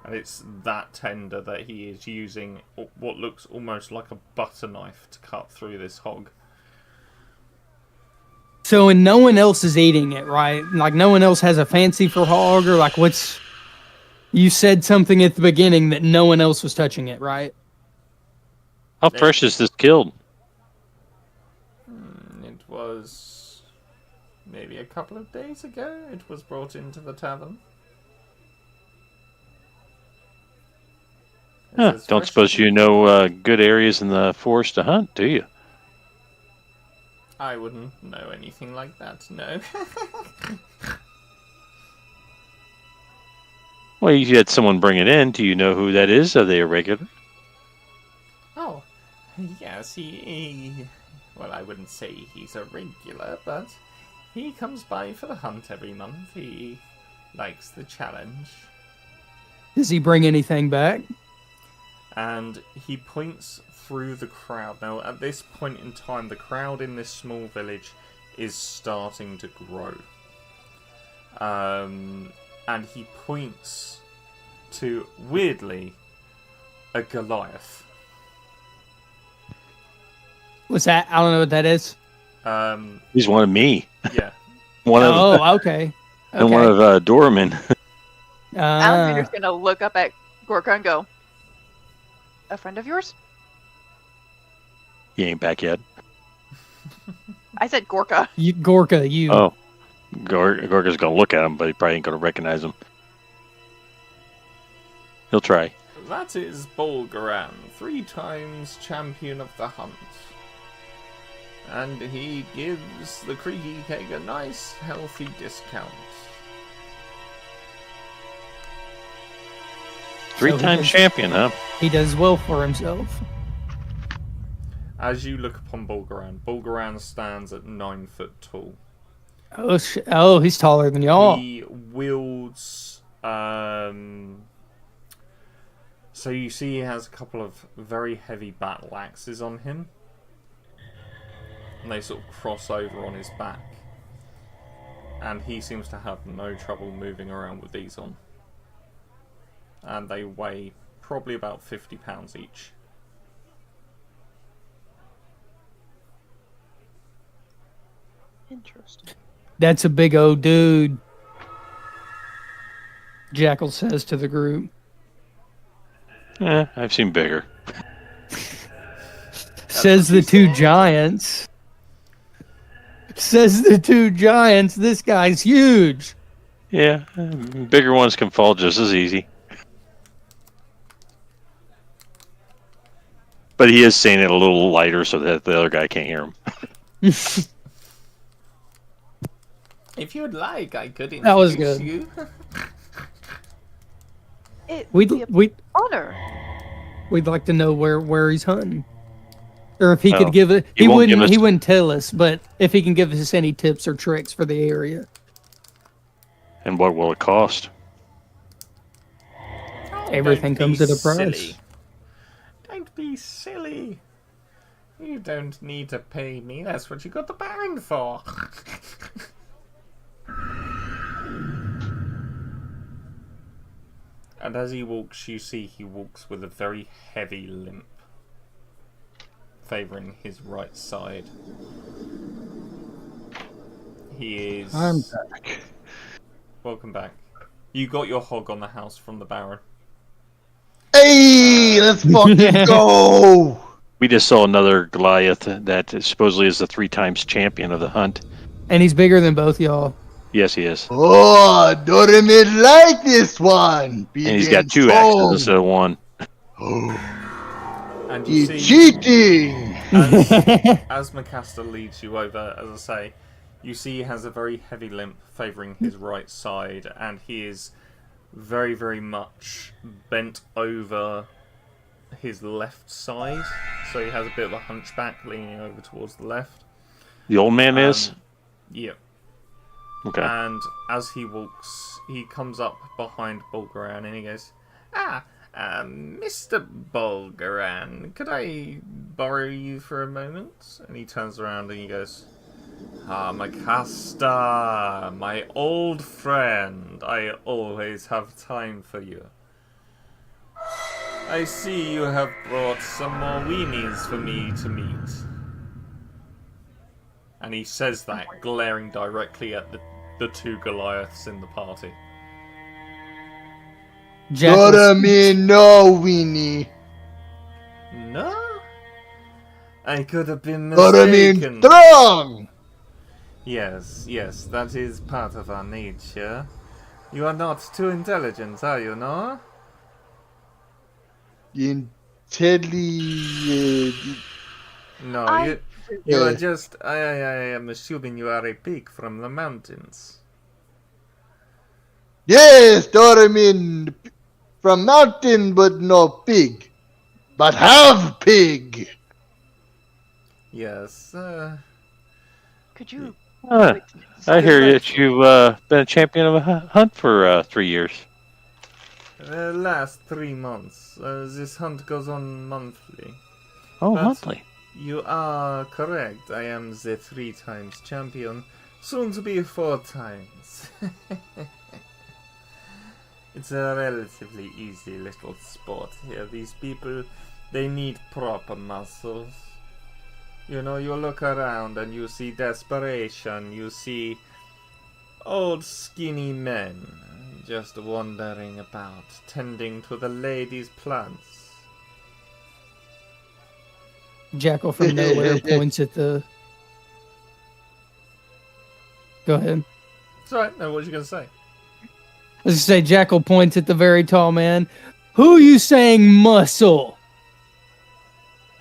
Speaker 5: And it's that tender that he is using what looks almost like a butter knife to cut through this hog.
Speaker 3: So, and no one else is eating it, right? Like, no one else has a fancy for hog, or like, what's You said something at the beginning that no one else was touching it, right?
Speaker 4: How fresh is this killed?
Speaker 5: It was maybe a couple of days ago. It was brought into the tavern.
Speaker 4: Huh. Don't suppose you know good areas in the forest to hunt, do you?
Speaker 5: I wouldn't know anything like that, no.
Speaker 4: Well, you had someone bring it in. Do you know who that is? Are they a regular?
Speaker 5: Oh, yes, well, I wouldn't say he's a regular, but he comes by for the hunt every month. He likes the challenge.
Speaker 3: Does he bring anything back?
Speaker 5: And he points through the crowd. Now, at this point in time, the crowd in this small village is starting to grow. And he points to, weirdly, a Goliath.
Speaker 3: What's that? I don't know what that is.
Speaker 4: He's one of me.
Speaker 5: Yeah.
Speaker 3: Okay.
Speaker 4: And one of Doorman.
Speaker 2: Alexander's gonna look up at Gorka and go, "A friend of yours?"
Speaker 4: He ain't back yet.
Speaker 2: I said Gorka.
Speaker 3: Gorka.
Speaker 4: Oh. Gorka's gonna look at him, but he probably ain't gonna recognize him. He'll try.
Speaker 5: That is Bolgaran, 3 times champion of the hunt. And he gives the Creaky Keg a nice, healthy discount.
Speaker 4: 3-time champion, huh?
Speaker 3: He does well for himself.
Speaker 5: As you look upon Bolgaran, Bolgaran stands at 9 foot tall.
Speaker 3: Oh, he's taller than y'all.
Speaker 5: He wields... So you see he has a couple of very heavy battle axes on him. And they sort of cross over on his back. And he seems to have no trouble moving around with these on. And they weigh probably about 50 pounds each.
Speaker 2: Interesting.
Speaker 3: That's a big old dude, Jackal says to the group.
Speaker 4: I've seen bigger.
Speaker 3: Says the 2 giants. Says the 2 giants. This guy's huge.
Speaker 4: Yeah, bigger ones can fall just as easy. But he is saying it a little lighter so that the other guy can't hear him.
Speaker 5: If you'd like, I could introduce
Speaker 3: That was good.
Speaker 5: you.
Speaker 2: It would be an honor.
Speaker 3: We'd like to know where he's hunting, or if he could
Speaker 4: Oh,
Speaker 3: give it.
Speaker 4: he won't give us-
Speaker 3: He wouldn't tell us, but if he can give us any tips or tricks for the area.
Speaker 4: And what will it cost?
Speaker 3: Everything
Speaker 5: Don't
Speaker 3: comes
Speaker 5: be
Speaker 3: at a price.
Speaker 5: silly. Don't be silly. You don't need to pay me. That's what you got the Baron for. And as he walks, you see he walks with a very heavy limp, favouring his right side. He is...
Speaker 1: I'm back.
Speaker 5: Welcome back. You got your hog on the house from the Baron.
Speaker 1: Hey, let's fucking go!
Speaker 4: We just saw another Goliath that supposedly is the 3 times champion of the hunt.
Speaker 3: And he's bigger than both y'all.
Speaker 4: Yes, he is.
Speaker 1: Oh, Dorimid like this one.
Speaker 4: And he's got 2 axes instead of 1.
Speaker 5: And you
Speaker 1: He's
Speaker 5: see,
Speaker 1: cheating.
Speaker 5: as Macaster leads you over, as I say, you see he has a very heavy limp favouring his right side, and he is very, very much bent over his left side. So he has a bit of a hunchback leaning over towards the left.
Speaker 4: The old man is?
Speaker 5: Yeah.
Speaker 4: Okay.
Speaker 5: And as he walks, he comes up behind Bulgaran and he goes, Mr. Bulgaran, could I borrow you for a moment? And he turns around and he goes, Macaster, my old friend, I always have time for you. I see you have brought some more weenies for me to meet. And he says that, glaring directly at the 2 Goliaths in the party.
Speaker 3: Jackal speaks.
Speaker 1: No, Weenie.
Speaker 5: No? I could have been
Speaker 1: Doraemon
Speaker 5: mistaken.
Speaker 1: strong.
Speaker 5: Yes, that is part of our nature. You are not too intelligent, are you, no?
Speaker 1: Intelligent.
Speaker 5: No,
Speaker 2: I
Speaker 5: you are just... I am assuming you are a pig from the mountains.
Speaker 1: Yes, Doraemon from mountain, but no pig. But have pig.
Speaker 5: Yes,
Speaker 2: could you
Speaker 4: I
Speaker 2: explain?
Speaker 4: hear
Speaker 5: like-
Speaker 4: that you've been a champion of a hunt for 3 years.
Speaker 5: last 3 months. This hunt goes on monthly.
Speaker 4: Oh,
Speaker 5: But-
Speaker 4: monthly.
Speaker 5: You are correct. I am the 3 times champion. Soon to be 4 times. It's a relatively easy little sport here. These people, they need proper muscles. You know, you look around and you see desperation. You see old skinny men just wandering about, tending to the ladies' plants.
Speaker 3: Jackal from nowhere points at the. Go ahead.
Speaker 5: It's alright. No, what was you going to say?
Speaker 3: I was gonna say Jackal points at the very tall man. Who you saying muscle?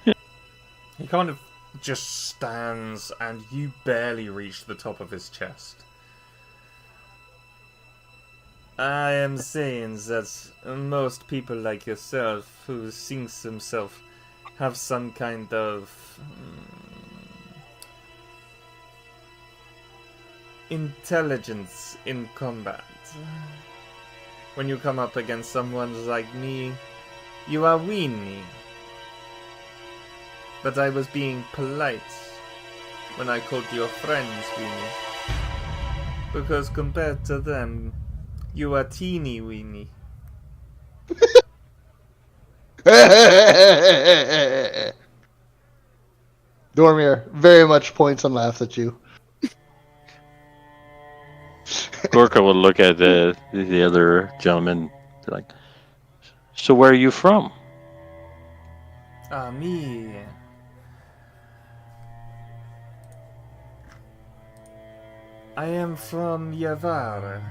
Speaker 5: He kind of just stands and you barely reach the top of his chest. I am saying that most people like yourself who thinks themselves have some kind of intelligence in combat. When you come up against someone like me, you are weenie. But I was being polite when I called your friends weenie. Because compared to them, you are teeny weenie.
Speaker 1: Dormir very much points and laughs at you.
Speaker 4: Gorka would look at the other gentleman, like, so where are you from?
Speaker 5: Ah, me. I am from Yavar.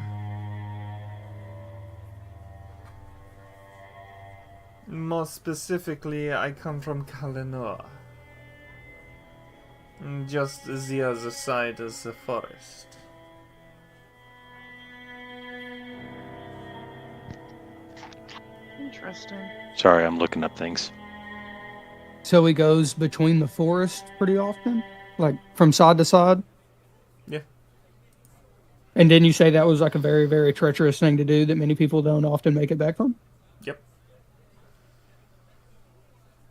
Speaker 5: More specifically, I come from Kalinor. Just the other side of the forest.
Speaker 2: Interesting.
Speaker 4: Sorry, I'm looking up things.
Speaker 3: So he goes between the forest pretty often, like from side to side.
Speaker 5: Yeah.
Speaker 3: And didn't you say that was like a very, very treacherous thing to do that many people don't often make it back from?
Speaker 5: Yep.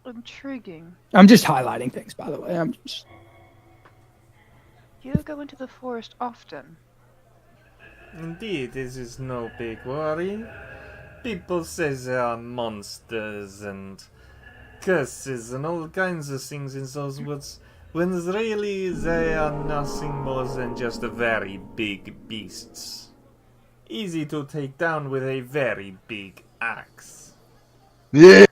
Speaker 2: Intriguing.
Speaker 3: I'm just highlighting things, by the way.
Speaker 2: You go into the forest often.
Speaker 5: Indeed, this is no big worry. People say there are monsters and curses and all kinds of things in those woods, when really they are nothing more than just very big beasts. Easy to take down with a very big axe.
Speaker 1: Yeah.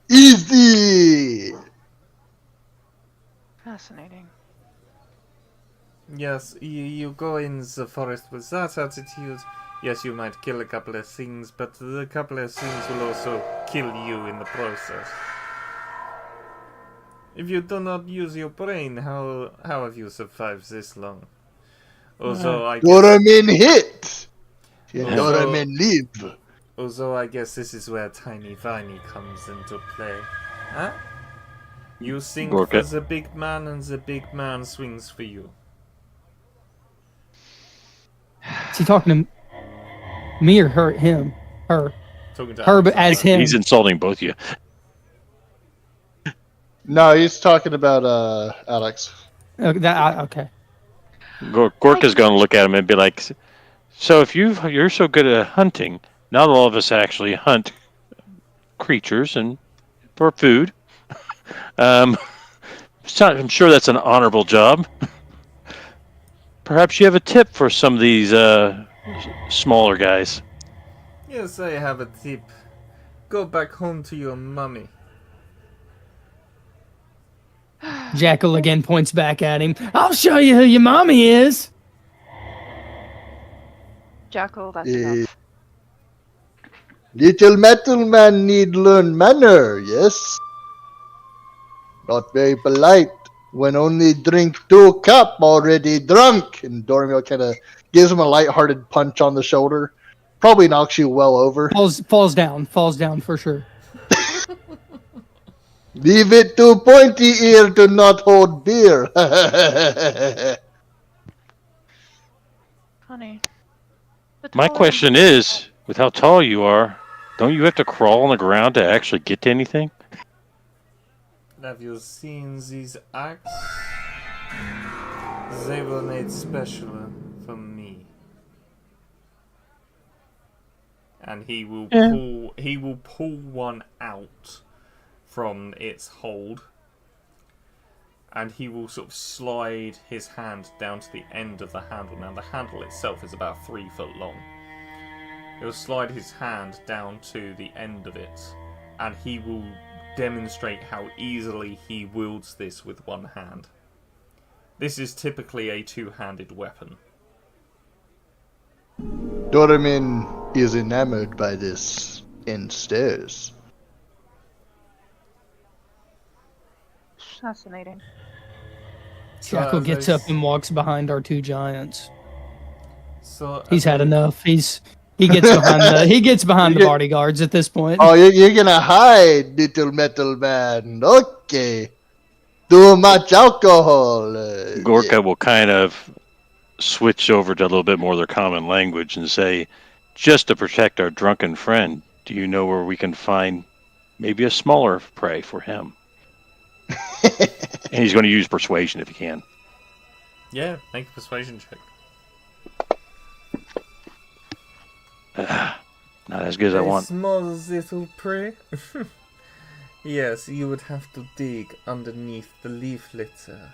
Speaker 1: Easy.
Speaker 2: Fascinating.
Speaker 5: Yes, you go in the forest with that attitude. Yes, you might kill a couple of things, but the couple of things will also kill you in the process. If you do not use your brain, how have you survived this long? Also, I guess,
Speaker 1: Doraemon hit.
Speaker 5: Also-
Speaker 1: Doraemon live.
Speaker 5: although I guess this is where Tiny Viney comes into play. Huh? You sing
Speaker 4: Gorka.
Speaker 5: for the big man and the big man swings for you.
Speaker 3: Is he talking to me or her? Him? Her?
Speaker 5: Talking to
Speaker 3: Her, but
Speaker 5: Alexander.
Speaker 3: as him.
Speaker 4: He's insulting both of you.
Speaker 1: No, he's talking about Alex.
Speaker 3: Okay.
Speaker 4: Gorka's going to look at him and be like, so if you're so good at hunting, not all of us actually hunt creatures and for food. I'm sure that's an honorable job. Perhaps you have a tip for some of these smaller guys.
Speaker 5: Yes, I have a tip. Go back home to your mummy.
Speaker 3: Jackal again points back at him. I'll show you who your mommy is.
Speaker 2: Jackal, that's
Speaker 1: Eh,
Speaker 2: enough.
Speaker 1: Little metal man need learn manner, yes? Not very polite. When only drink 2 cup, already drunk. And Dormio kind of gives him a lighthearted punch on the shoulder. Probably knocks you well over.
Speaker 3: Falls down for sure.
Speaker 1: Leave it to Pointy Ear to not hold beer.
Speaker 2: Funny. The
Speaker 4: My
Speaker 2: taller-
Speaker 4: question is, with how tall you are, don't you have to crawl on the ground to actually get to anything?
Speaker 5: Have you seen these axe? They were made special for me. And he will pull one out from its hold. And he will sort of slide his hand down to the end of the handle. Now the handle itself is about 3 foot long. He'll slide his hand down to the end of it, and he will demonstrate how easily he wields this with one hand. This is typically a 2-handed weapon.
Speaker 1: Dormin is enamored by this and stares.
Speaker 2: Fascinating.
Speaker 3: Jackal gets up and walks behind our 2 giants.
Speaker 5: So
Speaker 3: He's had enough. He gets behind the bodyguards at this point.
Speaker 1: Oh, you're gonna hide, little metal man. Okay. Too much alcohol.
Speaker 4: Gorka will kind of switch over to a little bit more of their common language and say, just to protect our drunken friend, do you know where we can find maybe a smaller prey for him? And he's going to use persuasion if he can.
Speaker 5: Yeah, make a persuasion check.
Speaker 4: Not as good as I want.
Speaker 5: Small little prey. Yes, you would have to dig underneath the leaf litter.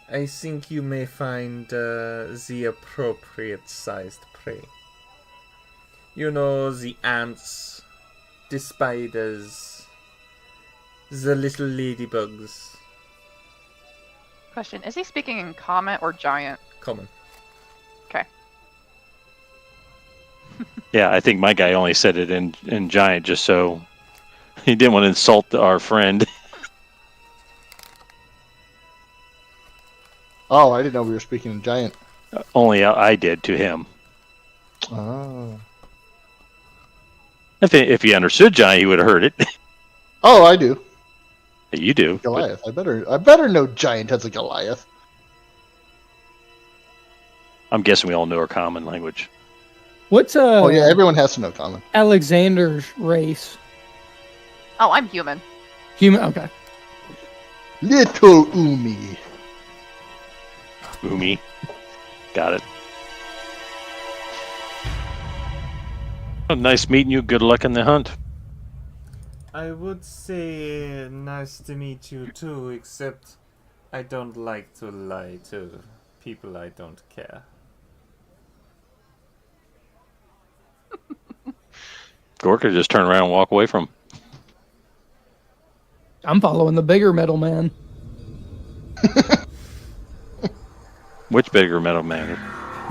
Speaker 5: I think you may find the appropriate sized prey. You know, the ants, the spiders, the little ladybugs.
Speaker 2: Question: is he speaking in common or giant?
Speaker 5: Common.
Speaker 2: Okay.
Speaker 4: Yeah, I think my guy only said it in giant just so he didn't want to insult our friend.
Speaker 1: Oh, I didn't know we were speaking in giant.
Speaker 4: Only I did to him.
Speaker 1: Oh.
Speaker 4: If he understood giant, he would have heard it.
Speaker 1: Oh, I do.
Speaker 4: You do.
Speaker 1: Goliath. I better know giant has a Goliath.
Speaker 4: I'm guessing we all know our common language.
Speaker 3: What's
Speaker 1: Oh yeah, everyone has to know common.
Speaker 3: Alexander's race?
Speaker 2: Oh, I'm human.
Speaker 3: Human. Okay.
Speaker 1: Little Umi.
Speaker 4: Umi. Got it. Oh, nice meeting you. Good luck in the hunt.
Speaker 5: I would say nice to meet you too, except I don't like to lie to people I don't care.
Speaker 4: Gorka just turn around and walk away from him.
Speaker 3: I'm following the bigger metal man.
Speaker 4: Which bigger metal man?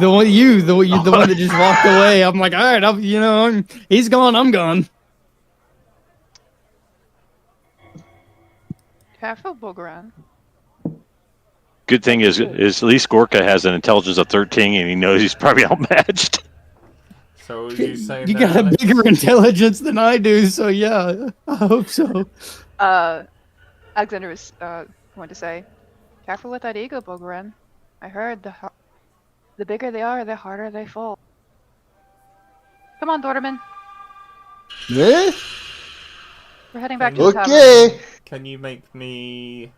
Speaker 3: The one the one that just walked away. I'm like, all right, he's gone. I'm gone.
Speaker 2: Careful, Boogran.
Speaker 4: Good thing is at least Gorka has an intelligence of 13 and he knows he's probably outmatched.
Speaker 5: So you say
Speaker 3: You got a bigger intelligence than I do, so yeah, I hope so.
Speaker 2: Alexander was going to say, careful with that ego, Boogran. I heard the bigger they are, the harder they fall. Come on, Dorman.
Speaker 1: Eh?
Speaker 2: We're heading back to the tavern.
Speaker 1: Okay.
Speaker 5: Can you make me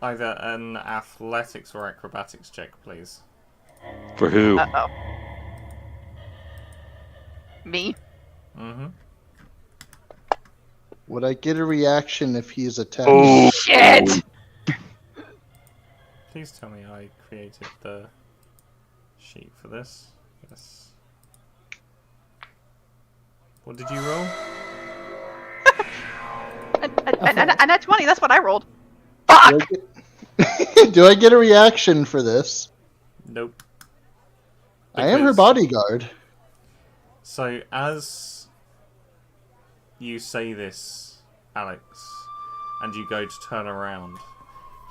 Speaker 5: either an athletics or acrobatics check, please?
Speaker 4: For who?
Speaker 2: Uh-oh. Me?
Speaker 5: Mm-hmm.
Speaker 1: Would I get a reaction if he's attacked?
Speaker 4: Oh,
Speaker 2: Shit!
Speaker 5: Please tell me I created the sheet for this. Yes. What did you roll?
Speaker 2: And that's 20. That's what I rolled.
Speaker 1: Do
Speaker 2: Fuck!
Speaker 1: I get, do I get a reaction for this?
Speaker 5: Nope.
Speaker 1: I am her
Speaker 5: Because-
Speaker 1: bodyguard.
Speaker 5: So as you say this, Alex, and you go to turn around,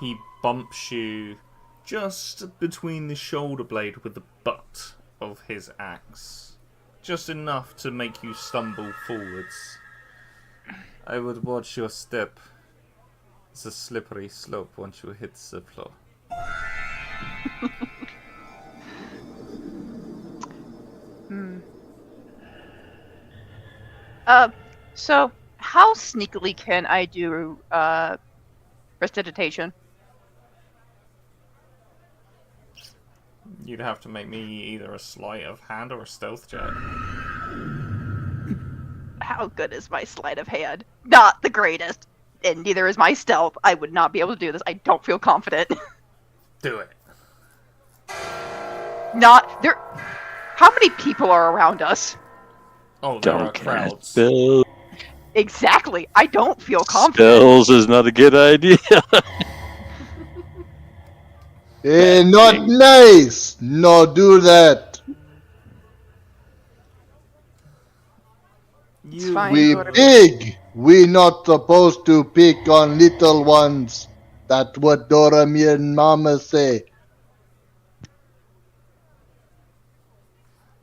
Speaker 5: he bumps you just between the shoulder blade with the butt of his axe. Just enough to make you stumble forwards. I would watch your step. It's a slippery slope once you hit the floor.
Speaker 2: So how sneakily can I do prestidigitation?
Speaker 5: You'd have to make me either a sleight of hand or a stealth check.
Speaker 2: How good is my sleight of hand? Not the greatest. And neither is my stealth. I would not be able to do this. I don't feel confident.
Speaker 5: Do it.
Speaker 2: Not there. How many people are around us?
Speaker 5: Oh, there are
Speaker 4: Don't cast
Speaker 5: crowds.
Speaker 4: spells.
Speaker 2: Exactly. I don't feel confident.
Speaker 4: Spells is not a good idea.
Speaker 1: Not
Speaker 4: thing.
Speaker 1: nice. No, do that.
Speaker 2: It's fine.
Speaker 1: We
Speaker 2: Lord.
Speaker 1: big. We not supposed to pick on little ones. That's what Doramir and Mama say.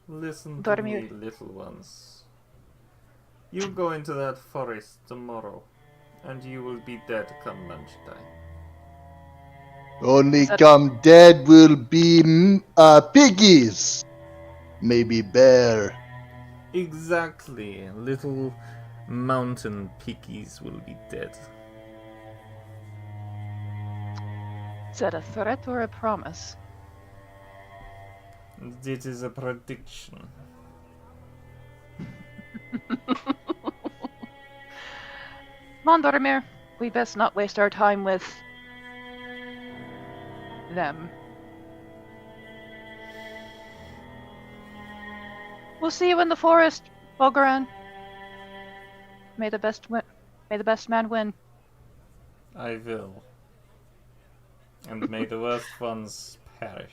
Speaker 5: Listen to
Speaker 2: Dormir.
Speaker 5: me, little ones. You go into that forest tomorrow, and you will be dead come lunchtime.
Speaker 1: Only
Speaker 2: That-
Speaker 1: come dead will be piggies. Maybe bear.
Speaker 5: Exactly. Little mountain piggies will be dead.
Speaker 2: Is that a threat or a promise?
Speaker 5: It is a prediction.
Speaker 2: Come on, Doramir. We best not waste our time with them. We'll see you in the forest, Foragorne. May the best man win.
Speaker 5: I will. And may the worst ones perish.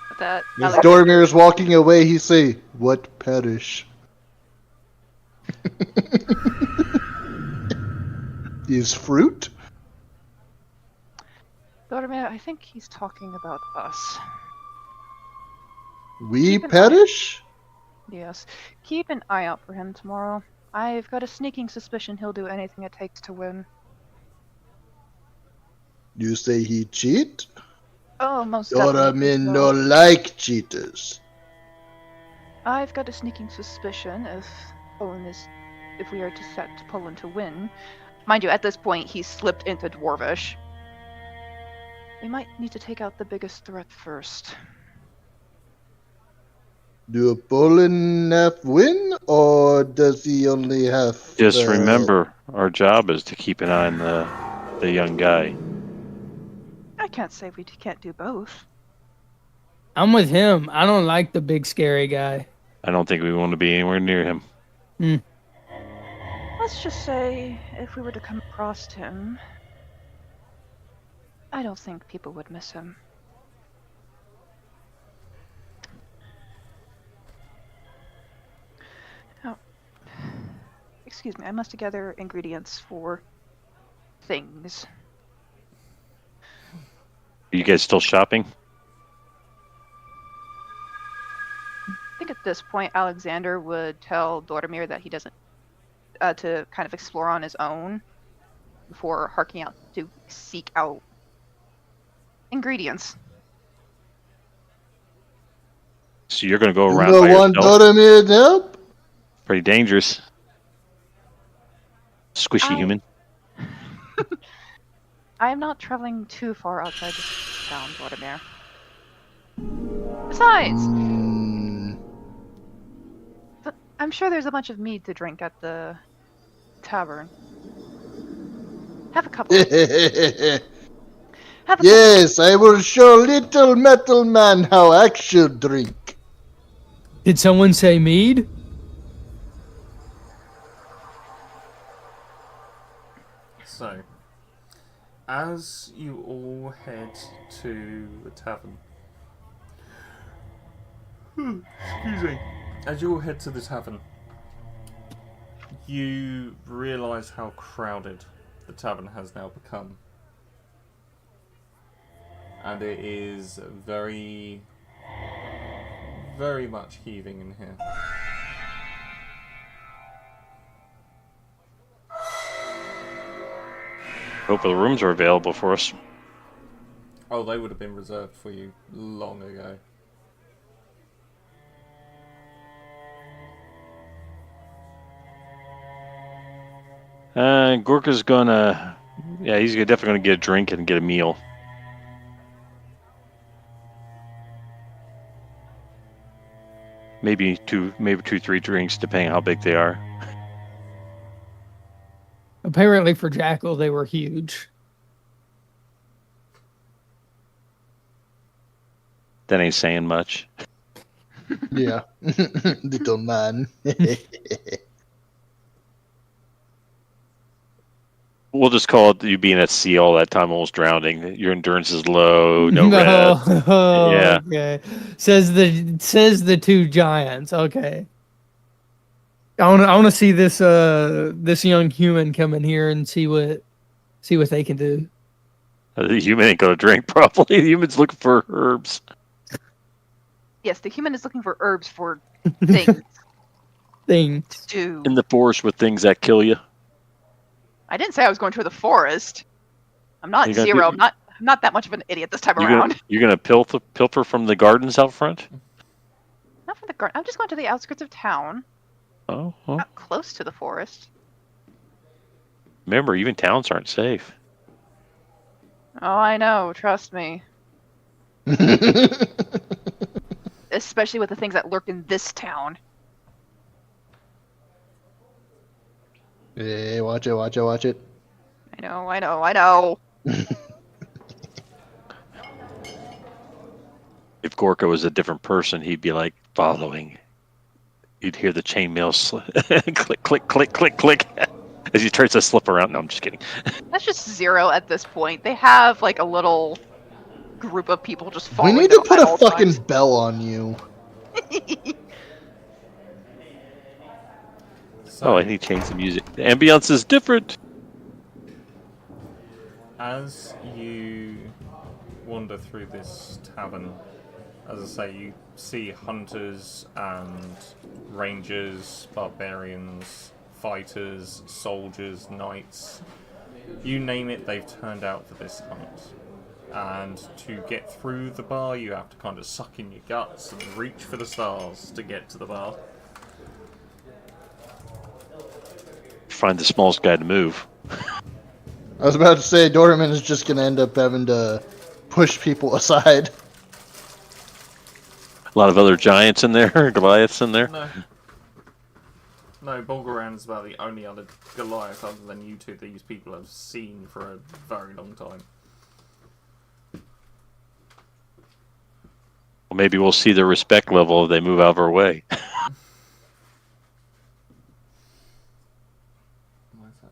Speaker 2: With that,
Speaker 1: As
Speaker 2: Alex-
Speaker 1: Doramir is walking away, he say, "What perish?" Is fruit?
Speaker 2: Doramir, I think he's talking about us.
Speaker 1: We
Speaker 2: Keep an eye-
Speaker 1: perish?
Speaker 2: Yes. Keep an eye out for him tomorrow. I've got a sneaking suspicion he'll do anything it takes to win.
Speaker 1: You say he cheat?
Speaker 2: Oh, most definitely.
Speaker 1: Doramir
Speaker 2: so.
Speaker 1: no like cheaters.
Speaker 2: I've got a sneaking suspicion if we are to set to Poland to win. Mind you, at this point he's slipped into Dwarvish. We might need to take out the biggest threat first.
Speaker 1: Do Poland have win, or does he only have?
Speaker 4: Just remember, our job is to keep an eye on the young guy.
Speaker 2: I can't say we can't do both.
Speaker 3: I'm with him. I don't like the big scary guy.
Speaker 4: I don't think we want to be anywhere near him.
Speaker 2: Let's just say, if we were to come across him, I don't think people would miss him. Oh. Excuse me, I must gather ingredients for things.
Speaker 4: Are you guys still shopping?
Speaker 2: I think at this point, Alexander would tell Doramir that he doesn't to kind of explore on his own before harking out to seek out ingredients.
Speaker 4: So you're going to go
Speaker 1: You
Speaker 4: around
Speaker 1: don't
Speaker 4: by
Speaker 1: want
Speaker 4: yourself?
Speaker 1: Doramir's help?
Speaker 4: Pretty dangerous. Squishy
Speaker 2: I-
Speaker 4: human.
Speaker 2: I am not traveling too far outside this town, Doramir. Besides, I'm sure there's a bunch of mead to drink at the tavern. Have a couple. Have a couple.
Speaker 1: Yes, I will show little metal man how I should drink.
Speaker 3: Did someone say mead?
Speaker 5: So, as you all head to the tavern, excuse me, as you all head to the tavern, you realise how crowded the tavern has now become. And it is very, very much heaving in here.
Speaker 4: Hope the rooms are available for us.
Speaker 5: Oh, they would have been reserved for you long ago.
Speaker 4: Gorka's gonna... Yeah, he's definitely gonna get a drink and get a meal. Maybe two, 3 drinks, depending on how big they are.
Speaker 3: Apparently for Jackal, they were huge.
Speaker 4: That ain't saying much.
Speaker 1: Yeah. Little man.
Speaker 4: We'll just call it you being at sea all that time, almost drowning. Your endurance is low, no rest. Yeah.
Speaker 3: Okay. Says the two giants. Okay. I want to see this young human come in here and see what they can do.
Speaker 4: The human ain't gonna drink, probably. The human's looking for herbs.
Speaker 2: Yes, the human is looking for herbs for things
Speaker 3: Things.
Speaker 2: to.
Speaker 4: In the forest with things that kill you.
Speaker 2: I didn't say I was going to the forest. I'm not
Speaker 4: You gonna
Speaker 2: zero.
Speaker 4: do-
Speaker 2: I'm not that much of an idiot this time around.
Speaker 4: You're gonna pilfer from the gardens out front?
Speaker 2: Not from the garden. I'm just going to the outskirts of town.
Speaker 4: Oh.
Speaker 2: Not close to the forest.
Speaker 4: Remember, even towns aren't safe.
Speaker 2: Oh, I know. Trust me. Especially with the things that lurk in this town.
Speaker 1: Hey, watch it, watch it, watch it.
Speaker 2: I know.
Speaker 4: If Gorka was a different person, he'd be like following. You'd hear the chainmail click, click, click, click, click, as he tries to slip around. No, I'm just kidding.
Speaker 2: That's just Zero at this point. They have like a little group of people just
Speaker 1: We
Speaker 2: following
Speaker 1: need
Speaker 2: them
Speaker 1: to put
Speaker 2: at
Speaker 1: a
Speaker 2: all
Speaker 1: fucking
Speaker 2: times.
Speaker 1: bell on you.
Speaker 5: So,
Speaker 4: And he changed the music. The ambience is different.
Speaker 5: as you wander through this tavern, as I say, you see hunters and rangers, barbarians, fighters, soldiers, knights. You name it, they've turned out for this hunt. And to get through the bar, you have to kind of suck in your guts and reach for the stars to get to the bar.
Speaker 4: Find the smallest guy to move.
Speaker 1: I was about to say, Doberman is just gonna end up having to push people aside.
Speaker 4: A lot of other giants in there, Goliaths in there.
Speaker 5: No, Bulgaran's about the only other Goliath other than you two these people have seen for a very long time.
Speaker 4: Well, maybe we'll see their respect level if they move out of our way.
Speaker 5: Why is that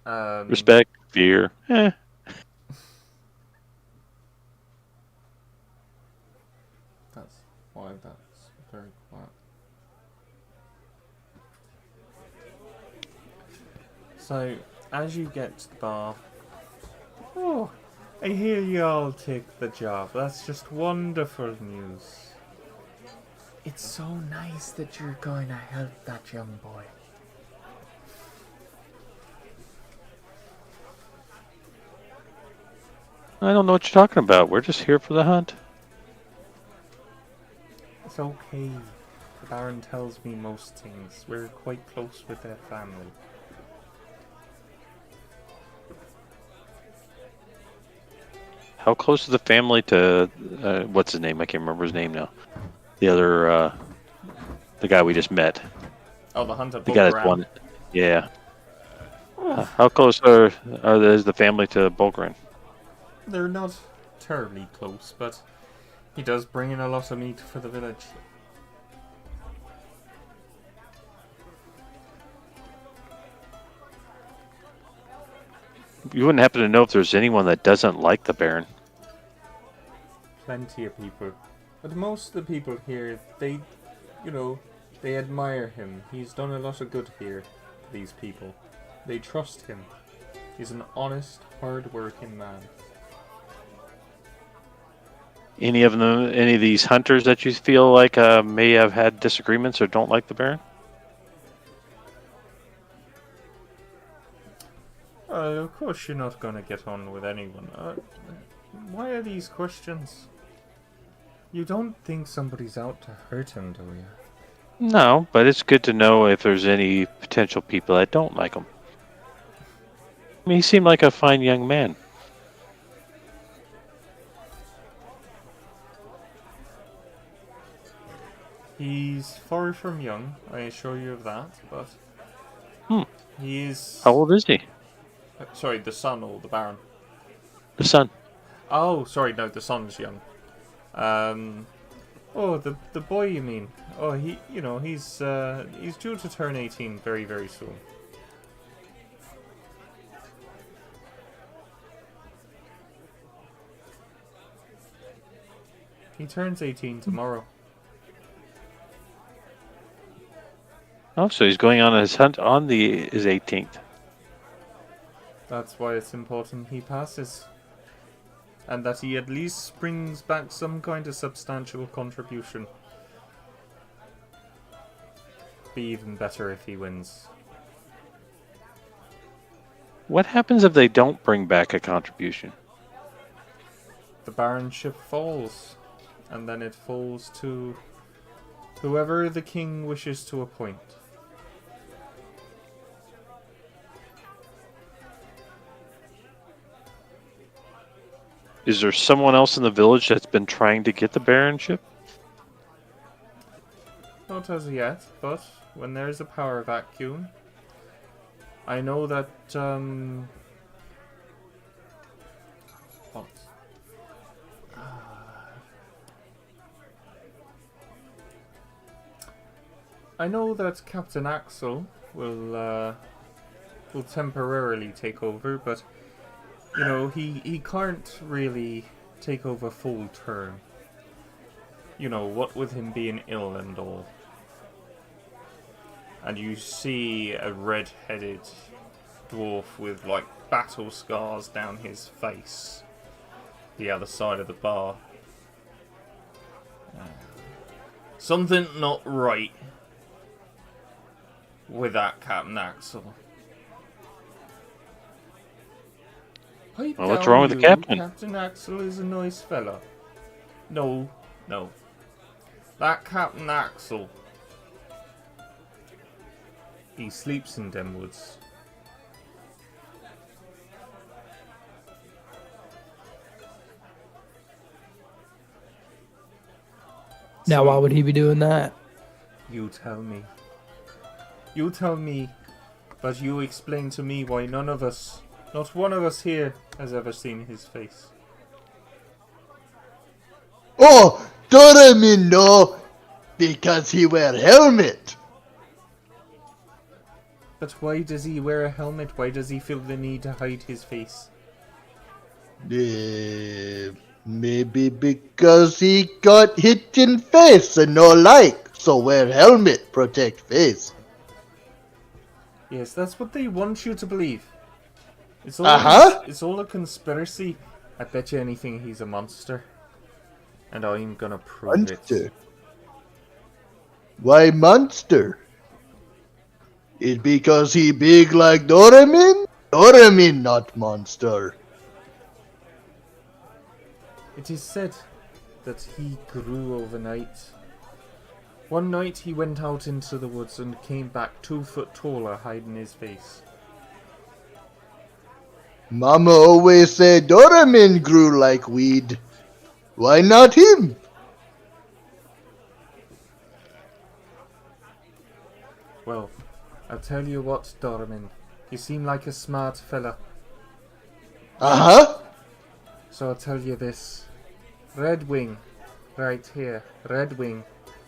Speaker 5: stopped?
Speaker 4: Respect, fear.
Speaker 5: That's why that's very quiet. So, as you get to the bar... Oh, I hear you all take the job. That's just wonderful news.
Speaker 6: It's so nice that you're going to help that young boy.
Speaker 4: I don't know what you're talking about. We're just here for the hunt.
Speaker 5: It's okay. The Baron tells me most things. We're quite close with their family.
Speaker 4: How close is the family to what's his name? I can't remember his name now. The other, the guy we just met.
Speaker 5: Oh, the hunter.
Speaker 4: The guy that's one. Yeah. How close is the family to Bulgaran?
Speaker 5: They're not terribly close, but He does bring in a lot of meat for the village.
Speaker 4: You wouldn't happen to know if there's anyone that doesn't like the Baron?
Speaker 5: Plenty of people. But most of the people here, they admire him. He's done a lot of good here to these people. They trust him. He's an honest, hard-working man.
Speaker 4: Any of these hunters that you feel like may have had disagreements or don't like the Baron?
Speaker 5: Of course you're not gonna get on with anyone. Why are these questions? You don't think somebody's out to hurt him, do you?
Speaker 4: No, but it's good to know if there's any potential people that don't like him. I mean, he seemed like a fine young man.
Speaker 5: He's far from young, I assure you of that, but he is...
Speaker 4: How old is he?
Speaker 5: Sorry, the son or the Baron?
Speaker 4: The son.
Speaker 5: Oh, sorry, no, the son's young. The boy you mean? Oh, he's due to turn 18 very, very soon. He turns 18 tomorrow.
Speaker 4: Oh, so he's going on his hunt on his 18th.
Speaker 5: That's why it's important he passes. And that he at least brings back some kind of substantial contribution. Be even better if he wins.
Speaker 4: What happens if they don't bring back a contribution?
Speaker 5: The baronship falls. And then it falls to whoever the king wishes to appoint.
Speaker 4: Is there someone else in the village that's been trying to get the baronship?
Speaker 5: Not as yet, but when there's a power vacuum, I know that, what? I know that Captain Axel will temporarily take over, but he can't really take over full term. What with him being ill and all. And you see a red-headed dwarf with, battle scars down his face. The other side of the bar. Something not right with that Captain Axel.
Speaker 4: Well, what's wrong with the captain?
Speaker 5: Captain Axel is a nice fella. No. That Captain Axel. He sleeps in them woods.
Speaker 3: Now, why would he be doing that?
Speaker 5: You tell me. You tell me, but you explain to me why none of us, not one of us here, has ever seen his face.
Speaker 1: Oh, Doraemon, no, because he wear helmet.
Speaker 5: But why does he wear a helmet? Why does he feel the need to hide his face?
Speaker 1: Maybe because he got hit in face and no like, so wear helmet, protect face.
Speaker 5: Yes, that's what they want you to believe. It's all it's all a conspiracy. I bet you anything he's a monster. And I'm gonna prove
Speaker 1: Monster?
Speaker 5: it.
Speaker 1: Why monster? It because he big like Doraemon? Doraemon not monster.
Speaker 5: It is said that he grew overnight. One night he went out into the woods and came back 2 foot taller, hiding his face.
Speaker 1: Mama always said Doraemon grew like weed. Why not him?
Speaker 5: Well, I'll tell you what, Doraemon. You seem like a smart fella.
Speaker 1: Uh-huh.
Speaker 5: So I'll tell you this. Redwing right here, Redwing,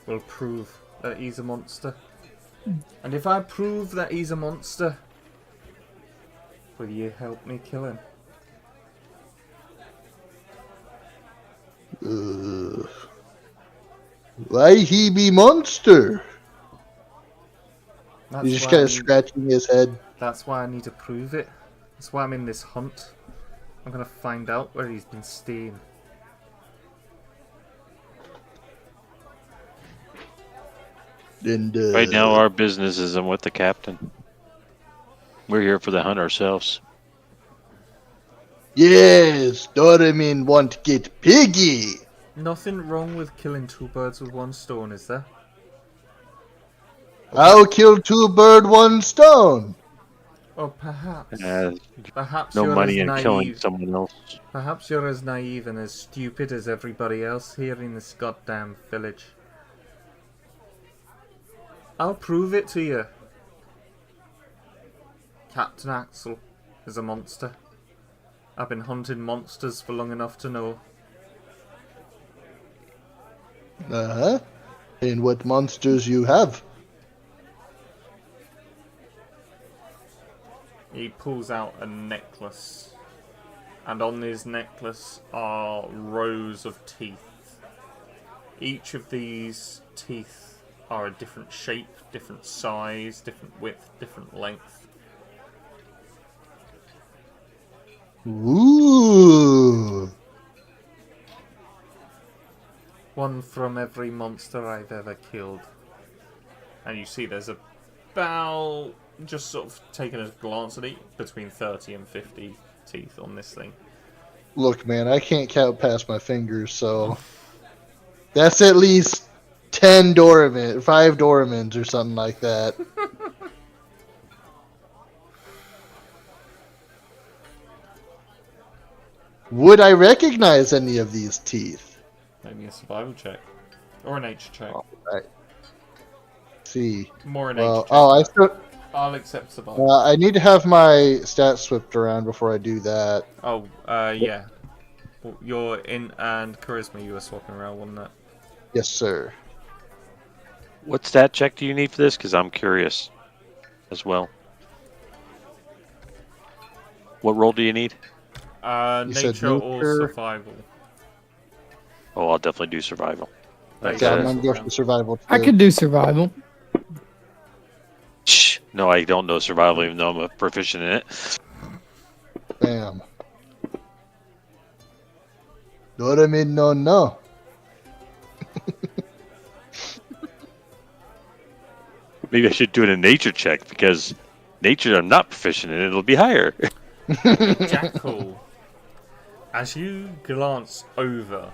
Speaker 5: will prove that he's a monster. And if I prove that he's a monster, will you help me kill him?
Speaker 1: Why he be monster?
Speaker 5: That's
Speaker 1: He's just
Speaker 5: why
Speaker 1: kind
Speaker 5: I
Speaker 1: of
Speaker 5: need-
Speaker 1: scratching his head.
Speaker 5: That's why I need to prove it. That's why I'm in this hunt. I'm gonna find out where he's been staying.
Speaker 1: And
Speaker 4: Right now, our business isn't with the captain. We're here for the hunt ourselves.
Speaker 1: yes, Doraemon want get piggy.
Speaker 5: Nothing wrong with killing two birds with one stone, is there?
Speaker 1: I'll kill two bird, one stone.
Speaker 5: Or perhaps,
Speaker 4: Uh,
Speaker 5: perhaps
Speaker 4: no
Speaker 5: you're
Speaker 4: money
Speaker 5: as
Speaker 4: in killing
Speaker 5: naive.
Speaker 4: someone else.
Speaker 5: Perhaps you're as naive and as stupid as everybody else here in this goddamn village. I'll prove it to you. Captain Axel is a monster. I've been hunting monsters for long enough to know.
Speaker 1: Uh-huh. And what monsters you have?
Speaker 5: He pulls out a necklace, and on his necklace are rows of teeth. Each of these teeth are a different shape, different size, different width, different length.
Speaker 1: Ooh.
Speaker 5: One from every monster I've ever killed. And you see there's about, just sort of taking a glance at it, between 30 and 50 teeth on this thing.
Speaker 1: Look, man, I can't count past my fingers, so that's at least 10 Doraemon, 5 Doraemons or something like that. Would I recognize any of these teeth?
Speaker 5: Maybe a survival check. Or a nature check.
Speaker 1: Right. See.
Speaker 5: More a nature check.
Speaker 1: I still,
Speaker 5: I'll accept survival.
Speaker 1: I need to have my stats whipped around before I do that.
Speaker 5: Oh, yeah. Well, your int and charisma you were swapping around, wasn't it?
Speaker 1: Yes, sir.
Speaker 4: What stat check do you need for this? Because I'm curious as well. What roll do you need?
Speaker 1: You said
Speaker 5: Nature or
Speaker 1: nature?
Speaker 5: survival.
Speaker 4: Oh, I'll definitely do survival.
Speaker 5: There you
Speaker 1: Okay, I'm
Speaker 5: go.
Speaker 1: gonna go for survival too.
Speaker 3: I could do survival.
Speaker 4: Shh. No, I don't know survival, even though I'm a proficient in it.
Speaker 1: Bam. Doraemon no.
Speaker 4: Maybe I should do it in nature check, because nature I'm not proficient in, it'll be higher.
Speaker 5: Jackal, as you glance over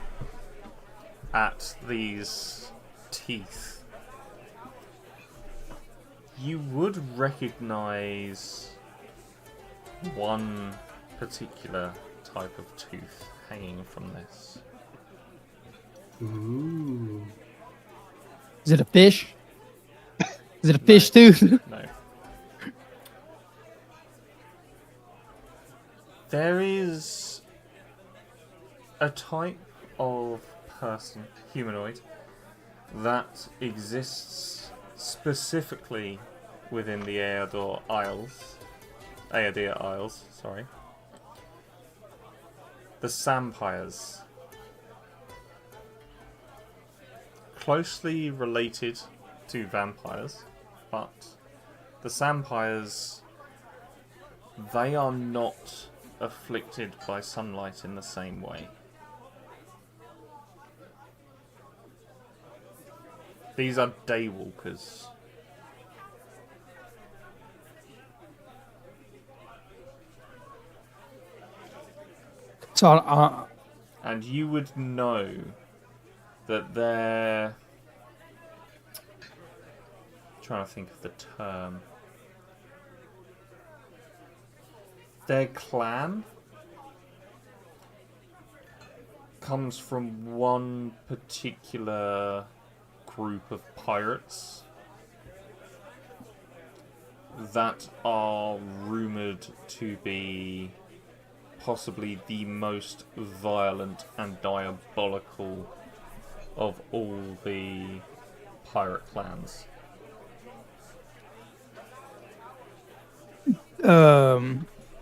Speaker 5: at these teeth, you would recognize one particular type of tooth hanging from this.
Speaker 1: Ooh.
Speaker 3: Is it a fish? Is it a fish tooth?
Speaker 5: No. There is a type of person, humanoid, that exists specifically within the Aedir Isles, sorry. The Sampires. Closely related to vampires, but the Sampires, they are not afflicted by sunlight in the same way. These are daywalkers.
Speaker 3: So
Speaker 5: And you would know that they're... trying to think of the term. Their clan comes from one particular group of pirates that are rumoured to be possibly the most violent and diabolical of all the pirate clans.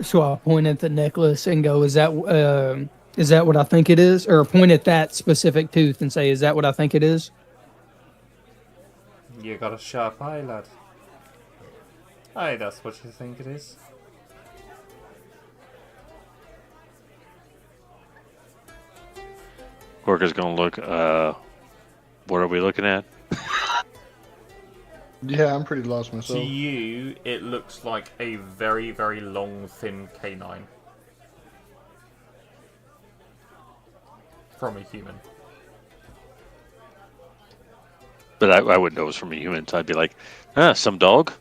Speaker 3: So I point at the necklace and go, is that what I think it is? Or point at that specific tooth and say, is that what I think it is?
Speaker 5: You got a sharp eye, lad. Aye, that's what you think it is.
Speaker 4: Orca's gonna look. What are we looking at?
Speaker 1: Yeah, I'm pretty lost
Speaker 5: To
Speaker 1: myself.
Speaker 5: you, it looks like a very, very long, thin canine. From a human.
Speaker 4: But I wouldn't know it was from a human, so I'd be like, some dog.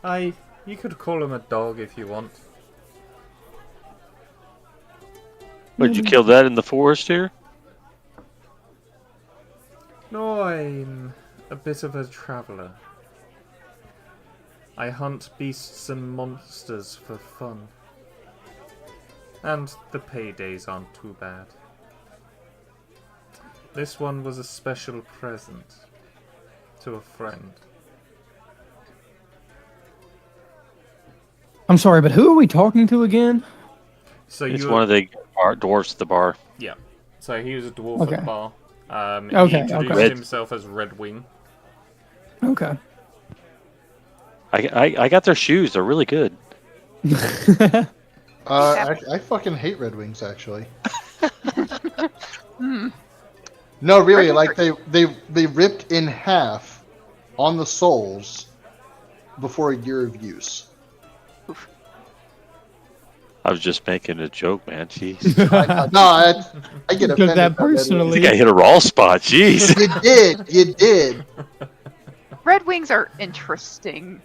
Speaker 5: Aye, you could call him a dog if you want.
Speaker 4: Would you kill that in the forest here?
Speaker 5: No, I'm a bit of a traveller. I hunt beasts and monsters for fun. And the paydays aren't too bad. This one was a special present to a friend.
Speaker 3: I'm sorry, but who are we talking to again?
Speaker 5: So
Speaker 4: It's
Speaker 5: you
Speaker 4: one of the dwarves at the bar.
Speaker 5: Yeah. So he was a dwarf at
Speaker 3: Okay.
Speaker 5: the bar. He
Speaker 3: Okay,
Speaker 5: introduced
Speaker 3: okay.
Speaker 5: himself as Red Wing.
Speaker 3: Okay.
Speaker 4: I got their shoes. They're really good.
Speaker 1: I fucking hate Red Wings, actually.
Speaker 2: Hmm.
Speaker 1: No, really,
Speaker 2: Red
Speaker 1: like
Speaker 2: Wings
Speaker 1: they ripped in half on the soles before a year of use.
Speaker 4: I was just making a joke, man. Jeez.
Speaker 1: I get
Speaker 3: Took
Speaker 1: offended.
Speaker 3: that
Speaker 1: by Red Wings.
Speaker 4: I
Speaker 3: personally.
Speaker 4: think I hit a raw spot. Jeez.
Speaker 1: You did.
Speaker 2: Red Wings are interesting,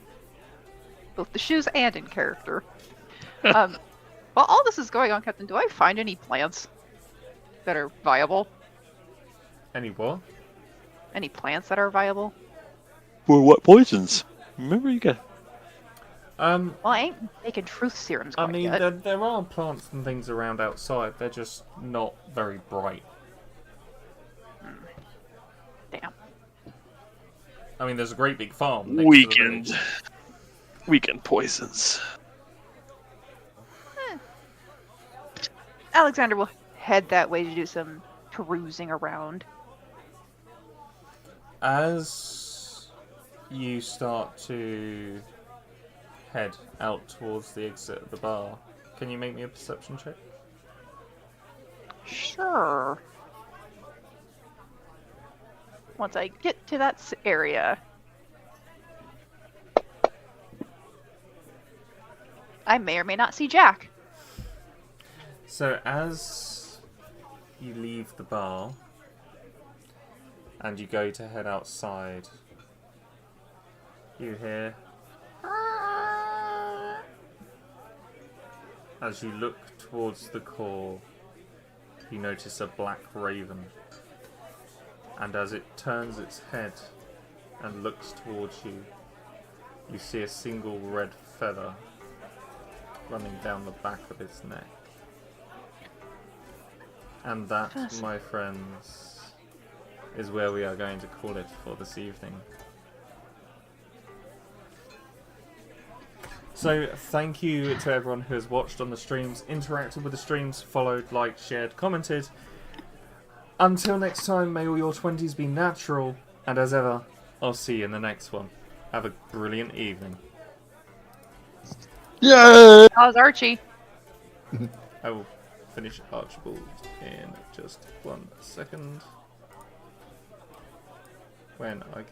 Speaker 2: both the shoes and in character. While all this is going on, Captain, do I find any plants that are viable?
Speaker 5: Any what?
Speaker 2: Any plants that are viable?
Speaker 4: For what poisons? Remember, you got.
Speaker 2: Well, I ain't making truth serums
Speaker 5: I
Speaker 2: quite
Speaker 5: mean,
Speaker 2: yet.
Speaker 5: there are plants and things around outside. They're just not very bright.
Speaker 2: Damn.
Speaker 5: I mean, there's a great big farm next to the village.
Speaker 4: Weekend poisons.
Speaker 2: Alexander will head that way to do some perusing around.
Speaker 5: As you start to head out towards the exit of the bar, can you make me a perception check?
Speaker 2: Sure. Once I get to that area. I may or may not see Jack.
Speaker 5: So as you leave the bar and you go to head outside, you hear, as you look towards the core, you notice a black raven, and as it turns its head and looks towards you, you see a single red feather running down the back of its neck. And that, my friends, is where we are going to call it for this evening. So, thank you to everyone who has watched on the streams, interacted with the streams, followed, liked, shared, commented. Until next time, may all your 20s be natural, and as ever, I'll see you in the next one. Have a brilliant evening.
Speaker 1: Yay!
Speaker 2: How's Archie?
Speaker 5: I will finish Archibald in just 1 second. When I